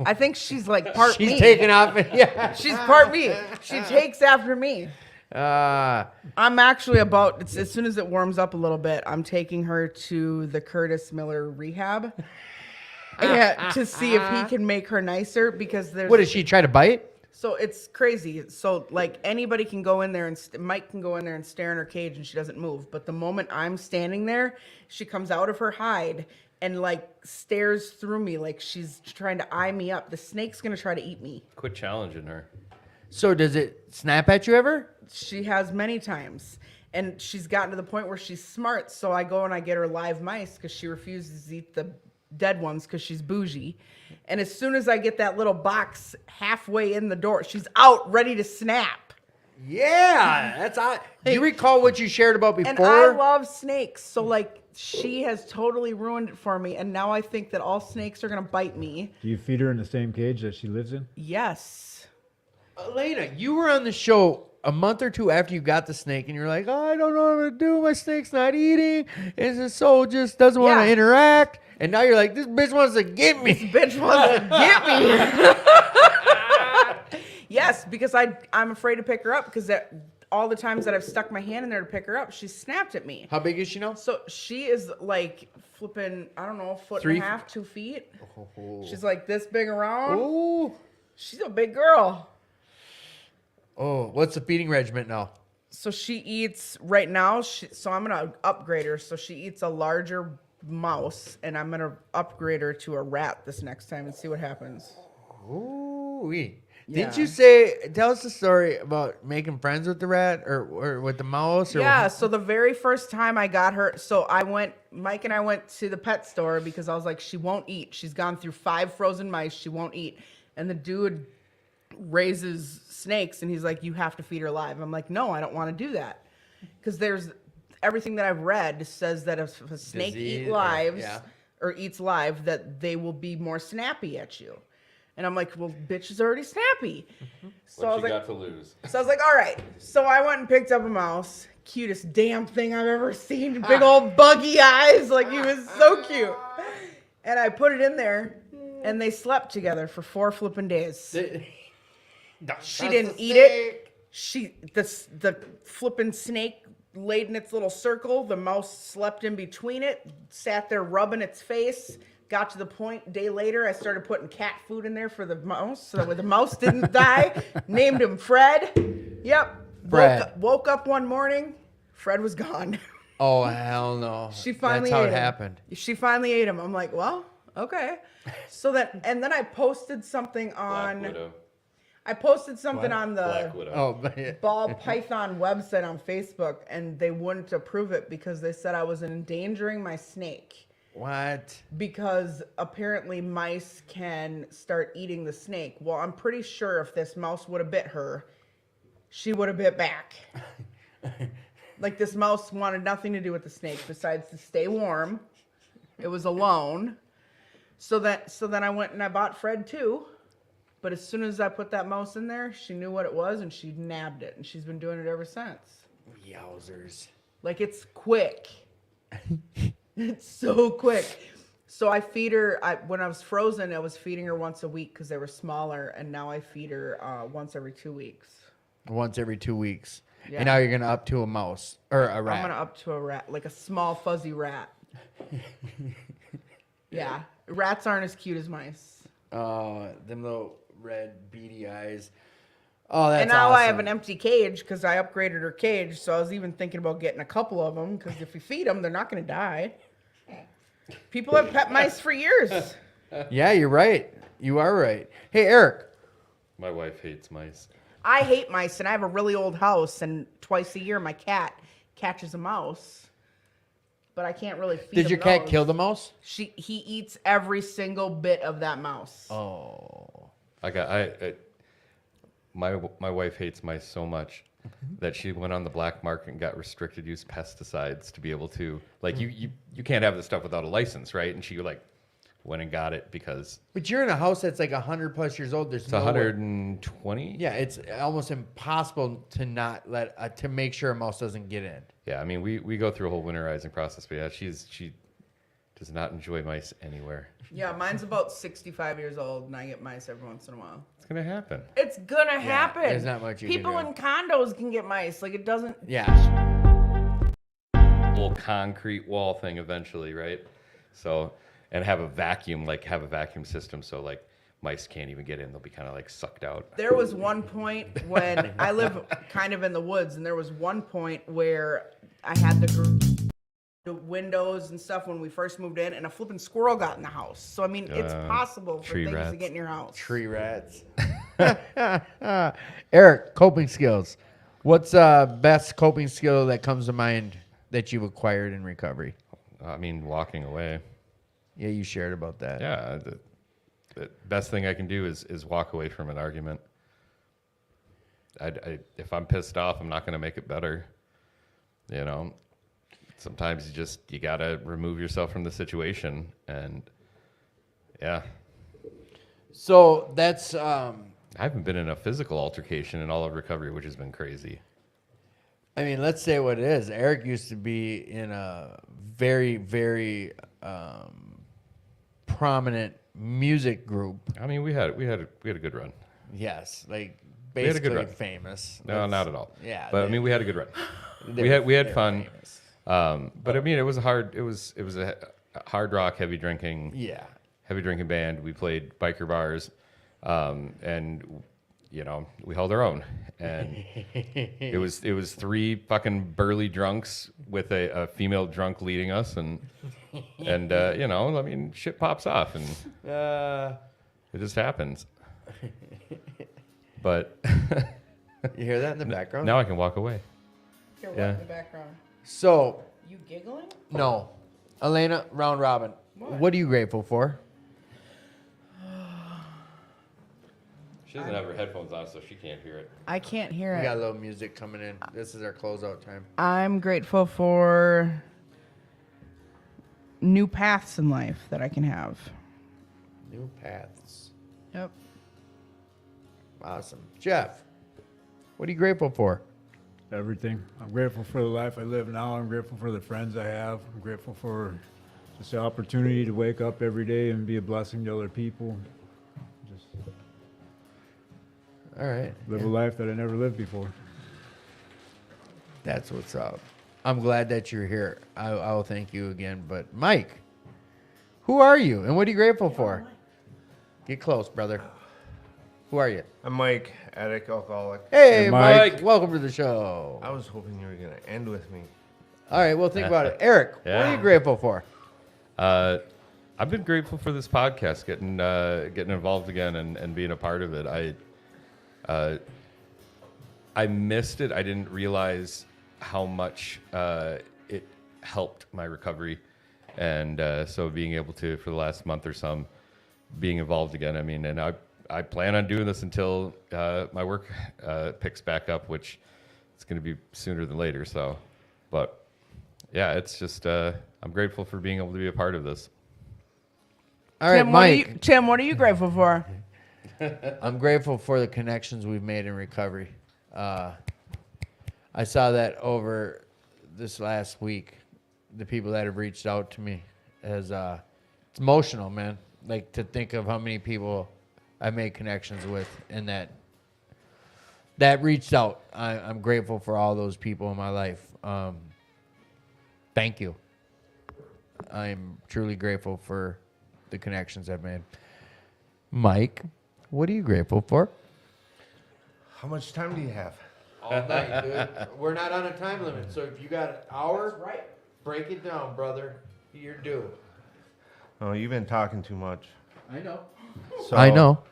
S2: I think she's like part
S1: She's
S2: me.
S1: taking off. Yeah.
S2: She's part me. She takes after me. I'm actually as soon as it warms up a little bit, I'm taking her to the Curtis Miller rehab to see if he can make her nicer because there's.
S1: What, did she try to bite?
S2: So it's crazy. So like anybody can go in there and Mike can go in there and stare in her cage and she doesn't move. But the moment I'm standing there, she comes out of her hide and like stares through me like she's trying to eye me up. The snake's gonna try to eat me.
S4: Quit challenging her.
S1: So does it snap at you ever?
S2: She has many times. And she's gotten to the point where she's smart. So I go and I get her live mice because she refuses to eat the dead ones because she's bougie. And as soon as I get that little box halfway in the door, she's out ready to snap.
S1: Yeah, that's odd. Do you recall what you shared about before?
S2: And I love snakes. So like she has totally ruined it for me. And now I think that all snakes are going to bite me.
S3: Do you feed her in the same cage that she lives in?
S2: Yes.
S1: Elena, you were on the show a month or 2 after you got the snake, and you're like, oh, I don't know what I'm going to do. My snake's not eating. His soul just doesn't want to
S2: Yeah.
S1: interact. And now you're like, this bitch wants to get me.
S2: Bitch wants to get me. Yes, because I'm afraid to pick her up because all the times that I've stuck my hand in there to pick her up, she snapped at me.
S1: How big is she now?
S2: So she is like flipping, I don't know, a foot
S1: 3
S2: and a half, 2 feet. She's like this big around.
S1: Oh.
S2: She's a big girl.
S1: Oh, what's the feeding regimen now?
S2: So she eats right now. So I'm going to upgrade her. So she eats a larger mouse and I'm going to upgrade her to a rat this next time and see what happens.
S1: Ooh. Ooh-wee.
S2: Yeah.
S1: Didn't you say, tell us the story about making friends with the rat or with the mouse? Or
S2: Yeah, so the very first time I got her, so Mike and I went to the pet store because I was like, she won't eat. She's gone through 5 frozen mice. She won't eat. And the dude raises snakes and he's like, you have to feed her live. I'm like, no, I don't want to do that. Because there's everything that I've read says that if a snake
S1: Disease
S2: eats live, that they will be more snappy at you. And I'm like, well, bitch is already snappy. So I
S4: What
S2: was
S4: you
S2: like,
S4: got to lose?
S2: So I was like, all right. So I went and picked up a mouse. Cutest damn thing I've ever seen. Big old buggy eyes. Like, he was so cute. And I put it in there, and they slept together for 4 flipping days. She didn't eat it. The flipping snake laid in its little circle. The mouse slept in between it, sat there rubbing its face. Got to the point, day later, I started putting cat food in there for the mouse so that the mouse didn't die. Named him Fred. Yep.
S1: Fred.
S2: Woke up one morning, Fred was gone.
S1: Oh, hell no.
S2: She finally
S1: That's how
S2: ate
S1: it
S2: him.
S1: happened.
S2: She finally ate him. I'm like, well, okay. And then I posted something
S4: Black
S2: on.
S4: Widow.
S2: I posted something on the
S4: Black Widow.
S1: Oh, but yeah.
S2: Ball Python website on Facebook, and they wouldn't approve it because they said I was endangering my snake.
S1: What?
S2: Because apparently mice can start eating the snake. Well, I'm pretty sure if this mouse would have bit her, she would have bit back. Like, this mouse wanted nothing to do with the snake besides to stay warm. It was alone. So then I went and I bought Fred too. But as soon as I put that mouse in there, she knew what it was and she nabbed it. And she's been doing it ever since.
S1: Yowzers.
S2: Like, it's quick. It's so quick. So I feed her, when I was frozen, I was feeding her once a week because they were smaller. And now I feed her once every 2 weeks.
S1: Once every 2 weeks.
S2: Yeah.
S1: And now you're going to up to a mouse or a rat.
S2: I'm going to up to a rat, like a small fuzzy rat. Yeah. Rats aren't as cute as mice.
S1: Them little red beady eyes. Oh, that's
S2: And now
S1: awesome.
S2: I have an empty cage because I upgraded her cage. So I was even thinking about getting a couple of them because if you feed them, they're not going to die. People have pet mice for years.
S1: Yeah, you're right. You are right. Hey, Eric.
S4: My wife hates mice.
S2: I hate mice, and I have a really old house, and twice a year my cat catches a mouse. But I can't really feed
S1: Did
S2: him
S1: your cat
S2: those.
S1: kill the mouse?
S2: He eats every single bit of that mouse.
S1: Oh.
S4: My wife hates mice so much that she went on the black market and got restricted use pesticides to be able to, like, you can't have this stuff without a license, right? And she like went and got it because
S1: But you're in a house that's like 100+ years old. There's
S4: it's
S1: no way-
S4: 120.
S1: Yeah, it's almost impossible to not let to make sure a mouse doesn't get in.
S4: Yeah, I mean we go through a whole winterizing process, but yeah, she does not enjoy mice anywhere.
S2: Yeah, mine's about 65 years old, and I get mice every once in a while.
S4: It's gonna happen.
S2: It's gonna happen.
S1: there's not much you can
S2: People
S1: do.
S2: in condos can get mice. Like, it doesn't.
S1: Yeah.
S4: Whole concrete wall thing eventually, right? So, and have a vacuum system so like mice can't even get in. They'll be kind of like sucked out.
S2: There was one point when I live kind of in the woods, and there was one point where I had the windows and stuff when we first moved in, and a flipping squirrel got in the house. So, I mean, it's possible for
S4: tree
S2: things to
S4: rats.
S2: get in your house.
S1: Tree rats. Eric, coping skills. What's best coping skill that comes to mind that you've acquired in recovery?
S4: I mean, walking away.
S1: Yeah, you shared about that.
S4: Yeah, the best thing I can do is walk away from an argument. If I'm pissed off, I'm not going to make it better. You know, sometimes you gotta remove yourself from the situation, and yeah.
S1: So that's
S4: I haven't been in a physical altercation in all of recovery, which has been crazy.
S1: I mean, let's say what it is. Eric used to be in a very, very prominent music group.
S4: I mean, we had a good run.
S1: Yes, like
S4: had a good
S1: basically
S4: run.
S1: famous.
S4: No, not at all.
S1: Yeah,
S4: but I
S1: they-
S4: mean, we had a good run.
S1: they
S4: we
S1: were
S4: had fun.
S1: famous.
S4: But I mean, it was a hard rock, heavy drinking
S1: Yeah.
S4: band. We played biker bars, and you know, we held our own. And it was 3 fucking burly drunks with a female drunk leading us, and you know, I mean, shit pops off, and it just happens. But
S1: You hear that in the background?
S4: now I can walk away.
S2: Here,
S4: Yeah.
S2: in the background?
S1: So,
S2: You giggling?
S1: no. Elena, round robin. What are you grateful for?
S4: She doesn't have her headphones on, so she can't hear it.
S2: I can't hear
S1: We
S2: it.
S1: got a little music coming in. This is our closeout time.
S2: I'm grateful for new paths in life that I can have.
S1: New paths.
S2: Yep.
S1: Awesome. Jeff, what are you grateful for?
S3: Everything. I'm grateful for the life I live now. I'm grateful for the friends I have. I'm grateful for just the opportunity to wake up every day and be a blessing to other people. Just
S1: All right.
S3: live a life that I never lived before.
S1: That's what's up. I'm glad that you're here. I'll thank you again. But Mike, who are you and what are you grateful for? Get close, brother. Who are you?
S5: I'm Mike, addict, alcoholic.
S1: Hey,
S3: Hey,
S1: Mike.
S3: Mike.
S1: Welcome to the show.
S5: I was hoping you were going to end with me.
S1: All right, well, think about it. Eric, what are you
S4: Yeah.
S1: grateful for?
S4: I've been grateful for this podcast, getting involved again and being a part of it. I missed it. I didn't realize how much it helped my recovery, and so being able to, for the last month or so, being involved again. I mean, and I plan on doing this until my work picks back up, which it's going to be sooner than later. So, but yeah, it's just I'm grateful for being able to be a part of this.
S1: All right,
S2: Tim,
S1: Mike.
S2: Tim, what are you grateful for?
S1: I'm grateful for the connections we've made in recovery. I saw that over this last week. The people that have reached out to me, as it's emotional, man. Like to think of how many people I made connections with, and that reached out. I'm grateful for all those people in my life. Thank you. I'm truly grateful for the connections I've made. Mike, what are you grateful for?
S5: How much time do you have?
S1: All night, dude. We're not on a time limit, so if you got an hour,
S2: Right.
S1: break it down, brother. You're due.
S5: Oh, you've been talking too much.
S1: I know.
S5: So
S1: I know.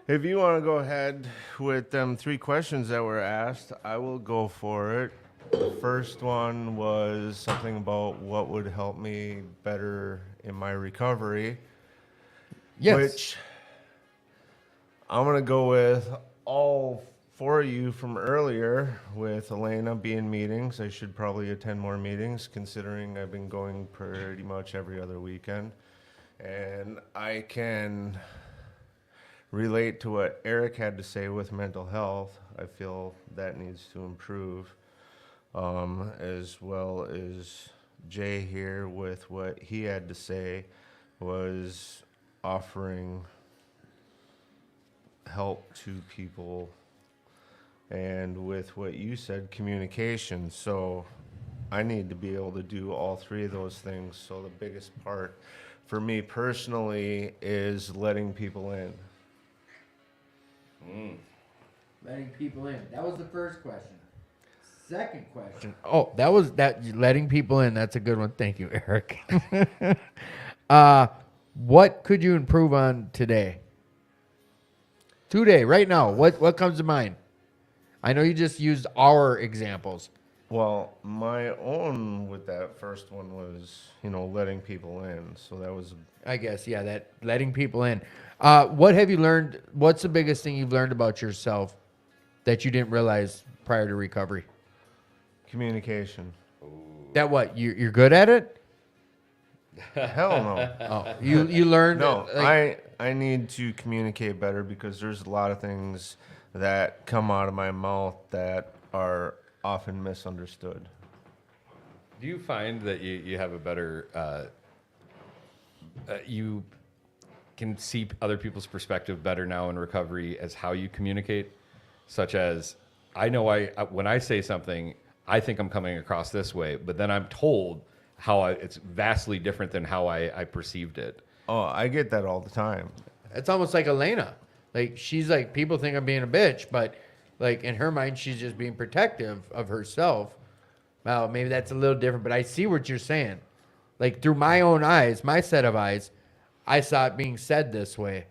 S5: If you want to go ahead with them 3 questions that were asked, I will go for it. The first one was something about what would help me better in my recovery.
S1: Yes.
S5: Which I'm going to go with all 4 of you from earlier, with Elena being meetings. I should probably attend more meetings, considering I've been going pretty much every other weekend. And I can relate to what Eric had to say with mental health. I feel that needs to improve, as well as Jay here with what he had to say was offering help to people, and with what you said, communication. So I need to be able to do all 3 of those things. So the biggest part for me personally is letting people in.
S1: Letting people in. That was the first question. Second question. Oh, that was that letting people in. That's a good one. Thank you, Eric. What could you improve on today? Today, right now. What comes to mind? I know you just used our examples.
S5: Well, my own with that first one was, letting people in. So that was,
S1: I guess, yeah, that letting people in. What have you learned? What's the biggest thing you've learned about yourself that you didn't realize prior to recovery?
S5: communication.
S1: That what? You're good at it?
S5: Hell no.
S1: Oh, you learned.
S5: No,
S1: like,
S5: I need to communicate better, because there's a lot of things that come out of my mouth that are often misunderstood.
S4: Do you find that you have a better, you can see other people's perspective better now in recovery as how you communicate? Such as, I know when I say something, I think I'm coming across this way, but then I'm told it's vastly different than how I perceived it.
S5: Oh, I get that all the time.
S1: it's almost like Elena. Like she's like, people think I'm being a bitch, but like in her mind, she's just being protective of herself. Well, maybe that's a little different, but I see what you're saying. Like through my own eyes, my set of eyes, I saw it being said this way,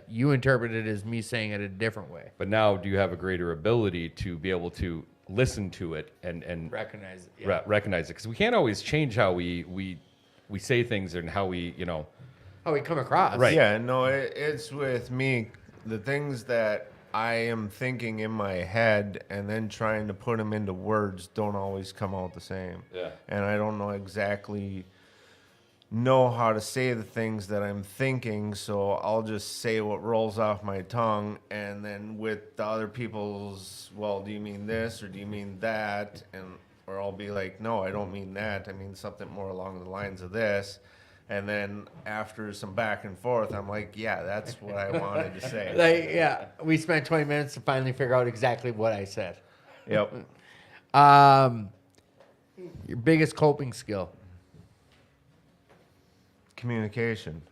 S1: you interpret it as me saying it a different way.
S4: But now, do you have a greater ability to be able to listen to it and
S1: Recognize it.
S4: recognize it? Because we can't always change how we say things and how we, you know.
S1: How we come across.
S4: Right.
S5: Yeah, no, it's with me. The things that I am thinking in my head and then trying to put them into words don't always come out the same.
S4: Yeah.
S5: And I don't know how to say the things that I'm thinking, so I'll just say what rolls off my tongue, and then with the other people's, well, do you mean this or do you mean that? And or I'll be like, no, I don't mean that. I mean something more along the lines of this. And then after some back and forth, I'm like, yeah, that's what I wanted to say.
S1: Like, yeah, we spent 20 minutes to finally figure out exactly what I said.
S5: Yep.
S1: Your biggest coping skill.
S5: Communication.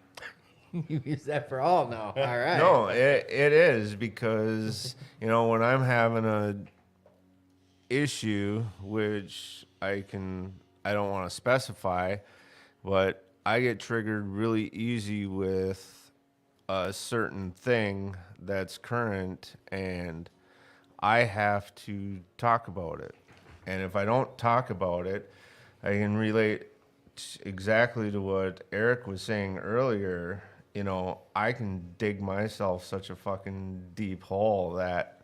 S1: You use that for all now. All right.
S5: No, it is because, you know, when I'm having a issue, which I don't want to specify, but I get triggered really easy with a certain thing that's current, and I have to talk about it. And if I don't talk about it, I can relate exactly to what Eric was saying earlier. You know, I can dig myself such a fucking deep hole that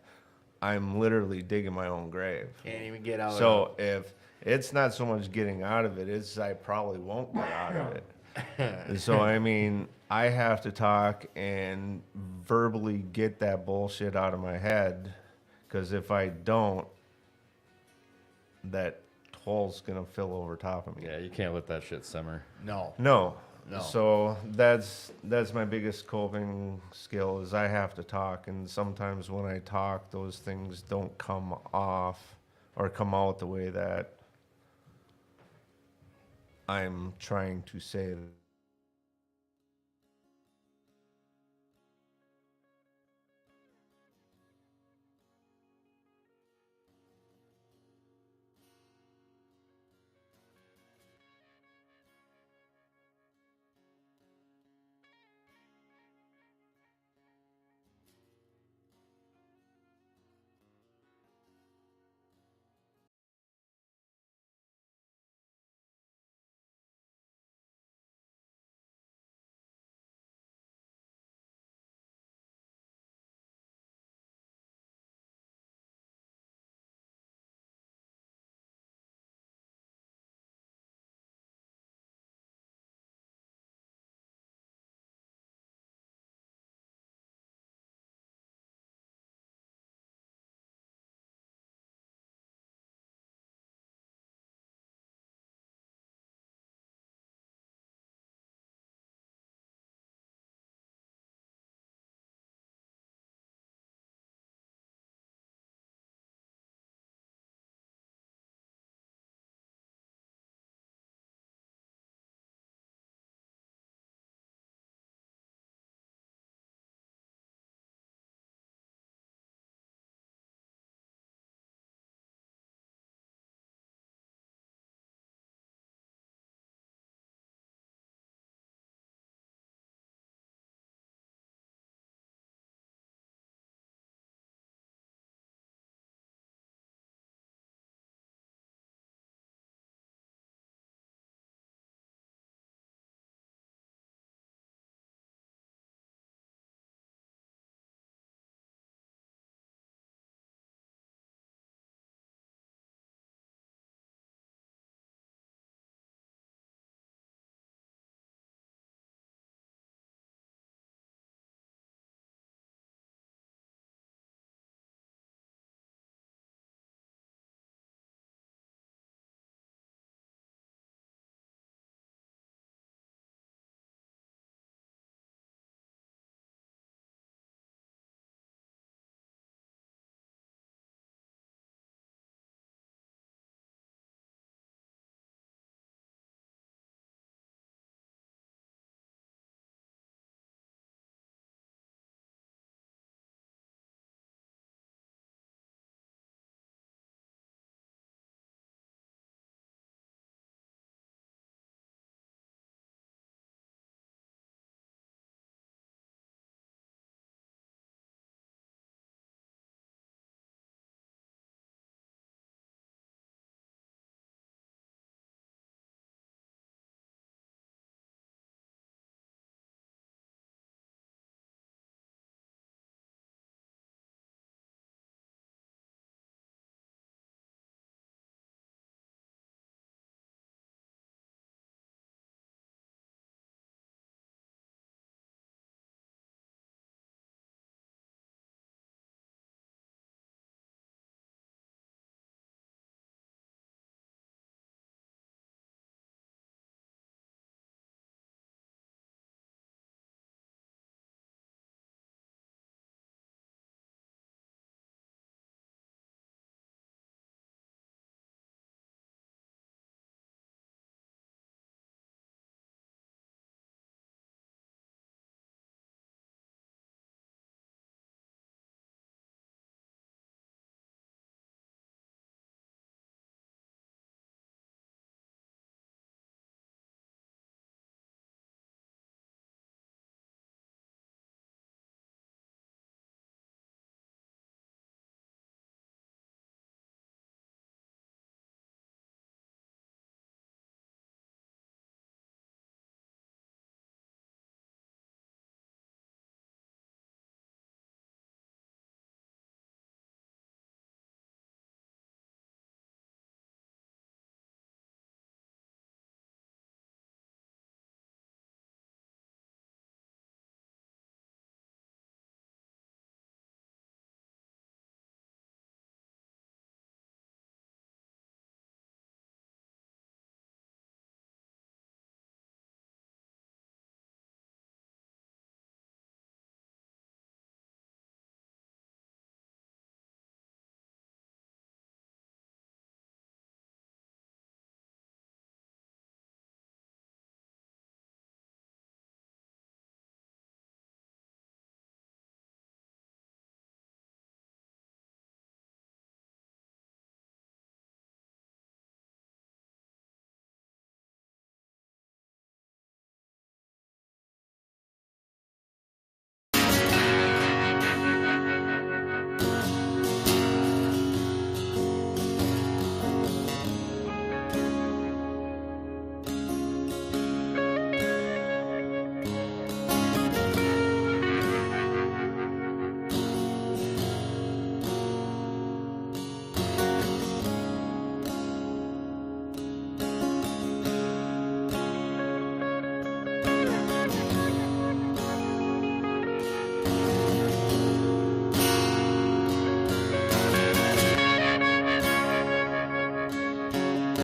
S5: I'm literally digging my own grave.
S1: Can't even get out.
S5: So if it's not so much getting out of it, it's I probably won't get out of it. So I mean, I have to talk and verbally get that bullshit out of my head, because if I don't, that hole's gonna fill over top of me.
S4: Yeah, you can't let that shit simmer.
S1: No.
S5: No.
S1: No.
S5: So that's my biggest coping skill is I have to talk, and sometimes when I talk, those things don't come off or come out the way that I'm trying to say